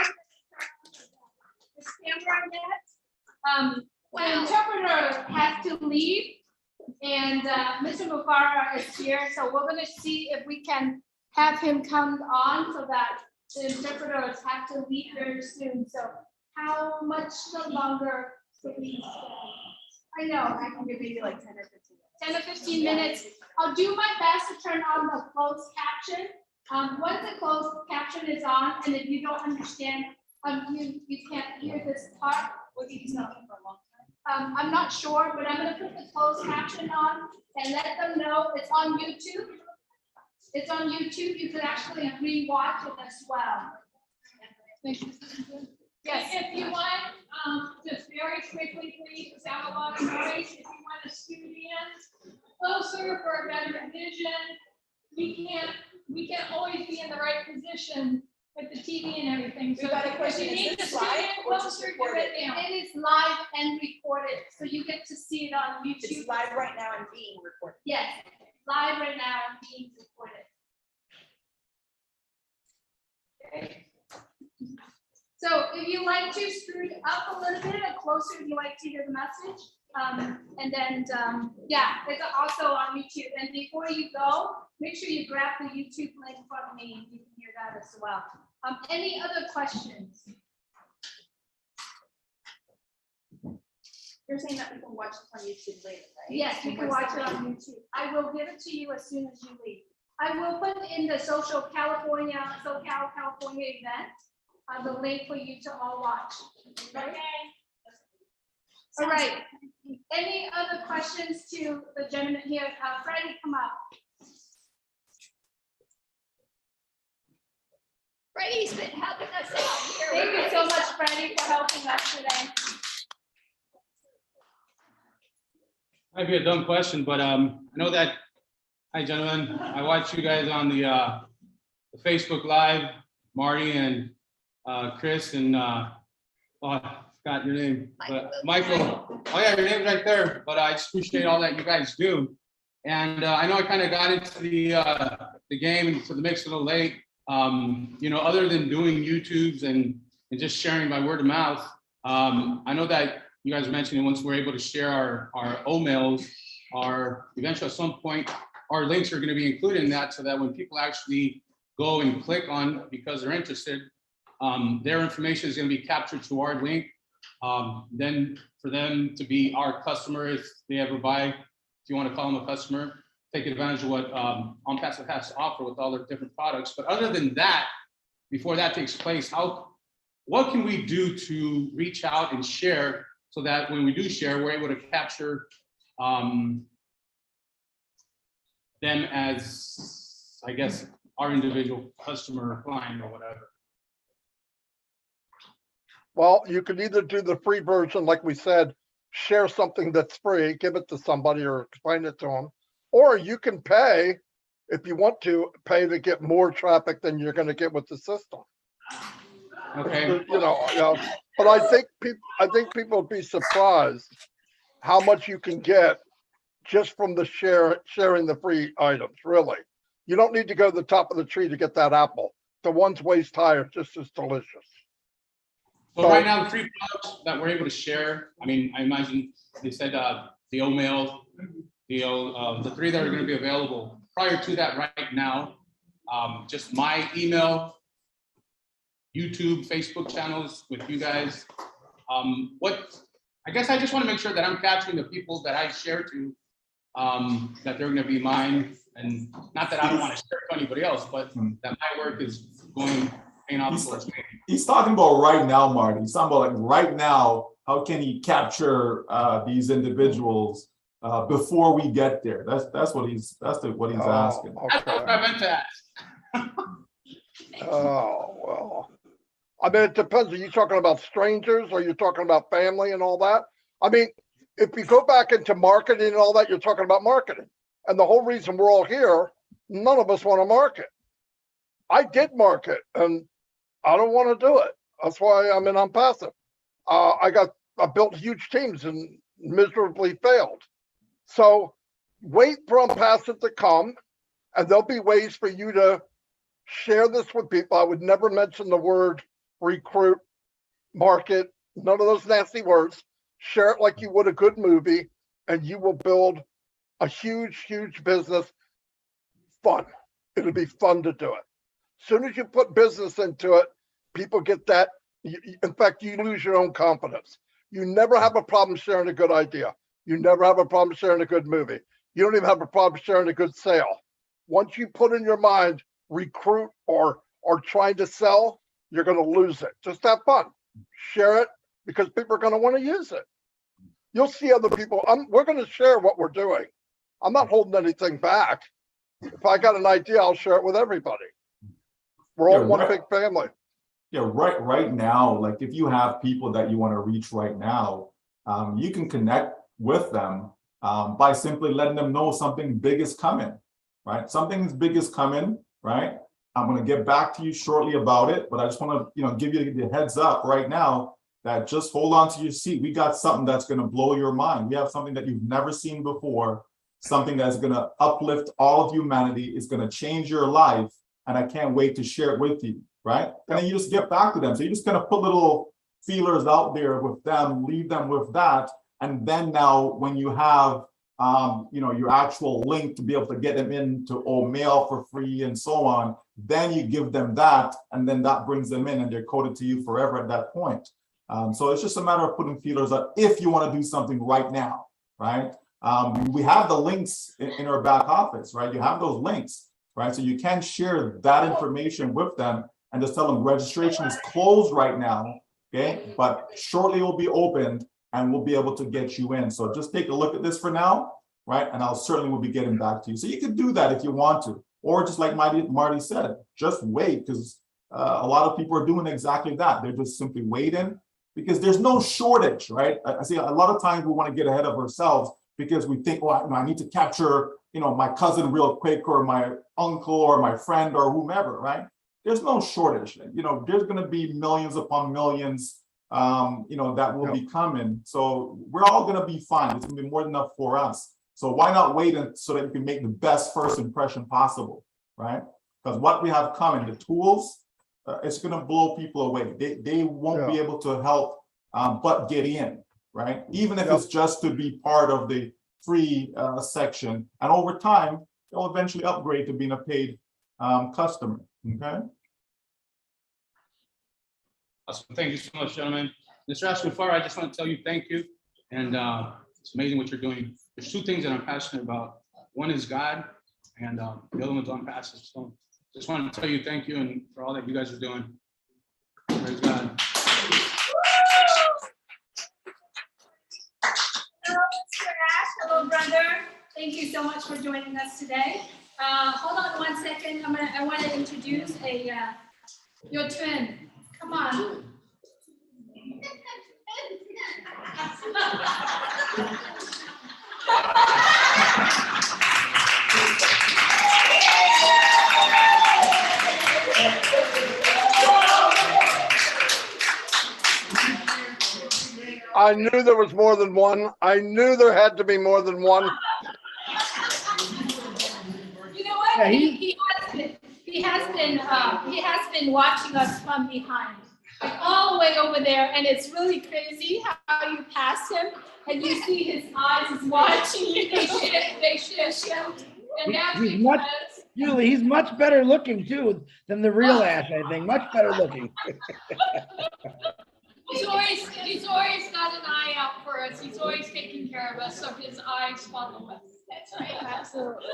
A: this camera yet. The interpreter has to leave, and Mr. Mufareh is here. So we're going to see if we can have him come on so that the interpreters have to leave very soon. So how much longer do we stay? I know, I can give maybe like 10 or 15. 10 or 15 minutes. I'll do my best to turn on the closed caption. Once the closed caption is on, and if you don't understand, you can't hear this part. I'm not sure, but I'm going to put the closed caption on and let them know it's on YouTube. It's on YouTube. You could actually re-watch it as well. Yes.
D: If you want, just very quickly, please, without a lot of noise, if you want to scoot in closer for a better vision, we can't always be in the right position with the TV and everything. So
O: We got a
D: if
O: question,
D: you
O: is
D: need to
O: this
D: scoot
O: live
D: in
O: or just
D: closer, do
O: recorded?
D: it now.
A: It is live and recorded, so you get to see it on
O: It's
A: YouTube.
O: live right now and being recorded.
A: Yes, live right now and being recorded. So if you like to scoot up a little bit or closer, if you like to hear the message. And then, yeah, it's also on YouTube. And before you go, make sure you grab the YouTube link from me and you can hear that as well. Any other questions?
O: You're saying that we can watch this on YouTube later, right?
A: Yes, you can watch it on YouTube. I will give it to you as soon as you leave. I will put in the SoCal California event, the link for you to all watch. Okay? All right. Any other questions to the gentleman here? Freddie, come up.
F: Freddie's been helping us out here.
A: Thank you so much, Freddie, for helping us today.
R: Might be a dumb question, but I know that, hi gentlemen, I watched you guys on the Facebook Live, Marty and Chris and I forgot your name, but Michael. Oh yeah, your name's right there. But I just appreciate all that you guys do. And I know I kind of got into the game and to the mix a little late. You know, other than doing YouTubes and just sharing by word of mouth, I know that you guys mentioned once we're able to share our OMails, eventually at some point, our links are going to be included in that so that when people actually go and click on because they're interested, their information is going to be captured to our link. Then for them to be our customer, if they ever buy, if you want to call them a customer, take advantage of what ONPASSIVE has to offer with all their different products. But other than that, before that takes place, what can we do to reach out and share so that when we do share, we're able to capture them as, I guess, our individual customer or client or whatever?
N: Well, you could either do the free version, like we said, share something that's free, give it to somebody or explain it to them, or you can pay, if you want to, pay to get more traffic than you're going to get with the system.
R: Okay.
N: You know, but I think people would be surprised how much you can get just from the sharing the free items. Really, you don't need to go to the top of the tree to get that apple. The one's waist high are just as delicious.
R: So right now, the free products that we're able to share, I mean, I imagine they said the OMail, the three that are going to be available. Prior to that, right now, just my email, YouTube, Facebook channels with you guys. I guess I just want to make sure that I'm capturing the people that I share to, that they're going to be mine, and not that I don't want to share to anybody else, but that my work is paying off towards me.
M: He's talking about right now, Marty. He's talking about like right now, how can he capture these individuals before we get there? That's what he's asking.
N: Okay.
R: That's what I meant to ask.
N: Oh, well, I mean, it depends. Are you talking about strangers or are you talking about family and all that? I mean, if you go back into marketing and all that, you're talking about marketing. And the whole reason we're all here, none of us want to market. I did market and I don't want to do it. That's why I'm in ONPASSIVE. I built huge teams and miserably failed. So wait for ONPASSIVE to come, and there'll be ways for you to share this with people. I would never mention the word recruit, market, none of those nasty words. Share it like you would a good movie, and you will build a huge, huge business. Fun. It'll be fun to do it. As soon as you put business into it, people get that. In fact, you lose your own confidence. You never have a problem sharing a good idea. You never have a problem sharing a good movie. You don't even have a problem sharing a good sale. Once you put in your mind, recruit or trying to sell, you're going to lose it. Just have fun. Share it because people are going to want to use it. You'll see other people. We're going to share what we're doing. I'm not holding anything back. if I got an idea, I'll share it with everybody. We're all
M: Yeah,
N: one
M: right.
N: big family.
M: Yeah, right now, like if you have people that you want to reach right now, you can connect with them by simply letting them know something big is coming, right? Something big is coming, right? I'm going to get back to you shortly about it, but I just want to, give you the heads up right now that just hold on to your seat. We got something that's going to blow your mind. We have something that you've never seen before, something that's going to uplift all of humanity. It's going to change your life, and I can't wait to share it with you, right? And then you just get back to them. So you just kind of put little feelers out there with them, leave them with that, and then now when you have your actual link to be able to get them into mail for free and so on, then you give them that, and then that brings them in and they're coded to you forever at that point. So it's just a matter of putting feelers out if you want to do something right now, right? We have the links in our back office, right? You have those links, right? So you can share that information with them and just tell them registration is closed right now, okay? But shortly it will be opened and we'll be able to get you in. So just take a look at this for now, right? And I'll certainly will be getting back to you. So you can do that if you want to, or just like Marty said, just wait, because a lot of people are doing exactly that. They're just simply waiting because there's no shortage, right? I see a lot of times we want to get ahead of ourselves because we think, well, I need to capture, my cousin real quick, or my uncle or my friend or whomever, right? There's no shortage. There's going to be millions upon millions that will be coming. So we're all going to be fine. It's going to be more than enough for us. So why not wait so that you can make the best first impression possible, right? Because what we have coming, the tools, it's going to blow people away. They won't be able to help but get in, right? Even if it's just to be part of the free section. And over time, they'll eventually upgrade to being a paid customer, okay?
R: Awesome. Thank you so much, gentlemen. Mr. ASHMUFAREH, I just want to tell you thank you. And it's amazing what you're doing. There's two things that I'm passionate about. One is God, and the other one's ONPASSIVE. So just want to tell you thank you and for all that you guys are doing. Praise God.
A: Hello, Mr. Ash. Hello, brother. Thank you so much for joining us today. Hold on 1 second. I want to introduce your twin. Come on.
N: I knew there was more than one. I knew there had to be more than one.
A: You know what? He has been watching us from behind, like all the way over there, and it's really crazy how you pass him and you see his eyes is watching you. They shift. And that's because
E: Julie, he's much better looking too than the real Ash, I think. Much better looking.
D: He's always got an eye out for us. He's always taking care of us, so his eyes follow us.
A: That's right, absolutely.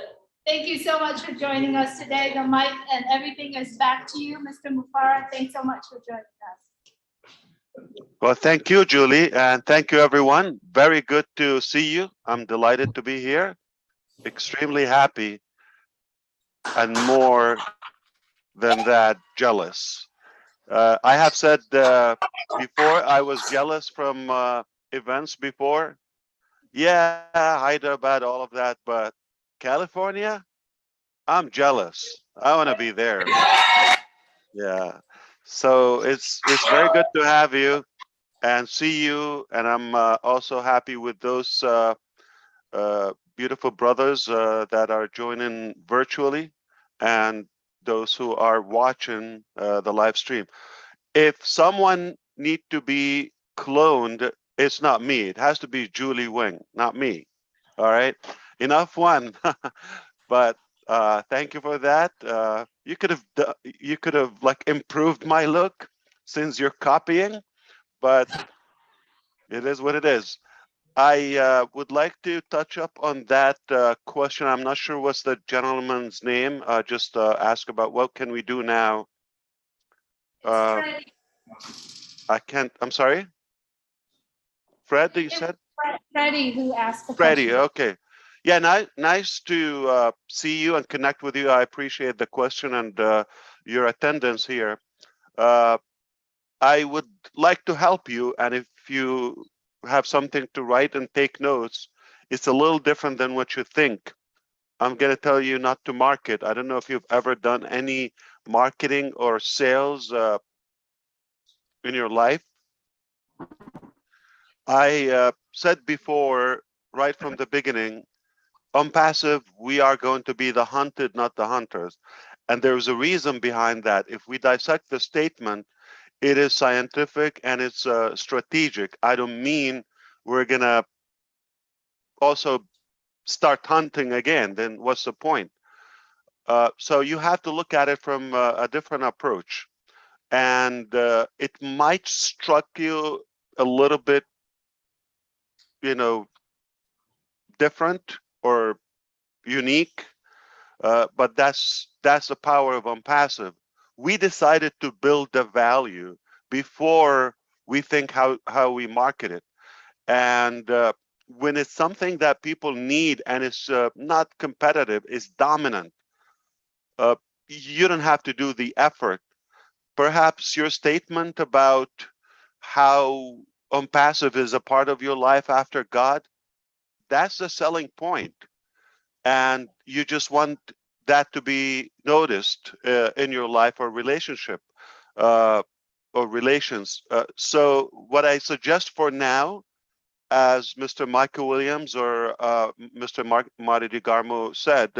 A: Thank you so much for joining us today. The mic and everything is back to you, Mr. Mufareh. Thanks so much for joining us.
H: Well, thank you, Julie, and thank you, everyone. Very good to see you. I'm delighted to be here. Extremely happy, and more than that, jealous. I have said before, I was jealous from events before. Yeah, Hyderabad, all of that, but California, I'm jealous. I want to be there. Yeah. So it's very good to have you and see you. And I'm also happy with those beautiful brothers that are joining virtually and those who are watching the live stream. If someone need to be cloned, it's not me. It has to be Julie Wing, not me. All right. Enough one. But thank you for that. You could have like improved my look since you're copying, but it is what it is. I would like to touch up on that question. I'm not sure what's the gentleman's name. Just ask about what can we do now. I can't. I'm sorry. Fred, you said?
A: Freddie, who asked the
H: Freddie.
A: question.
H: Okay. Yeah, nice to see you and connect with you. I appreciate the question and your attendance here. I would like to help you, and if you have something to write and take notes, it's a little different than what you think. I'm going to tell you not to market. I don't know if you've ever done any marketing or sales in your life. I said before, right from the beginning, on passive, we are going to be the hunted, not the hunters. And there's a reason behind that. If we dissect the statement, it is scientific and it's strategic. I don't mean we're going to also start hunting again. Then what's the point? So you have to look at it from a different approach. And it might struck you a little bit, different or unique, but that's the power of ONPASSIVE. We decided to build the value before we think how we market it. And when it's something that people need and it's not competitive, it's dominant, you don't have to do the effort. Perhaps your statement about how ONPASSIVE is a part of your life after God, that's the selling point. And you just want that to be noticed in your life or relationship or relations. So what I suggest for now, as Mr. Michael Williams or Mr. Marty DeGarmo said,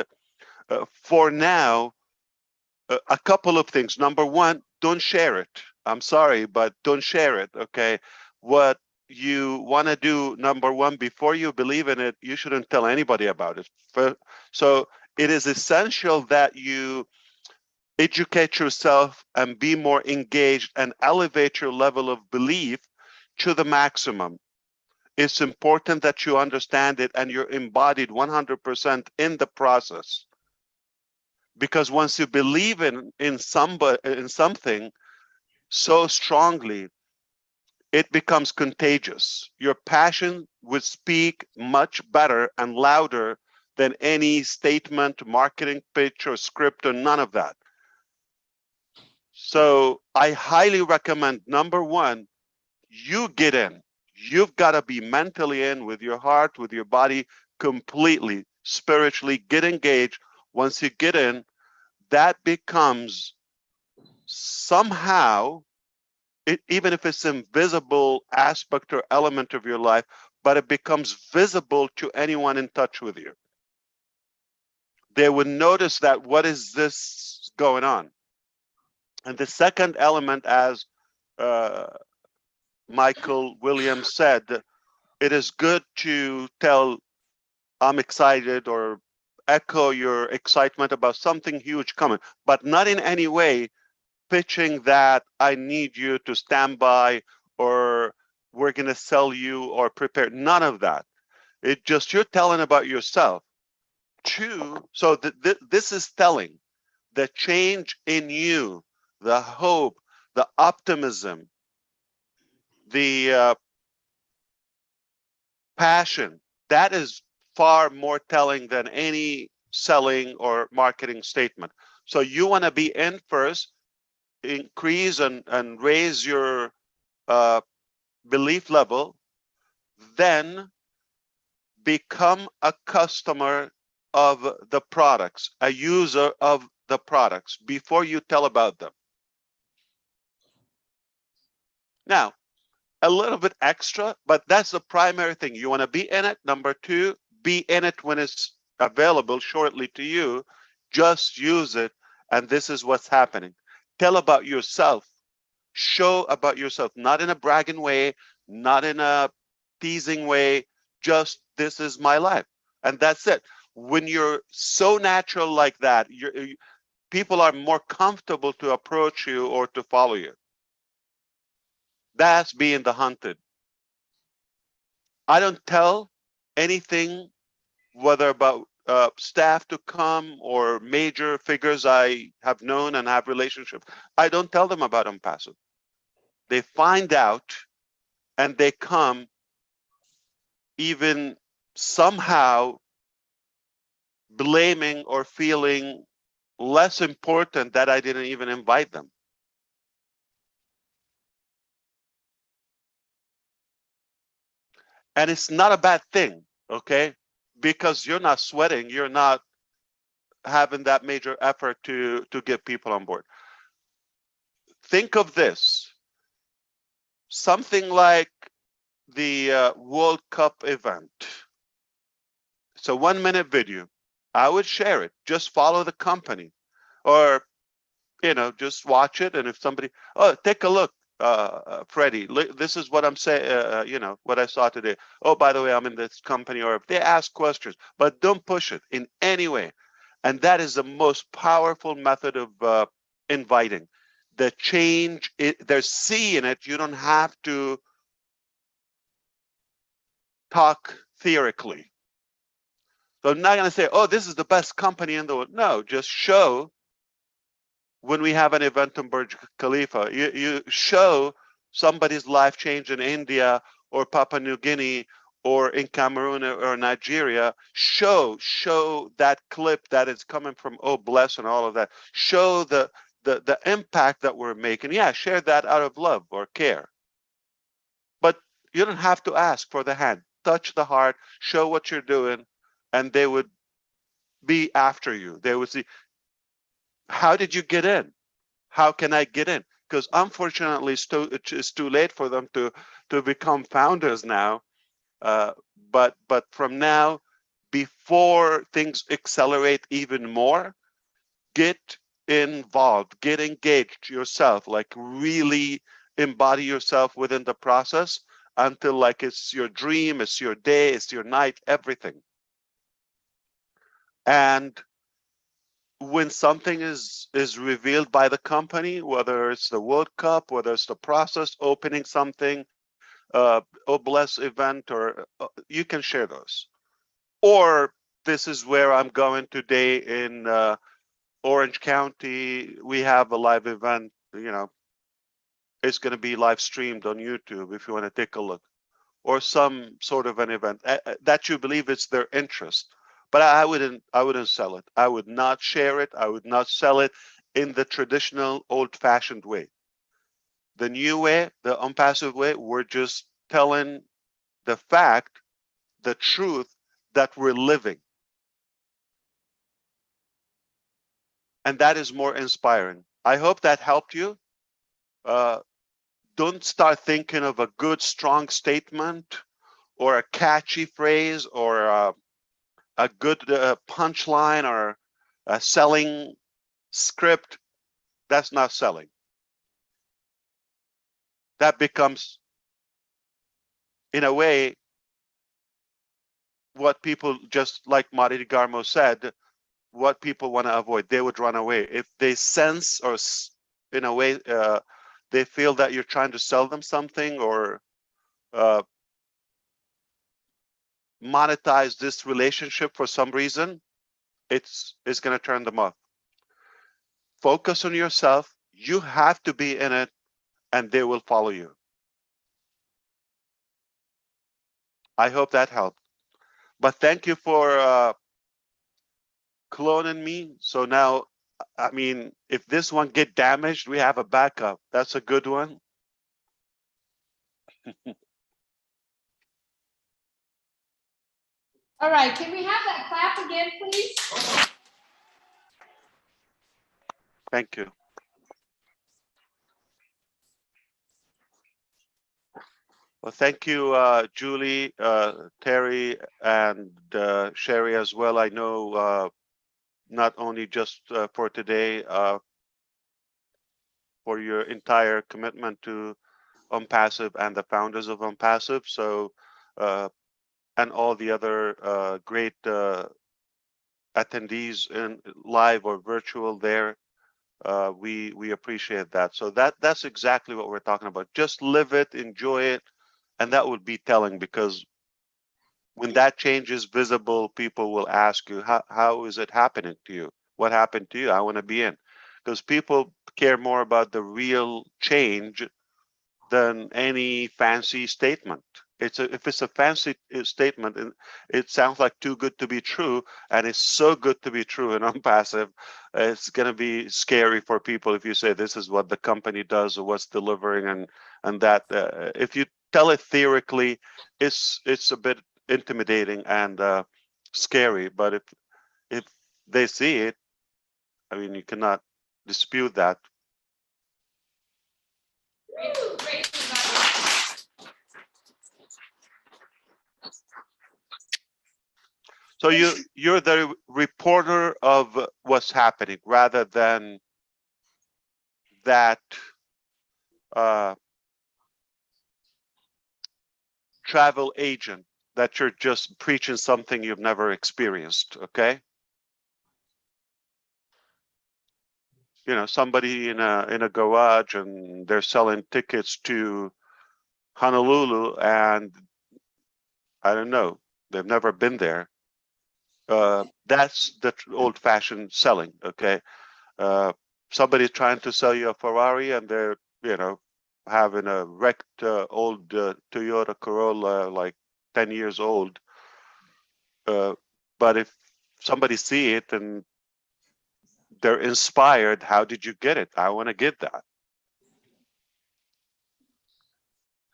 H: for now, a couple of things. Number one, don't share it. I'm sorry, but don't share it, okay? What you want to do, number one, before you believe in it, you shouldn't tell anybody about it. So it is essential that you educate yourself and be more engaged and elevate your level of belief to the maximum. It's important that you understand it and you're embodied 100% in the process. Because once you believe in something so strongly, it becomes contagious. Your passion would speak much better and louder than any statement, marketing pitch, or script, or none of that. So I highly recommend, number one, you get in. You've got to be mentally in with your heart, with your body, completely, spiritually, get engaged. Once you get in, that becomes somehow, even if it's invisible aspect or element of your life, but it becomes visible to anyone in touch with you. They would notice that, what is this going on? And the second element, as Michael Williams said, it is good to tell, I'm excited, or echo your excitement about something huge coming, but not in any way pitching that I need you to stand by, or we're going to sell you or prepare. None of that. It just, you're telling about yourself. So this is telling the change in you, the hope, the optimism, the passion. That is far more telling than any selling or marketing statement. So you want to be in first, increase and raise your belief level, then become a customer of the products, a user of the products before you tell about them. Now, a little bit extra, but that's the primary thing. You want to be in it. Number two, be in it when it's available shortly to you. Just use it, and this is what's happening. Tell about yourself. Show about yourself, not in a bragging way, not in a teasing way, just this is my life. And that's it. When you're so natural like that, people are more comfortable to approach you or to follow you. That's being the hunted. I don't tell anything, whether about staff to come or major figures I have known and have relationships. I don't tell them about ONPASSIVE. They find out and they come, even somehow
S: blaming or feeling less important that I didn't even invite them. And it's not a bad thing, okay? Because you're not sweating, you're not having that major effort to get people on board. Think of this, something like the World Cup event. It's a 1-minute video. I would share it. Just follow the company, or just watch it. And if somebody, oh, take a look, Freddie, this is what I'm saying. What I saw today. Oh, by the way, I'm in this company. Or if they ask questions, but don't push it in any way. And that is the most powerful method of inviting. The change, there's C in it. You don't have to talk theoretically. So I'm not going to say, oh, this is the best company in the world. No, just show. When we have an event in Burj Khalifa, you show somebody's life change in India or Papua New Guinea or in Cameroon or Nigeria. Show that clip that is coming from Oh Bless and all of that. Show the impact that we're making. Yeah, share that out of love or care. But you don't have to ask for the hand. Touch the heart, show what you're doing, and they would be after you. They would see, how did you get in? How can I get in? Because unfortunately, it's too late for them to become founders now. But from now, before things accelerate even more, get involved, get engaged yourself, like really embody yourself within the process until like it's your dream, it's your day, it's your night, everything. And when something is revealed by the company, whether it's the World Cup, whether it's the process, opening something, Oh Bless event, or you can share those. Or this is where I'm going today in Orange County. We have a live event, it's going to be live streamed on YouTube if you want to take a look, or some sort of an event that you believe it's their interest. But I wouldn't sell it. I would not share it. I would not sell it in the traditional old-fashioned way. The new way, the ONPASSIVE way, we're just telling the fact, the truth that we're living. And that is more inspiring. I hope that helped you. Don't start thinking of a good, strong statement or a catchy phrase or a good punchline or a selling script. That's not selling. That becomes, in a way, what people, just like Marty Garmo said, what people want to avoid. They would run away. If they sense or in a way they feel that you're trying to sell them something or monetize this relationship for some reason, it's going to turn them off. Focus on yourself. You have to be in it, and they will follow you. I hope that helped. But thank you for cloning me. So now, I mean, if this one get damaged, we have a backup. That's a good one.
A: All right, can we have that clap again, please?
S: Thank you. Well, thank you, Julie, Terry, and Sherry as well. I know not only just for today, for your entire commitment to ONPASSIVE and the founders of ONPASSIVE. So, and all the other great attendees in live or virtual there. We appreciate that. So that's exactly what we're talking about. Just live it, enjoy it, and that would be telling, because when that change is visible, people will ask you, how is it happening to you? What happened to you? I want to be in. Because people care more about the real change than any fancy statement. if it's a fancy statement, and it sounds like too good to be true, and it's so good to be true in ONPASSIVE, it's going to be scary for people if you say this is what the company does or what's delivering, and that if you tell it theoretically, it's a bit intimidating and scary. But if they see it, I mean, you cannot dispute that. So you're the reporter of what's happening rather than that travel agent that you're just preaching something you've never experienced. Okay. You know, somebody in a garage and they're selling tickets to Honolulu, and I don't know, they've never been there. That's the old-fashioned selling. Okay. Somebody's trying to sell you a Ferrari, and they're, you know, having a wrecked old Toyota Corolla, like 10 years old. But if somebody see it and they're inspired, how did you get it? I want to get that.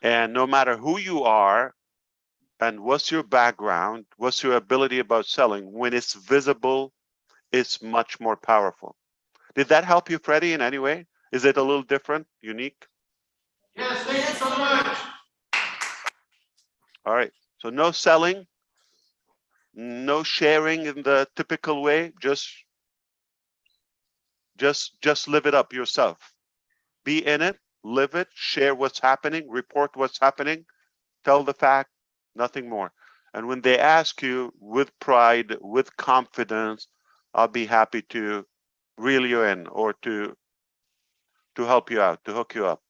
S: And no matter who you are and what's your background, what's your ability about selling, when it's visible, it's much more powerful. Did that help you, Freddie, in any way? Is it a little different, unique?
L: Yes, thank you so much.
S: All right. So no selling, no sharing in the typical way. Just live it up yourself. Be in it, live it, share what's happening, report what's happening, tell the fact, nothing more. And when they ask you with pride, with confidence, I'll be happy to reel you in or to help you out, to hook you up.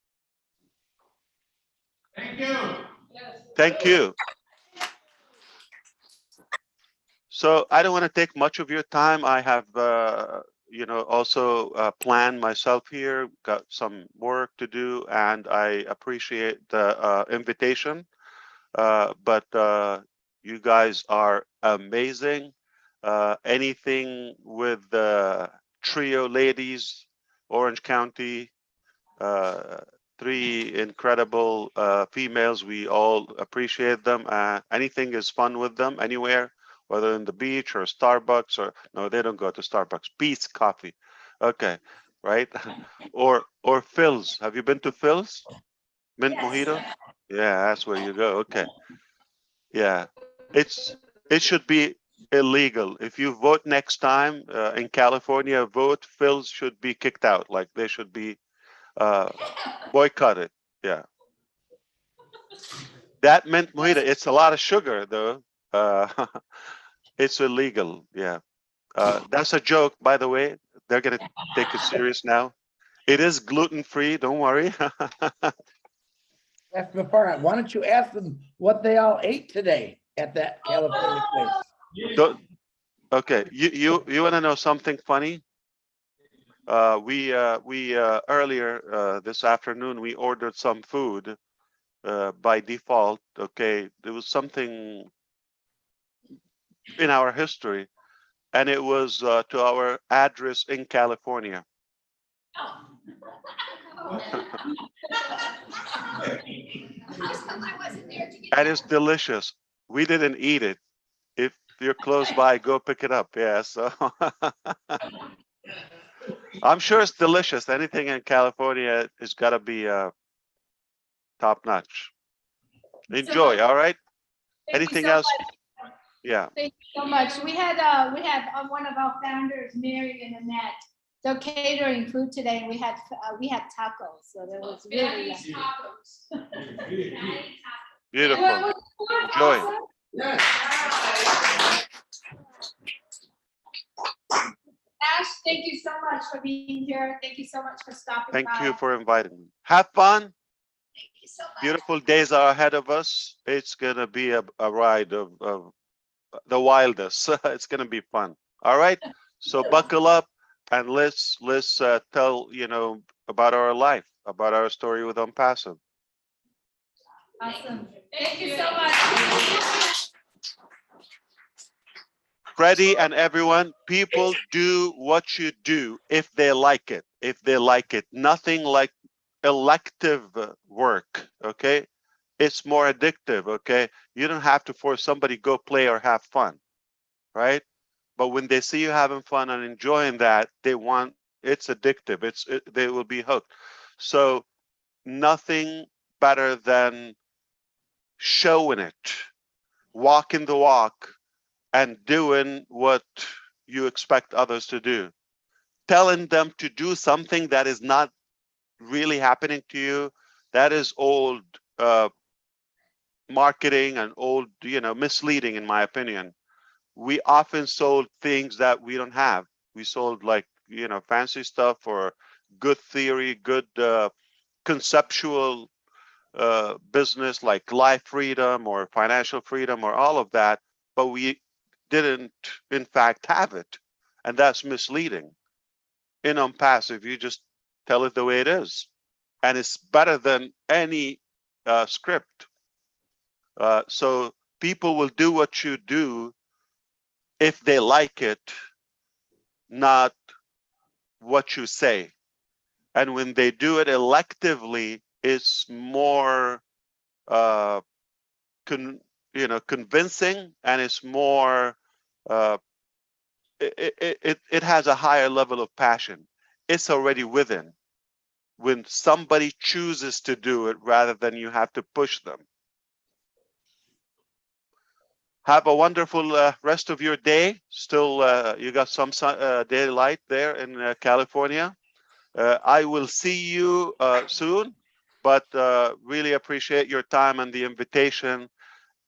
L: Thank you.
S: Thank you. So I don't want to take much of your time. I have, you know, also planned myself here, got some work to do, and I appreciate the invitation. But you guys are amazing. Anything with the trio ladies, Orange County, 3 incredible females. We all appreciate them. Anything is fun with them anywhere, whether in the beach or Starbucks, or no, they don't go to Starbucks. Peace Coffee. Okay, right? or Phil's. Have you been to Phil's? Mint Mojito? Yeah, that's where you go. Okay. Yeah. It should be illegal. If you vote next time in California, vote, Phil's should be kicked out. Like they should be boycotted. Yeah. That mint mojito, it's a lot of sugar though. It's illegal. Yeah. That's a joke, by the way. They're gonna take it serious now. It is gluten-free, don't worry.
E: Mufareh, why don't you ask them what they all ate today at that California place?
S: Okay, you want to know something funny? We earlier this afternoon we ordered some food by default. Okay, there was something in our history, and it was to our address in California. And it's delicious. We didn't eat it. If you're close by, go pick it up. Yeah, so I'm sure it's delicious. Anything in California has got to be top notch. Enjoy. All right. Anything else? Yeah.
A: Thank you so much. We had one of our founders, Mary and Annette. So catering food today, and we had tacos. So there was really
D: tacos.
S: Beautiful. Enjoy.
A: Ash, thank you so much for being here. Thank you so much for stopping by.
S: Thank you for inviting me. Have fun.
A: Thank you so much.
S: Beautiful days are ahead of us. It's gonna be a ride of the wildest. It's gonna be fun. All right. So buckle up and let's tell about our life, about our story with ONPASSIVE.
A: Awesome. Thank you so much.
S: Freddie and everyone, people do what you do if they like it. If they like it, nothing like elective work. Okay, it's more addictive. Okay, you don't have to force somebody go play or have fun, right? But when they see you having fun and enjoying that, they want, it's addictive. They will be hooked. So nothing better than showing it, walking the walk, and doing what you expect others to do. Telling them to do something that is not really happening to you, that is old marketing and old, misleading, in my opinion. We often sold things that we don't have. We sold like, fancy stuff or good theory, good conceptual business like life freedom or financial freedom or all of that, but we didn't in fact have it. And that's misleading. In ONPASSIVE, you just tell it the way it is. And it's better than any script. So people will do what you do if they like it, not what you say. And when they do it electively, it's more convincing, and it's more it has a higher level of passion. It's already within when somebody chooses to do it rather than you have to push them. Have a wonderful rest of your day. Still, you got some daylight there in California. I will see you soon, but really appreciate your time and the invitation.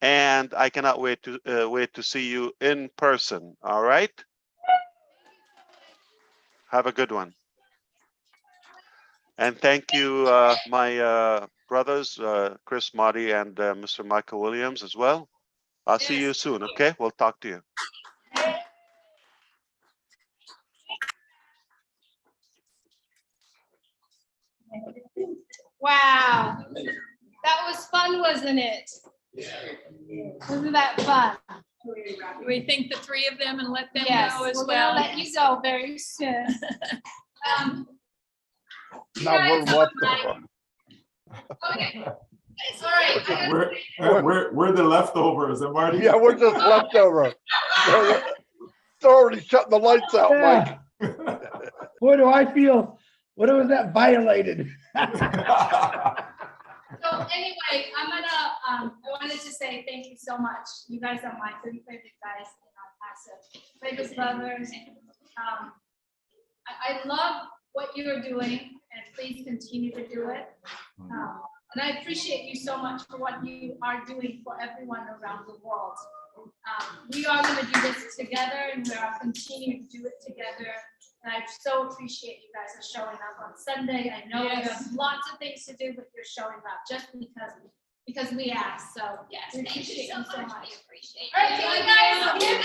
S: And I cannot wait to see you in person. All right. Have a good one. And thank you, my brothers, Chris, Marty, and Mr. Michael Williams as well. I'll see you soon. Okay, we'll talk to you.
A: Wow, that was fun, wasn't it? Wasn't that fun?
D: We thank the three of them and let them
A: Yes,
D: know as
A: we're
D: well.
A: gonna let you go very soon.
N: Now we're left over.
A: Okay. It's all right.
M: We're the leftovers, and Marty.
N: Yeah, we're just leftover. It's already shutting the lights out, Mike.
E: Boy, do I feel, what was that, violated?
A: So anyway, I wanted to say thank you so much. You guys are my three favorite guys in ONPASSIVE, favorite brothers. I love what you're doing, and please continue to do it. And I appreciate you so much for what you are doing for everyone around the world. We are going to do this together, and we are continuing to do it together. And I so appreciate you guys are showing up on Sunday. I know you have lots of things to do, but you're showing up just because we asked. So
F: Yes,
A: we
F: thank you
A: appreciate
F: so
A: you so
F: much.
A: much.
F: We appreciate
A: All right,
F: it.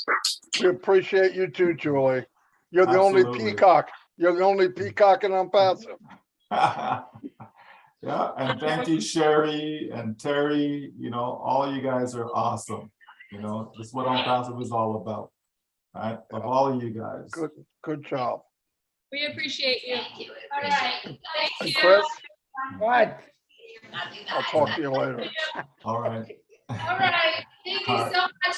A: guys.
N: We appreciate you too, Julie. You're the
M: Absolutely.
N: only peacock. You're the only peacock in ONPASSIVE.
M: Yeah, and thank you, Sherry and Terry. All you guys are awesome. This is what ONPASSIVE is all about. All right, of all of you guys.
N: Good job.
D: We appreciate you.
A: All right. Thank
N: And
A: you.
N: Chris,
E: What?
N: I'll talk to you later.
M: All right.
A: All right. Thank you so much,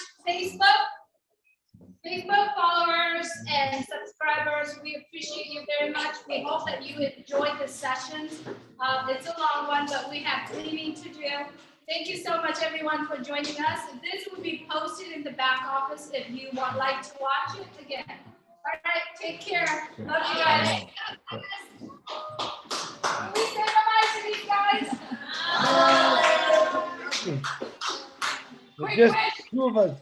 A: Facebook followers and subscribers. We appreciate you very much. We hope that you enjoyed the sessions. It's a long one, but we have cleaning to do. Thank you so much, everyone, for joining us. This will be posted in the back office if you would like to watch it again. All right, take care. Love you guys. Can we say bye to these guys?
E: It's just two of us.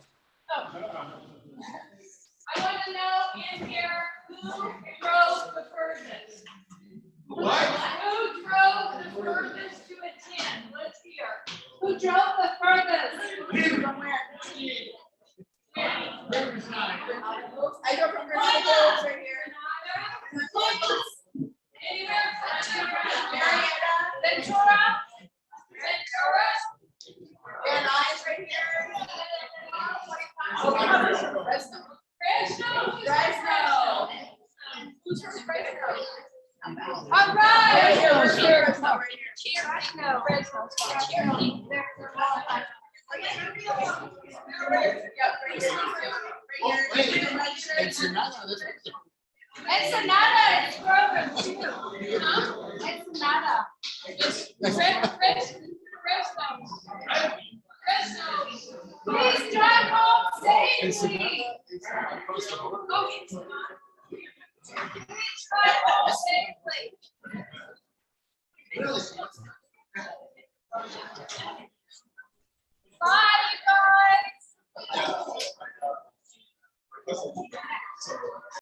D: I want to know in here who drove the furthest.
A: What?
D: Who drove the furthest to attend? Let's hear.
A: Who drove the furthest? From where?
O: I go from Burj to over here.
A: Anywhere? Ensenada is program too. Ensenada. Please drive home safely. Please drive home safely. Bye, you guys.